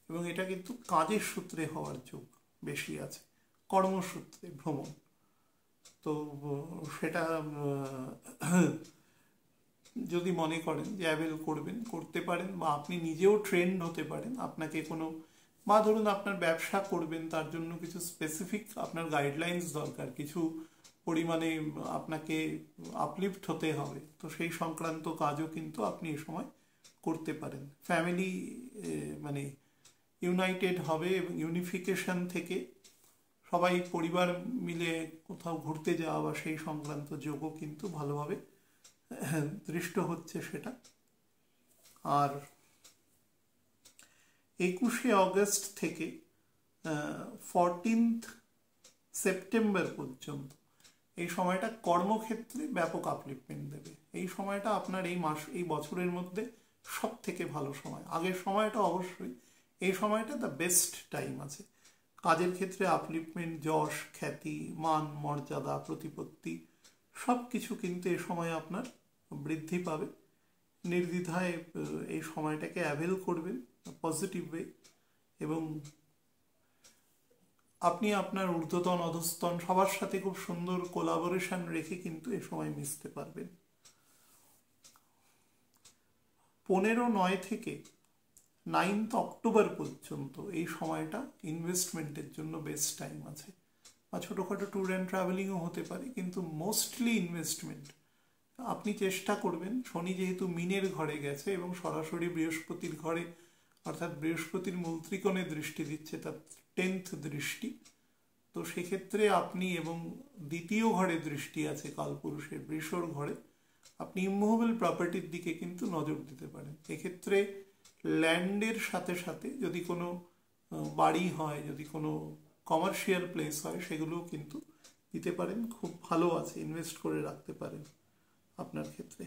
এবং এটা কিন্তু কাজের সূত্রে হওয়ার যোগ বেশি আছে, কর্মসূত্রে ভ্রমণ। তো সেটা যদি মনে করেন যে অ্যাভেল করবেন, করতে পারেন, বা আপনি নিজেও ট্রেন্ড হতে পারেন। আপনাকে কোনো, বা ধরুন আপনার ব্যবসা করবেন, তার জন্য কিছু স্পেসিফিক আপনার গাইডলাইন্স দরকার, কিছু পরিমাণে আপনাকে আপলিফট হতে হবে, তো সেই সংক্রান্ত কাজও কিন্তু আপনি এ সময় করতে পারেন। ফ্যামিলি মানে ইউনাইটেড হবে, এবং ইউনিফিকেশন থেকে সবাই পরিবার মিলে কোথাও ঘুরতে যাওয়া বা সেই সংক্রান্ত যোগও কিন্তু ভালোভাবে দৃষ্ট হচ্ছে সেটা। আর 21শে অগস্ট থেকে 14th সেপ্টেম্বর পর্যন্ত এই সময়টা কর্মক্ষেত্রে ব্যাপক আপলিফমেন্ট দেবে। এই সময়টা আপনার এই বছরের মধ্যে সব থেকে ভালো সময়। আগের সময়টা অবশ্যই, এই সময়টা দ্য বেস্ট টাইম আছে কাজের ক্ষেত্রে। আপলিফমেন্ট, যশ, খ্যাতি, মান, মর্যাদা, প্রতিপত্তি সব কিছু কিন্তু এই সময় আপনার বৃদ্ধি পাবে। নির্দ্বিধায় এই সময়টাকে অ্যাভেল করবেন পজিটিভ ওয়ে, এবং আপনি আপনার ঊর্ধ্বতন অধস্তন সবার সাথে খুব সুন্দর কোলাবোরেশন রেখে কিন্তু এ সময় মিশতে পারবেন। 15/9 থেকে 9th অক্টোবর পর্যন্ত এই সময়টা ইনভেস্টমেন্টের জন্য বেস্ট টাইম আছে, বা ছোটোখাটো ট্যুর অ্যান্ড ট্রাভেলিংও হতে পারে, কিন্তু মোস্টলি ইনভেস্টমেন্ট। আপনি চেষ্টা করবেন, শনি যেহেতু মিনের ঘরে গেছে এবং সরাসরি বৃহস্পতির ঘরে, অর্থাৎ বৃহস্পতির মূল ত্রিকোণে দৃষ্টি দিচ্ছে, তার 10th দৃষ্টি, তো সেক্ষেত্রে আপনি, এবং দ্বিতীয় ঘরে দৃষ্টি আছে কালপুরুষের বৃষর ঘরে, আপনি ইমুভেবল প্রপার্টির দিকে কিন্তু নজর দিতে পারেন। এক্ষেত্রে ল্যান্ডের সাথে সাথে যদি কোনো বাড়ি হয়, যদি কোনো কমার্শিয়াল প্লেস হয়, সেগুলোও কিন্তু দিতে পারেন। খুব ভালো আছে, ইনভেস্ট করে রাখতে পারেন আপনার ক্ষেত্রে।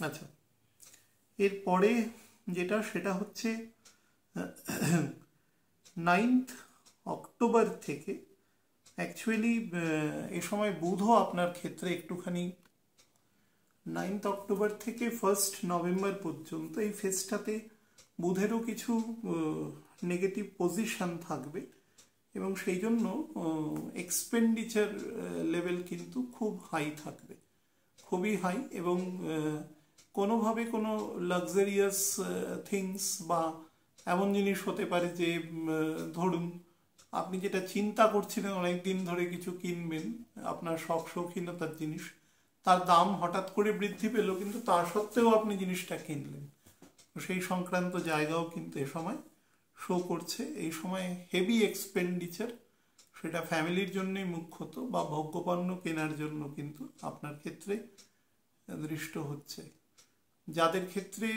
আচ্ছা, এরপরে যেটা সেটা হচ্ছে 9 অক্টোবর থেকে অ্যাকচুয়ালি এ সময় বুধও আপনার ক্ষেত্রে একটুখানি 9 অক্টোবর থেকে 1 নভেম্বর পর্যন্ত এই ফেজটাতে বুধেরও কিছু নেগেটিভ পজিশন থাকবে এবং সেই জন্য এক্সপেন্ডিচার লেভেল কিন্তু খুব হাই থাকবে, খুবই হাই। এবং কোনোভাবে কোনো লাক্সারিয়াস থিংস বা এমন জিনিস হতে পারে যে ধরুন আপনি যেটা চিন্তা করছিলেন অনেকদিন ধরে কিছু কিনবেন, আপনার শখ শৌখিনতার জিনিস, তার দাম হঠাৎ করে বৃদ্ধি পেল, কিন্তু তা সত্ত্বেও আপনি জিনিসটা কিনলেন। সেই সংক্রান্ত জায়গাও কিন্তু এ সময় শো করছে। এই সময় হেভি এক্সপেন্ডিচার, সেটা ফ্যামিলির জন্যই মুখ্যত বা ভোগ্যপণ্য কেনার জন্য কিন্তু আপনার ক্ষেত্রে দৃষ্ট হচ্ছে। যাদের ক্ষেত্রে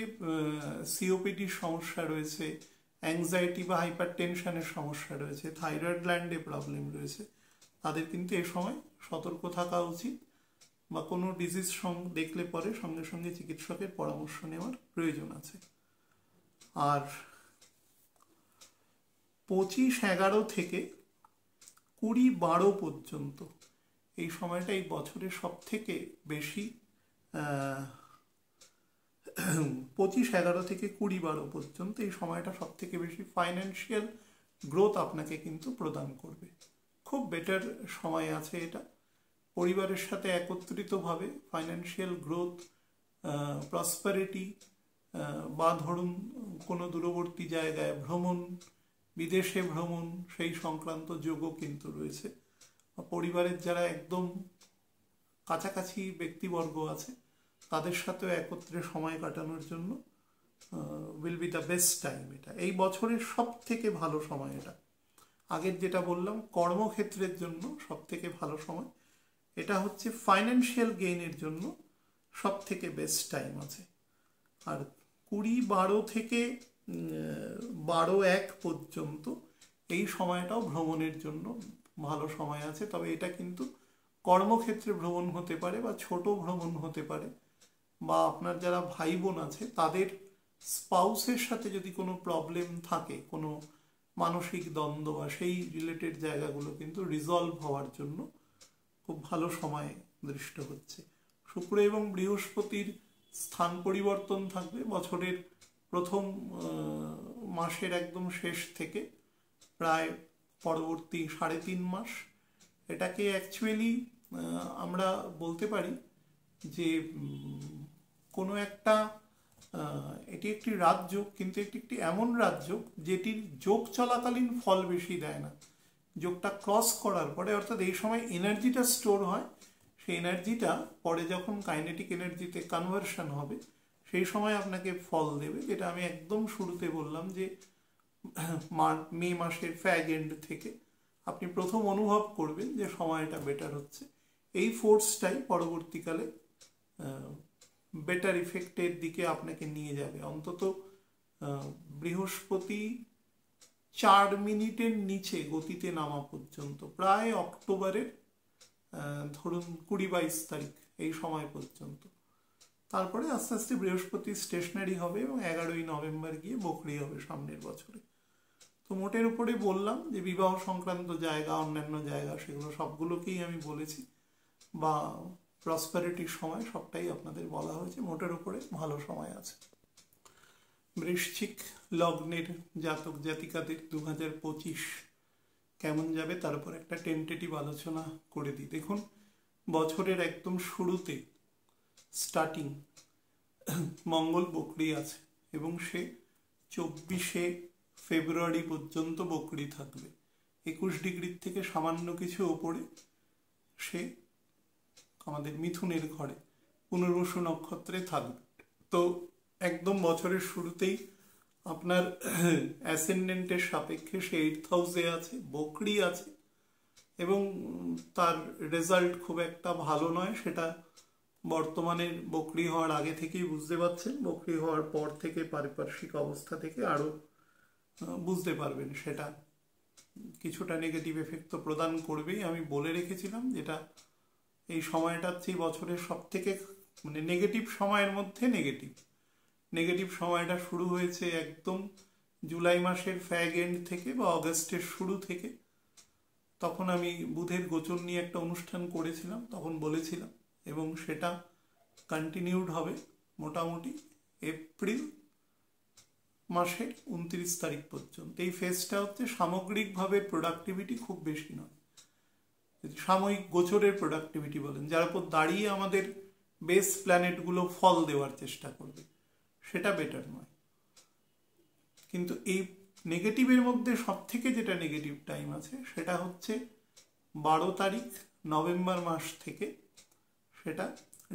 সিওপিডির সমস্যা রয়েছে, অ্যাংজাইটি বা হাইপার টেনশনের সমস্যা রয়েছে, থাইরয়েড গ্ল্যান্ডে প্রবলেম রয়েছে, তাদের কিন্তু এ সময় সতর্ক থাকা উচিত বা কোনো ডিজিজ দেখলে পরে সঙ্গে সঙ্গে চিকিৎসকের পরামর্শ নেওয়ার প্রয়োজন আছে। আর 25/11 থেকে 20/12 পর্যন্ত এই সময়টা এই বছরের সব থেকে বেশি 25/11 থেকে 20/12 পর্যন্ত এই সময়টা সব থেকে বেশি ফাইন্যান্সিয়াল গ্রোথ আপনাকে কিন্তু প্রদান করবে। খুব বেটার সময় আছে এটা। পরিবারের সাথে একত্রিতভাবে ফাইন্যান্সিয়াল গ্রোথ, প্রসপারিটি বা ধরুন কোনো দূরবর্তী জায়গায় ভ্রমণ, বিদেশে ভ্রমণ, সেই সংক্রান্ত যোগও কিন্তু রয়েছে। পরিবারের যারা একদম কাছাকাছি ব্যক্তিবর্গ আছে তাদের সাথেও একত্রে সময় কাটানোর জন্য will be the best time. এটা এই বছরের সব থেকে ভালো সময়। এটা আগের যেটা বললাম কর্মক্ষেত্রের জন্য সব থেকে ভালো সময়, এটা হচ্ছে ফাইন্যান্সিয়াল গেইনের জন্য সব থেকে বেস্ট টাইম আছে। আর 20/12 থেকে 12/1 পর্যন্ত এই সময়টাও ভ্রমণের জন্য ভালো সময় আছে। তবে এটা কিন্তু কর্মক্ষেত্রে ভ্রমণ হতে পারে বা ছোট ভ্রমণ হতে পারে, বা আপনার যারা ভাই বোন আছে তাদের স্পাউসের সাথে যদি কোনো প্রবলেম থাকে, কোনো মানসিক দ্বন্দ্ব বা সেই রিলেটেড জায়গাগুলো কিন্তু রিজলভ হওয়ার জন্য খুব ভালো সময় দৃষ্ট হচ্ছে। শুক্র এবং বৃহস্পতির স্থান পরিবর্তন থাকবে বছরের প্রথম মাসের একদম শেষ থেকে প্রায় পরবর্তী 3.5 মাস। এটাকে অ্যাকচুয়ালি আমরা বলতে পারি যে কোনো একটা এটি একটি রাজযোগ, কিন্তু এটি একটি এমন রাজযোগ যেটির যোগ চলাকালীন ফল বেশি দেয় না। যোগটা ক্রস করার পরে, অর্থাৎ এই সময় এনার্জিটা স্টোর হয়, সেই এনার্জিটা পরে যখন কাইনেটিক এনার্জিতে কনভার্সন হবে সেই সময় আপনাকে ফল দেবে। যেটা আমি একদম শুরুতে বললাম যে মে মাসের ফ্যাগ এন্ড থেকে আপনি প্রথম অনুভব করবেন যে সময়টা বেটার হচ্ছে। এই ফোর্সটাই পরবর্তীকালে বেটার ইফেক্টের দিকে আপনাকে নিয়ে যাবে। অন্তত বৃহস্পতি 4 মিনিটের নিচে গতিতে নামা পর্যন্ত, প্রায় অক্টোবরের ধরুন 20-22 তারিখ এই সময় পর্যন্ত। তারপরে আস্তে আস্তে বৃহস্পতি স্টেশনারি হবে এবং 11ই নভেম্বর গিয়ে বকরি হবে সামনের বছরে। তো মোটের উপরে বললাম যে বিবাহ সংক্রান্ত জায়গা, অন্যান্য জায়গা, সেগুলো সবগুলোকেই আমি বলেছি, বা প্রসপারিটির সময় সবটাই আপনাদের বলা হয়েছে। মোটের উপরে ভালো সময় আছে। বৃশ্চিক লগ্নের জাতক জাতিকাদের 2025 কেমন যাবে তার উপর একটা টেন্টেটিভ আলোচনা করে দিই। দেখুন, বছরের একদম শুরুতে স্টার্টিং মঙ্গল বকরি আছে এবং সে 24শে ফেব্রুয়ারি পর্যন্ত বকরি থাকবে। 21 ডিগ্রির থেকে সামান্য কিছু ওপরে সে আমাদের মিথুনের ঘরে পুনর্বসু নক্ষত্রে থাকবে। তো একদম বছরের শুরুতেই আপনার অ্যাসেন্ডেন্টের সাপেক্ষে সে 8th হাউসে আছে, বকরি আছে, এবং তার রেজাল্ট খুব একটা ভালো নয়, সেটা বর্তমানে বকরি হওয়ার আগে থেকেই বুঝতে পারছেন। বকরি হওয়ার পর থেকে পারিপার্শ্বিক অবস্থা থেকে আরও বুঝতে পারবেন সেটা কিছুটা নেগেটিভ এফেক্ট তো প্রদান করবেই। আমি বলে রেখেছিলাম যেটা এই সময়টা হচ্ছে বছরের সব থেকে মানে নেগেটিভ সময়ের মধ্যে নেগেটিভ সময়টা শুরু হয়েছে একদম জুলাই মাসের ফ্যাগ এন্ড থেকে বা অগস্টের শুরু থেকে। তখন আমি বুধের গোচর নিয়ে একটা অনুষ্ঠান করেছিলাম, তখন বলেছিলাম, এবং সেটা কন্টিনিউড হবে মোটামুটি এপ্রিল মাসের 29 তারিখ পর্যন্ত। এই ফেজটা হচ্ছে সামগ্রিকভাবে প্রোডাক্টিভিটি খুব বেশি নয়, সাময়িক গোচরের প্রোডাক্টিভিটি বলেন, যার উপর দাঁড়িয়ে আমাদের বেস প্ল্যানেটগুলো ফল দেওয়ার চেষ্টা করবে, সেটা বেটার নয়। কিন্তু এই নেগেটিভের মধ্যে সব থেকে যেটা নেগেটিভ টাইম আছে সেটা হচ্ছে 12 তারিখ নভেম্বর মাস থেকে সেটা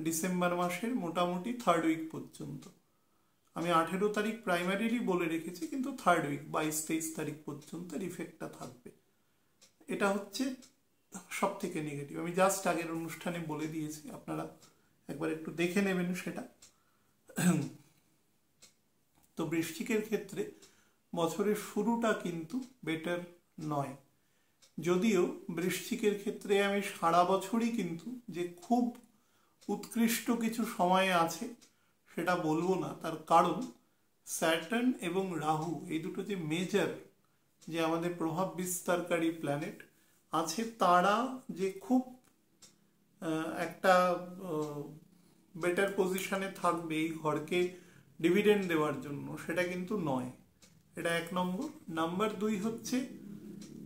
ডিসেম্বর মাসের মোটামুটি 3rd উইক পর্যন্ত। আমি 18 তারিখ প্রাইমারিলি বলে রেখেছি, কিন্তু 3rd উইক 22-23 তারিখ পর্যন্ত ইফেক্টটা থাকবে। এটা হচ্ছে সব থেকে নেগেটিভ। আমি জাস্ট আগের অনুষ্ঠানে বলে দিয়েছি, আপনারা একবার একটু দেখে নেবেন সেটা। তো বৃশ্চিকের ক্ষেত্রে বছরের শুরুটা কিন্তু বেটার নয়, যদিও বৃশ্চিকের ক্ষেত্রে আমি সারা বছরই কিন্তু যে খুব উৎকৃষ্ট কিছু সময় আছে সেটা বলবো না। তার কারণ স্যাটার্ন এবং রাহু এই দুটো যে মেজর যে আমাদের প্রভাব বিস্তারকারী প্ল্যানেট আছে, তারা যে খুব একটা বেটার পজিশনে থাকবে এই ঘরকে ডিভিডেন্ড দেওয়ার জন্য, সেটা কিন্তু নয়। এটা 1 নম্বর। নাম্বার 2 হচ্ছে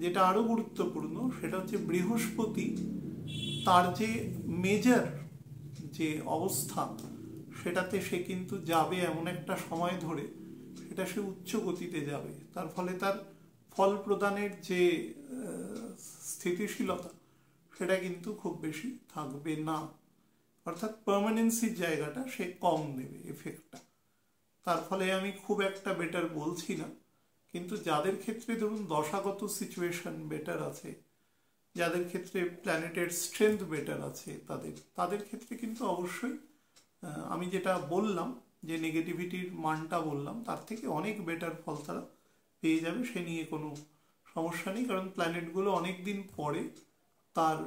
যেটা আরো গুরুত্বপূর্ণ, সেটা হচ্ছে বৃহস্পতি তার যে মেজর যে অবস্থা সেটাতে সে কিন্তু যাবে এমন একটা সময় ধরে, সেটা সে উচ্চ গতিতে যাবে। তার ফলে তার ফল প্রদানের যে স্থিতিশীলতা সেটা কিন্তু খুব বেশি থাকবে না, অর্থাৎ পার্মানেন্সির জায়গাটা সে কম দেবে এফেক্টটা। তার ফলে আমি খুব একটা বেটার বলছি না, কিন্তু যাদের ক্ষেত্রে ধরুন দশাগত সিচুয়েশন বেটার আছে, যাদের ক্ষেত্রে প্ল্যানেটের স্ট্রেংথ বেটার আছে, তাদের ক্ষেত্রে কিন্তু অবশ্যই আমি যেটা বললাম যে নেগেটিভিটির মানটা বললাম, তার থেকে অনেক বেটার ফল তারা পেয়ে যাবে। সে নিয়ে কোনো সমস্যা নেই, কারণ প্ল্যানেটগুলো অনেক দিন পরে তার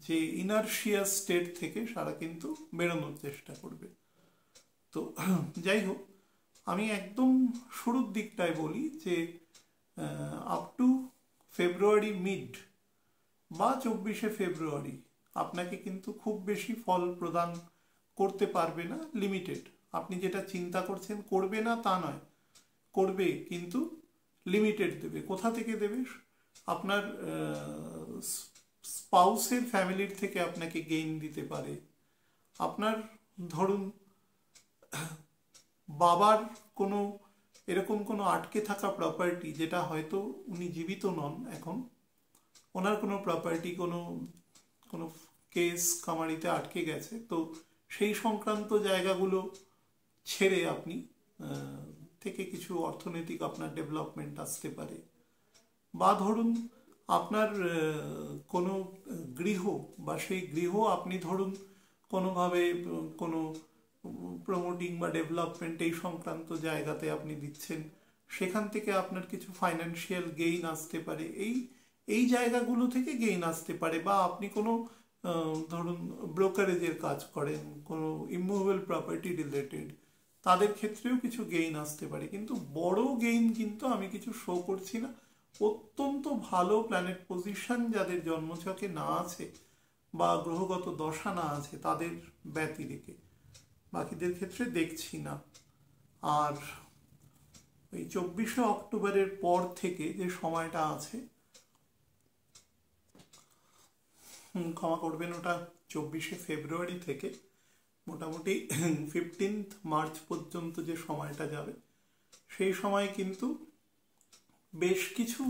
যে ইনার্শিয়া স্টেট থেকে সারা কিন্তু বেরোনোর চেষ্টা করবে। তো যাই হোক, আমি একদম শুরুর দিকটায় বলি যে আপ টু ফেব্রুয়ারি মিড বা 24শে ফেব্রুয়ারি আপনাকে কিন্তু খুব বেশি ফল প্রদান করতে পারবে না, লিমিটেড। আপনি যেটা চিন্তা করছেন করবে না তা নয়, করবে, কিন্তু লিমিটেড দেবে। কোথা থেকে দেবে? আপনার স্পাউসের ফ্যামিলির থেকে আপনাকে গেইন দিতে পারে। আপনার ধরুন বাবার কোনো এরকম কোনো আটকে থাকা প্রপার্টি, যেটা হয়তো উনি জীবিত নন এখন, ওনার কোনো প্রপার্টি কোনো কেস কামারিতে আটকে গেছে, তো সেই সংক্রান্ত জায়গাগুলো ছেড়ে আপনি থেকে কিছু অর্থনৈতিক আপনার ডেভেলপমেন্ট আসতে পারে। বা ধরুন আপনার কোনো গৃহ, বা সেই গৃহ আপনি ধরুন কোনোভাবে কোনো প্রমোটিং বা ডেভেলপমেন্ট এই সংক্রান্ত জায়গাতে আপনি দিচ্ছেন, সেখান থেকে আপনার কিছু ফাইন্যান্সিয়াল গেইন আসতে পারে। এই জায়গাগুলো থেকে গেইন আসতে পারে। বা আপনি কোনো ধরুন ব্রোকারেজের কাজ করেন, কোনো ইমুভেবল প্রপার্টি রিলেটেড, তাদের ক্ষেত্রেও কিছু গেইন আসতে পারে। কিন্তু বড় গেইন কিন্তু আমি কিছু শো করছি না। অত্যন্ত ভালো প্ল্যানেট পজিশন যাদের জন্মছকে না আছে বা গ্রহগত দশা না আছে, তাদের ব্যতি রেখে বাকিদের ক্ষেত্রে দেখছি না। আর ওই 24শে অক্টোবরের পর থেকে যে সময়টা আছে, ক্ষমা করবেন, ওটা 24শে ফেব্রুয়ারি থেকে মোটামুটি 15th মার্চ পর্যন্ত যে সময়টা যাবে, সেই সময় কিন্তু বেশ কিছু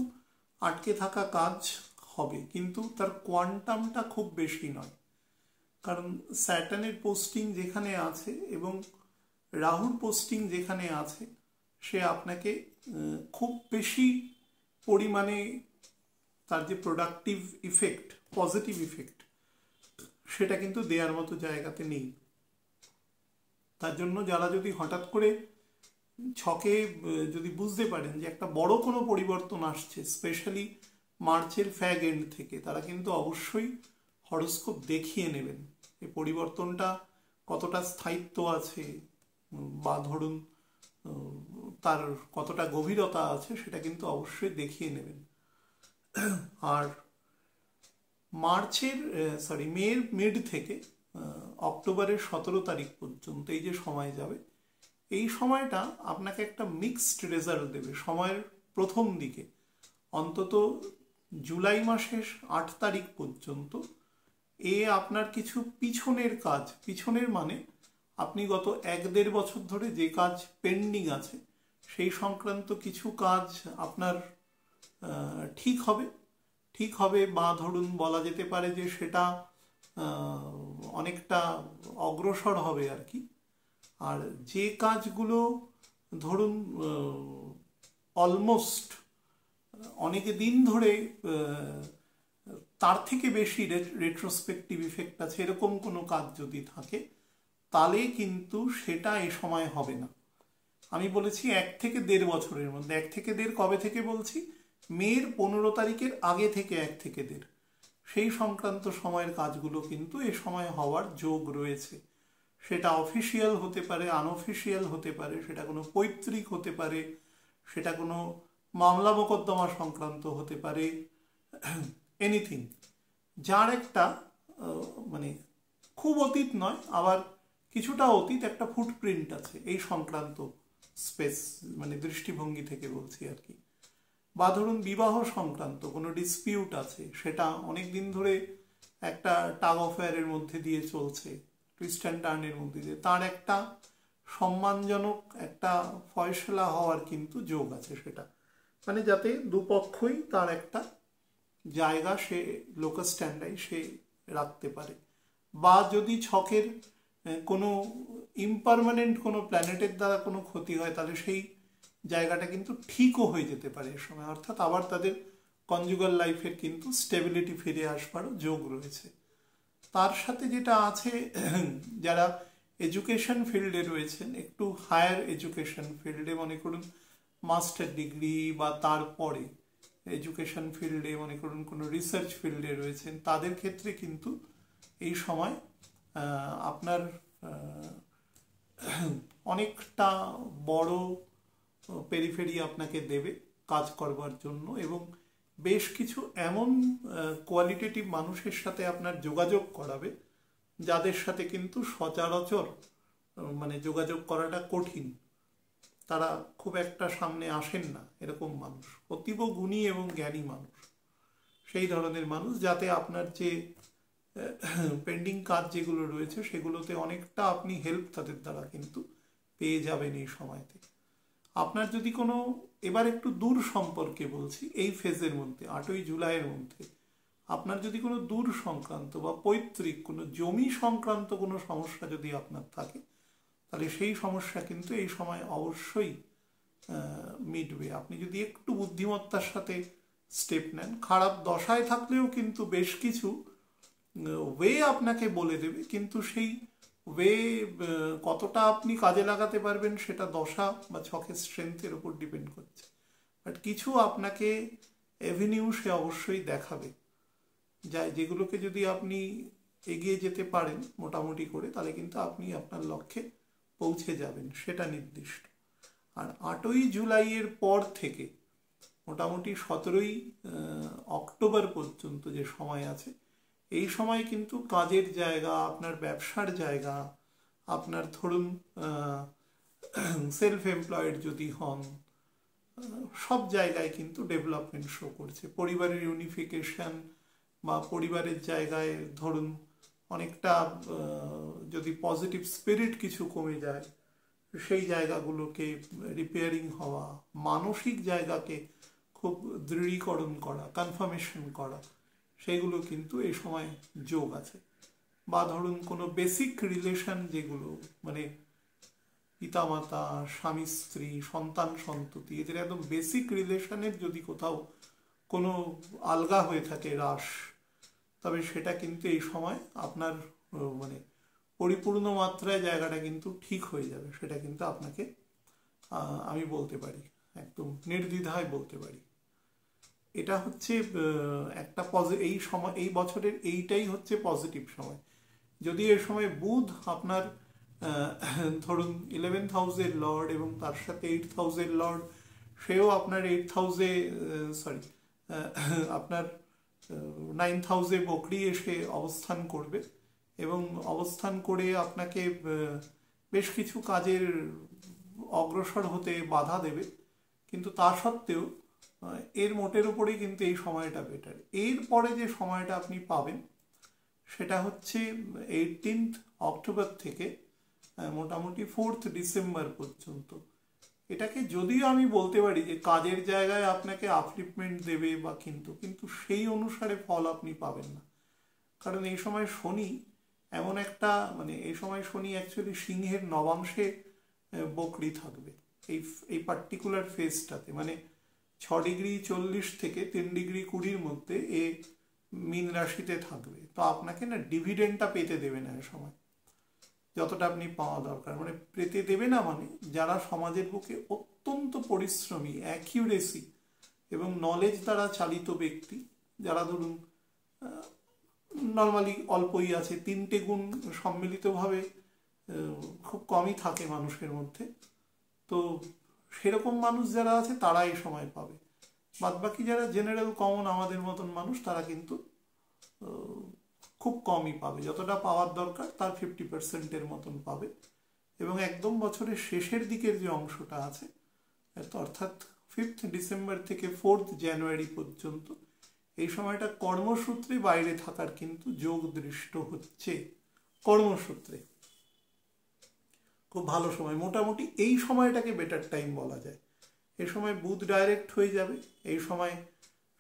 আটকে থাকা কাজ হবে, কিন্তু তার কোয়ান্টামটা খুব বেশি নয়। কারণ স্যাটার্নের পোস্টিং যেখানে আছে এবং রাহুর পোস্টিং যেখানে আছে, সে আপনাকে খুব বেশি পরিমাণে তার যে প্রোডাক্টিভ ইফেক্ট, পজিটিভ ইফেক্ট, সেটা কিন্তু দেওয়ার মতো জায়গাতে নেই। তার জন্য যারা যদি হঠাৎ করে ছকে যদি বুঝতে পারেন যে একটা বড় কোনো পরিবর্তন আসছে, স্পেশালি মার্চের ফ্যাগ এন্ড থেকে, তারা কিন্তু অবশ্যই হরোস্কোপ দেখিয়ে নেবেন। এই পরিবর্তনটা কতটা স্থায়িত্ব আছে বা ধরুন তার কতটা গভীরতা আছে সেটা কিন্তু অবশ্যই দেখিয়ে নেবেন। আর মের মিড থেকে অক্টোবরের 17 তারিখ পর্যন্ত এই যে সময় যাবে, এই সময়টা আপনাকে একটা মিক্সড রেজাল্ট দেবে। সময়ের প্রথম দিকে অন্তত জুলাই মাসের 8 তারিখ পর্যন্ত আপনার কিছু পিছনের মানে আপনি গত 1-1.5 বছর ধরে যে কাজ পেন্ডিং আছে সেই সংক্রান্ত কিছু কাজ আপনার ঠিক হবে বা ধরুন বলা যেতে পারে যে সেটা অনেকটা অগ্রসর হবে আর কি। আর যে কাজগুলো ধরুন অলমোস্ট অনেক দিন ধরে তার থেকে বেশি রেট্রোস্পেক্টিভ ইফেক্ট আছে, এরকম কোনো কাজ যদি থাকে তাহলে কিন্তু সেটা এ সময় হবে না। আমি বলেছি 1 থেকে 1.5 বছরের মধ্যে। 1 থেকে 1.5 কবে থেকে বলছি? মের 15 তারিখের আগে থেকে 1 থেকে 1.5, সেই সংক্রান্ত সময়ের কাজগুলো কিন্তু এ সময় হওয়ার যোগ রয়েছে। সেটা অফিসিয়াল হতে পারে, আনঅফিসিয়াল হতে পারে, সেটা কোনো পৈতৃক হতে পারে, সেটা কোনো মামলা মোকদ্দমা সংক্রান্ত হতে পারে, এনিথিং যার একটা মানে খুব অতীত নয়, আবার কিছুটা অতীত, একটা ফুটপ্রিন্ট আছে এই সংক্রান্ত স্পেস মানে দৃষ্টিভঙ্গি থেকে বলছি আর কি। বা ধরুন বিবাহ সংক্রান্ত কোনো ডিসপিউট আছে, সেটা অনেক দিন ধরে একটা টাগ অফ ওয়ারের মধ্যে দিয়ে চলছে, টুইস্ট অ্যান্ড টার্নের মধ্যে দিয়ে, তার একটা সম্মানজনক একটা ফয়সলা হওয়ার কিন্তু যোগ আছে। সেটা মানে যাতে দুপক্ষই তার একটা জায়গা সে লোকাল স্ট্যান্ডাই সে রাখতে পারে। বা যদি ছকের কোনো ইমপারমানেন্ট কোনো প্ল্যানেটের দ্বারা কোনো ক্ষতি হয় তাহলে সেই জায়গাটা কিন্তু ঠিকও হয়ে যেতে পারে এ সময়, অর্থাৎ আবার তাদের কনজুগাল লাইফের কিন্তু স্টেবিলিটি ফিরে আসবারও যোগ রয়েছে। তার সাথে যেটা আছে, যারা এডুকেশন ফিল্ডে রয়েছেন, একটু হায়ার এডুকেশন ফিল্ডে, মনে করুন মাস্টার ডিগ্রি বা তারপরে এডুকেশন ফিল্ডে, মনে করুন কোনো রিসার্চ ফিল্ডে রয়েছেন, তাদের ক্ষেত্রে কিন্তু এই সময় আপনার অনেকটা বড় পেরিফেরি আপনাকে দেবে কাজ করবার জন্য, এবং বেশ কিছু এমন কোয়ালিটেটিভ মানুষের সাথে আপনার যোগাযোগ করাবে যাদের সাথে কিন্তু সচরাচর মানে যোগাযোগ করাটা কঠিন, তারা খুব একটা সামনে আসেন না, এরকম মানুষ, অতীব গুণী এবং জ্ঞানী মানুষ, সেই ধরনের মানুষ, যাতে আপনার যে পেন্ডিং কাজ যেগুলো রয়েছে সেগুলোতে অনেকটা আপনি হেল্প তাদের দ্বারা কিন্তু পেয়ে যাবেন এই সময়তে। আপনার যদি কোনো, এবার একটু দূর সম্পর্কে বলছি, এই ফেজের মধ্যে 8ই জুলাইয়ের মধ্যে আপনার যদি কোনো দূর সংক্রান্ত বা পৈতৃক কোনো জমি সংক্রান্ত কোনো সমস্যা যদি আপনার থাকে, তাহলে সেই সমস্যা কিন্তু এই সময় অবশ্যই মিটবে। আপনি যদি একটু বুদ্ধিমত্তার সাথে স্টেপ নেন, খারাপ দশায় থাকলেও কিন্তু বেশ কিছু ওয়ে আপনাকে বলে দেবে, কিন্তু সেই ওয়ে কতটা আপনি কাজে লাগাতে পারবেন সেটা দশা বা ছকের স্ট্রেংথের উপর ডিপেন্ড করছে। বাট কিছু আপনাকে অ্যাভিনিউ সে অবশ্যই দেখাবে, যেগুলোকে যদি আপনি এগিয়ে যেতে পারেন মোটামুটি করে, তাহলে কিন্তু আপনি আপনার লক্ষ্যে পৌঁছে যাবেন, সেটা নির্দিষ্ট। আর 8ই জুলাইয়ের পর থেকে মোটামুটি 17ই অক্টোবর পর্যন্ত যে সময় আছে, এই সময় কিন্তু কাজের জায়গা, আপনার ব্যবসার জায়গা, আপনার ধরুন সেলফ এমপ্লয়েড যদি হন, সব জায়গায় কিন্তু ডেভেলপমেন্ট শো করছে। পরিবারের ইউনিফিকেশন বা পরিবারের জায়গায় ধরুন অনেকটা যদি পজিটিভ স্পিরিট কিছু কমে যায়, সেই জায়গাগুলোকে রিপেয়ারিং হওয়া, মানসিক জায়গাকে খুব দৃঢ়ীকরণ করা, কনফার্মেশন করা, সেইগুলো কিন্তু এই সময় যোগ আছে। বা ধরুন কোনো বেসিক রিলেশন যেগুলো মানে পিতামাতা, স্বামী স্ত্রী, সন্তান সন্ততি, এদের একদম বেসিক রিলেশনের যদি কোথাও কোনো আলগা হয়ে থাকে রাশ, তবে সেটা কিন্তু এই সময় আপনার মানে পরিপূর্ণ মাত্রায় জায়গাটা কিন্তু ঠিক হয়ে যাবে, সেটা কিন্তু আপনাকে আমি বলতে পারি, একদম নির্দ্বিধায় বলতে পারি। এটা হচ্ছে একটা এই সময়, এই বছরের এইটাই হচ্ছে পজিটিভ সময়। যদি এই সময় বুধ আপনার ধরুন 11th হাউসের লর্ড এবং তার সাথে 8th হাউসের লর্ড, সেও আপনার 8th হাউসে আপনার 9th হাউসে বকরি এসে অবস্থান করবে এবং অবস্থান করে আপনাকে বেশ কিছু কাজের অগ্রসর হতে বাধা দেবে, কিন্তু তা সত্ত্বেও এর মোটের উপরেই কিন্তু এই সময়টা বেটার। এরপরে যে সময়টা আপনি পাবেন সেটা হচ্ছে 18th অক্টোবর থেকে মোটামুটি 4th ডিসেম্বর পর্যন্ত। এটাকে যদিও আমি বলতে পারি যে কাজের জায়গায় আপনাকে আপলিফমেন্ট দেবে বা, কিন্তু সেই অনুসারে ফল আপনি পাবেন না, কারণ এই সময় শনি এমন একটা মানে এই সময় শনি অ্যাকচুয়ালি সিংহের নবাংশে বকরি থাকবে এই পার্টিকুলার ফেজটাতে, মানে 6°40 থেকে 3°20 মধ্যে এ মীন রাশিতে থাকবে। তো আপনাকে না ডিভিডেন্ডটা পেতে দেবে না এ সময়, যতটা আপনি পাওয়া দরকার, মানে পেতে দেবে না, মানে যারা সমাজের বুকে অত্যন্ত পরিশ্রমী, অ্যাকিউরেসি এবং নলেজ দ্বারা চালিত ব্যক্তি, যারা ধরুন নর্মালি অল্পই আছে, 3টে গুণ সম্মিলিতভাবে খুব কমই থাকে মানুষের মধ্যে, তো সেরকম মানুষ যারা আছে তারা এই সময় পাবে। বাদবাকি যারা জেনারেল কমন আমাদের মতন মানুষ, তারা কিন্তু খুব কমই পাবে, যতটা পাওয়ার দরকার তার 50%-এর মতন পাবে। এবং একদম বছরের শেষের দিকের যে অংশটা আছে, অর্থাৎ 5th ডিসেম্বর থেকে 4th জানুয়ারি পর্যন্ত, এই সময়টা কর্মসূত্রে বাইরে থাকার কিন্তু যোগ দৃষ্ট হচ্ছে। কর্মসূত্রে খুব ভালো সময়, মোটামুটি এই সময়টাকে বেটার টাইম বলা যায়। এই সময় বুধ ডাইরেক্ট হয়ে যাবে, এই সময়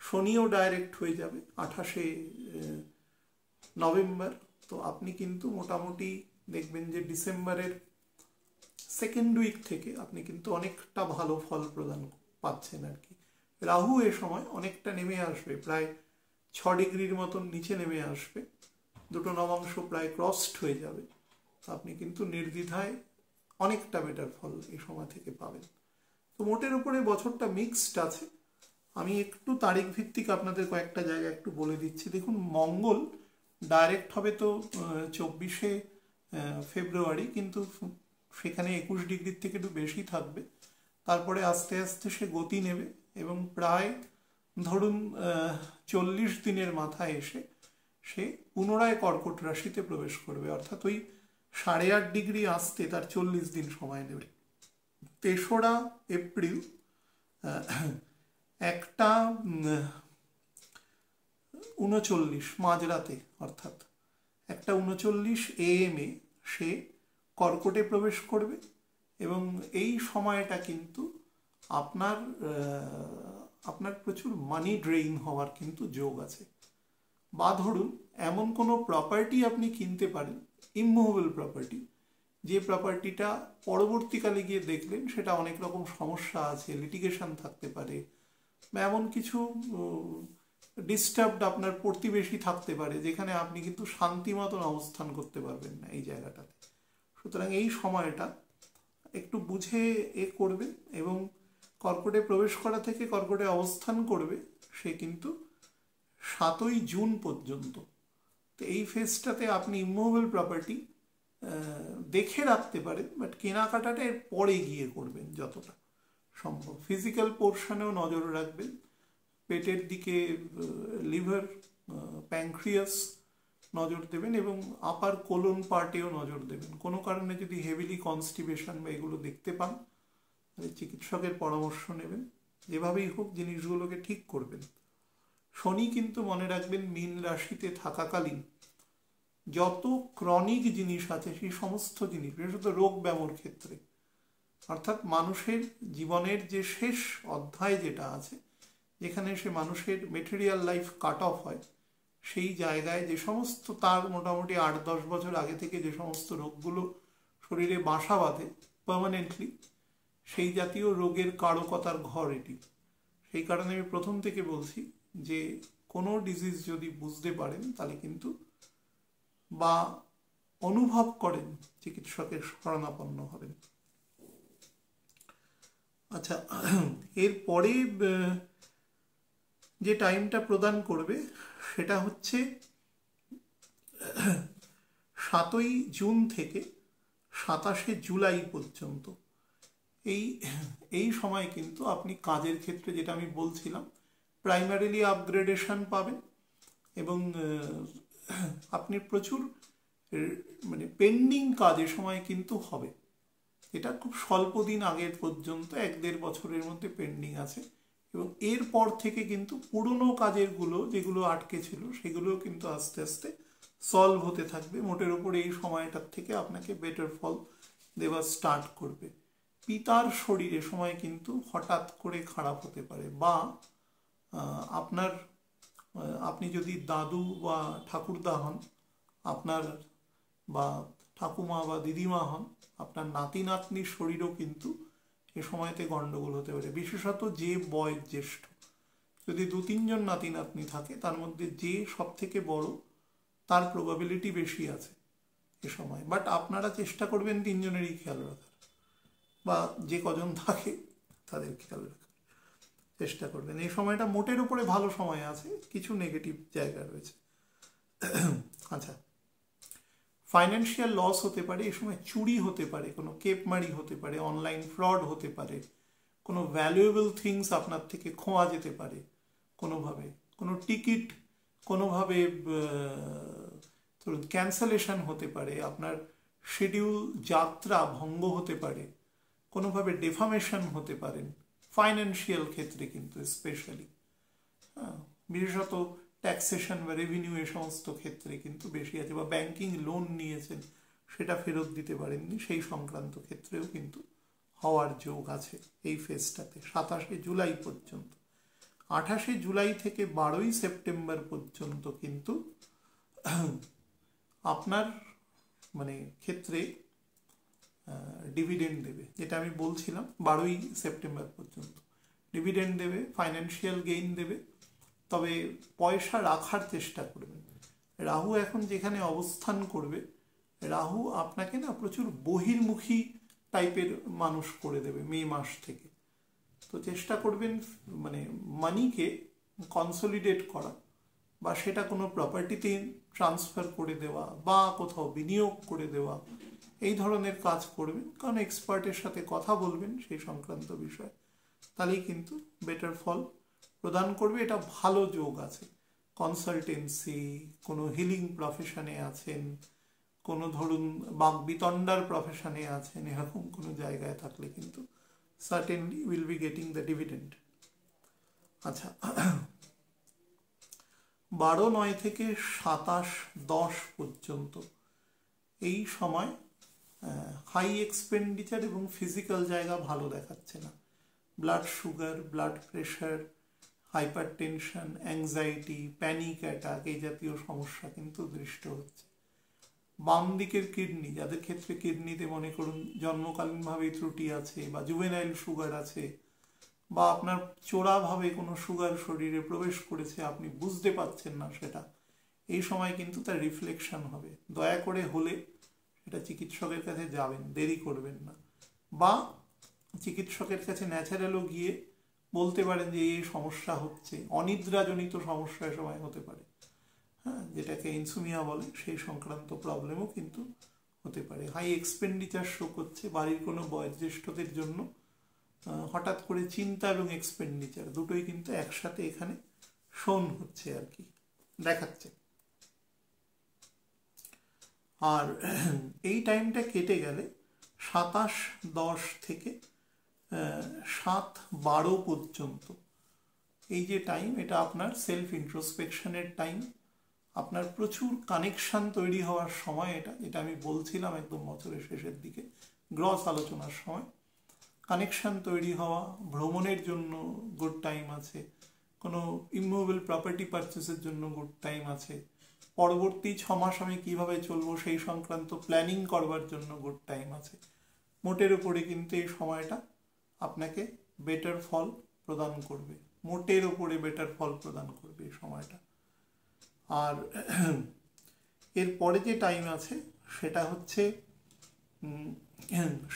শনিও ডাইরেক্ট হয়ে যাবে 28শে নভেম্বর। তো আপনি কিন্তু মোটামুটি দেখবেন যে ডিসেম্বরের 2nd উইক থেকে আপনি কিন্তু অনেকটা ভালো ফল প্রদান পাচ্ছেন আর কি। রাহু এ সময় অনেকটা নেমে আসবে, প্রায় 6°-র মতন নিচে নেমে আসবে, দুটো নবাংশ প্রায় ক্রসড হয়ে যাবে। আপনি কিন্তু নির্দ্বিধায় অনেকটা বেটার ফল এই সময় থেকে পাবেন। তো মোটের উপরে বছরটা মিক্সড আছে। আমি একটু তারিখ ভিত্তিক আপনাদের কয়েকটা জায়গা একটু বলে দিচ্ছি। দেখুন, মঙ্গল ডাইরেক্ট হবে তো 24শে ফেব্রুয়ারি, কিন্তু সেখানে 21°-র থেকে একটু বেশি থাকবে। তারপরে আস্তে আস্তে সে গতি নেবে এবং প্রায় ধরুন 40 দিনের মাথায় এসে সে পুনরায় কর্কট রাশিতে প্রবেশ করবে, অর্থাৎ ওই 8.5° আসতে তার 40 দিন সময় নেবে। 3রা এপ্রিল 1:39 মাঝরাতে, অর্থাৎ 1:39 AM সে কর্কটে প্রবেশ করবে এবং এই সময়টা কিন্তু আপনার প্রচুর মানি ড্রেইন হওয়ার কিন্তু যোগ আছে। বা ধরুন এমন কোনো প্রপার্টি আপনি কিনতে পারেন, ইমুভেবল প্রপার্টি, যে প্রপার্টিটা পরবর্তীকালে গিয়ে দেখলেন সেটা অনেক রকম সমস্যা আছে, লিটিগেশন থাকতে পারে, বা এমন কিছু ডিস্টার্বড আপনার প্রতিবেশী থাকতে পারে, যেখানে আপনি কিন্তু শান্তি মতন অবস্থান করতে পারবেন না এই জায়গাটাতে। সুতরাং এই সময়টা একটু বুঝে করবেন। এবং কর্কটে প্রবেশ করা থেকে কর্কটে অবস্থান করবে সে কিন্তু 7ই জুন পর্যন্ত। তো এই ফেজটাতে আপনি ইমুভেবল প্রপার্টি দেখে রাখতে পারেন, বাট কেনাকাটাটা এর পরে গিয়ে করবেন যতটা সম্ভব। ফিজিক্যাল পোর্শনেও নজর রাখবেন, পেটের দিকে লিভার, প্যানক্রিয়াস নজর দেবেন এবং আপার কোলন পার্টেও নজর দেবেন। কোনো কারণে যদি হেভিলি কনস্টিপেশন বা এগুলো দেখতে পান, চিকিৎসকের পরামর্শ নেবেন, যেভাবেই হোক জিনিসগুলোকে ঠিক করবেন। শনি কিন্তু মনে রাখবেন মীন রাশিতে থাকাকালীন যত ক্রনিক জিনিস আছে সেই সমস্ত জিনিস, বিশেষত রোগ ব্যামোর ক্ষেত্রে, অর্থাৎ মানুষের জীবনের যে শেষ অধ্যায় যেটা আছে, যেখানে সে মানুষের মেটেরিয়াল লাইফ কাট অফ হয়, সেই জায়গায় যে সমস্ত তার মোটামুটি 8-10 বছর আগে থেকে যে সমস্ত রোগগুলো শরীরে বাসা বাঁধে পার্মানেন্টলি, সেই জাতীয় রোগের কারকতার ঘর এটি। সেই কারণে আমি প্রথম থেকে বলছি যে কোনো ডিজিজ যদি বুঝতে পারেন তাহলে কিন্তু বা অনুভব করেন চিকিৎসকের শরণাপন্ন হবেন। আচ্ছা, এরপরে যে টাইমটা প্রদান করবে সেটা হচ্ছে 7ই জুন থেকে 27শে জুলাই পর্যন্ত। এই সময় কিন্তু আপনি কাজের ক্ষেত্রে, যেটা আমি বলছিলাম, প্রাইমারিলি আপগ্রেডেশন পাবেন এবং আপনি প্রচুর মানে পেন্ডিং কাজ এ সময় কিন্তু হবে। এটা খুব স্বল্প দিন আগের পর্যন্ত 1-1.5 বছরের মধ্যে পেন্ডিং আছে এবং এরপর থেকে কিন্তু পুরনো কাজেরগুলো যেগুলো আটকে ছিল সেগুলোও কিন্তু আস্তে আস্তে সলভ হতে থাকবে। মোটের উপর এই সময়টার থেকে আপনাকে বেটার ফল দেওয়া স্টার্ট করবে। পিতার শরীর এ সময় কিন্তু হঠাৎ করে খারাপ হতে পারে, বা আপনি যদি দাদু বা ঠাকুরদা হন আপনার, বা ঠাকুমা বা দিদিমা হন, আপনার নাতি নাতনির শরীরও কিন্তু এ সময়তে গন্ডগোল হতে পারে। বিশেষত যে বয়োজ্যেষ্ঠ, যদি 2-3 জন নাতি নাতনি থাকে তার মধ্যে যে সব থেকে বড় তার প্রবাবিলিটি বেশি আছে এ সময়। বাট আপনারা চেষ্টা করবেন 3 জনেরই খেয়াল রাখার, বা যে কজন থাকে তাদের খেয়াল রাখার চেষ্টা করবেন। এই সময়টা মোটের উপরে ভালো সময় আছে, কিছু নেগেটিভ জায়গা রয়েছে। আচ্ছা, ফাইন্যান্সিয়াল লস হতে পারে এই সময়, চুরি হতে পারে, কোনো কেপমারি হতে পারে, অনলাইন ফ্রড হতে পারে, কোনো ভ্যালুয়েবল থিংস আপনার থেকে খোয়া যেতে পারে কোনোভাবে, কোনো টিকিট কোনোভাবে ধরুন ক্যান্সেলেশন হতে পারে, আপনার শিডিউল যাত্রা ভঙ্গ হতে পারে, কোনোভাবে ডেফামেশন হতে পারেন ফাইন্যান্সিয়াল ক্ষেত্রে কিন্তু স্পেশালি, বিশেষত ট্যাক্সেশন বা রেভিনিউ এ সমস্ত ক্ষেত্রে কিন্তু বেশি আছে, বা ব্যাংকিং লোন নিয়েছেন সেটা ফেরত দিতে পারেননি, সেই সংক্রান্ত ক্ষেত্রেও কিন্তু হওয়ার যোগ আছে এই ফেজটাতে 27শে জুলাই পর্যন্ত। 28শে জুলাই থেকে 12ই সেপ্টেম্বর পর্যন্ত কিন্তু আপনার মানে ক্ষেত্রে ডিভিডেন্ড দেবে, যেটা আমি বলছিলাম 12ই সেপ্টেম্বর পর্যন্ত ডিভিডেন্ড দেবে, ফাইন্যান্সিয়াল গেইন দেবে। তবে পয়সা রাখার চেষ্টা করবেন। রাহু এখন যেখানে অবস্থান করবে, রাহু আপনাকে না প্রচুর বহির্মুখী টাইপের মানুষ করে দেবে মে মাস থেকে। তো চেষ্টা করবেন মানে মানিকে কনসলিডেট করা, বা সেটা কোনো প্রপার্টিতে ট্রান্সফার করে দেওয়া, বা কোথাও বিনিয়োগ করে দেওয়া, এই ধরনের কাজ করবেন। কারণ এক্সপার্টের সাথে কথা বলবেন সেই সংক্রান্ত বিষয়, তাহলেই কিন্তু বেটার ফল প্রদান করবে। এটা ভালো যোগ আছে। কনসালটেন্সি, কোনো হিলিং প্রফেশনে আছেন, কোনো ধরুন বাকবিতণ্ডার প্রফেশনে আছেন, এরকম কোনো জায়গায় থাকলে কিন্তু certainly will be getting the dividend. আচ্ছা, 12/9 থেকে 27/10 পর্যন্ত এই সময় হাই এক্সপেন্ডিচার এবং ফিজিক্যাল জায়গা ভালো দেখাচ্ছে না। Blood sugar, blood pressure, hyper tension, anxiety, panic attack, এই জাতীয় সমস্যা কিন্তু দৃষ্ট হচ্ছে। বাম দিকের কিডনি, যাদের ক্ষেত্রে কিডনিতে মনে করুন জন্মকালীনভাবেই ত্রুটি আছে, বা জুভেনাইল সুগার আছে, বা আপনার চোরাভাবে কোনো সুগার শরীরে প্রবেশ করেছে আপনি বুঝতে পারছেন না, সেটা এই সময় কিন্তু তার রিফ্লেকশন হবে। দয়া করে হলে এটা চিকিৎসকের কাছে যাবেন, দেরি করবেন না। বা চিকিৎসকের কাছে ন্যাচারালও গিয়ে বলতে পারেন যে এই সমস্যা হচ্ছে, অনিদ্রাজনিত সমস্যা এ সময় হতে পারে, যেটাকে ইনসুমিয়া বলে, সেই সংক্রান্ত প্রবলেমও কিন্তু হতে পারে। হাই এক্সপেন্ডিচার শো করছে বাড়ির কোনো বয়োজ্যেষ্ঠদের জন্য, হঠাৎ করে চিন্তা এবং এক্সপেন্ডিচার দুটোই কিন্তু একসাথে এখানে শোন হচ্ছে আর কি, দেখাচ্ছে। আর এই টাইমটা কেটে গেলে 27/10 থেকে 7/12 পর্যন্ত এই যে টাইম, এটা আপনার সেলফ ইন্ট্রোস্পেকশনের টাইম। আপনার প্রচুর কানেকশন তৈরি হওয়ার সময় এটা, যেটা আমি বলছিলাম একদম বছরের শেষের দিকে গ্রস আলোচনার সময়। কানেকশন তৈরি হওয়া, ভ্রমণের জন্য গুড টাইম আছে, কোনো ইমুভেবল প্রপার্টি পারচেসের জন্য গুড টাইম আছে, পরবর্তী 6 মাস আমি কীভাবে চলবো সেই সংক্রান্ত প্ল্যানিং করবার জন্য গুড টাইম আছে। মোটের উপরে কিন্তু এই সময়টা আপনাকে বেটার ফল প্রদান করবে। মোটের ওপরে বেটার ফল প্রদান করবে এই সময়টা। আর এরপরে যে টাইম আছে সেটা হচ্ছে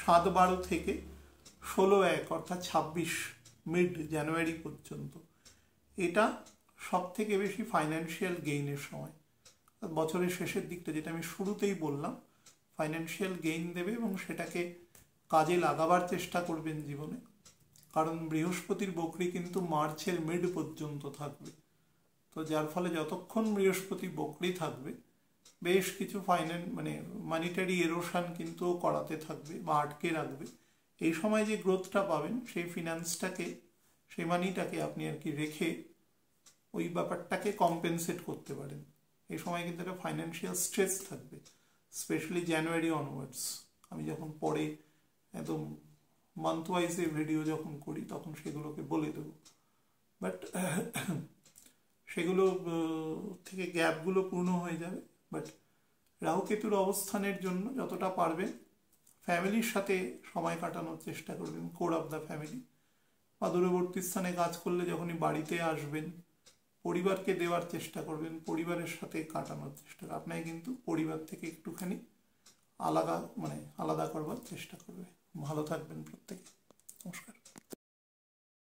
7/12 থেকে 16/1 অর্থাৎ 26 মিড জানুয়ারি পর্যন্ত। এটা সব থেকে বেশি ফাইন্যান্সিয়াল গেইনের সময়। বছরের শেষের দিকটা, যেটা আমি শুরুতেই বললাম, ফাইন্যান্সিয়াল গেইন দেবে এবং সেটাকে কাজে লাগাবার চেষ্টা করবেন জীবনে। কারণ বৃহস্পতির বকরি কিন্তু মার্চের মিড পর্যন্ত থাকবে। তো যার ফলে যতক্ষণ বৃহস্পতি বকরি থাকবে বেশ কিছু মানিটারি এরোশন কিন্তু করাতে থাকবে বা আটকে রাখবে। এই সময় যে গ্রোথটা পাবেন সেই ফিনান্সটাকে, সেই মানিটাকে আপনি আর কি রেখে ওই ব্যাপারটাকে কম্পেনসেট করতে পারেন। এই সময় কিন্তু একটা ফাইন্যান্সিয়াল স্ট্রেস থাকবে, স্পেশালি জানুয়ারি অনওয়ার্ডস। আমি যখন পরে একদম মান্থ ওয়াইজে ভিডিও যখন করি তখন সেগুলোকে বলে দেবো। বাট সেগুলো থেকে গ্যাপগুলো পূর্ণ হয়ে যাবে। বাট রাহু কেতুর অবস্থানের জন্য যতটা পারবেন ফ্যামিলির সাথে সময় কাটানোর চেষ্টা করবেন, কোর অফ দ্য ফ্যামিলি। বা দূরবর্তী স্থানে কাজ করলে যখনই বাড়িতে আসবেন পরিবারকে দেওয়ার চেষ্টা করবেন, পরিবারের সাথে কাটানোর চেষ্টা করবেন। আপনাকে কিন্তু পরিবার থেকে একটুখানি আলাদা করবার চেষ্টা করবে। ভালো থাকবেন প্রত্যেকে। নমস্কার।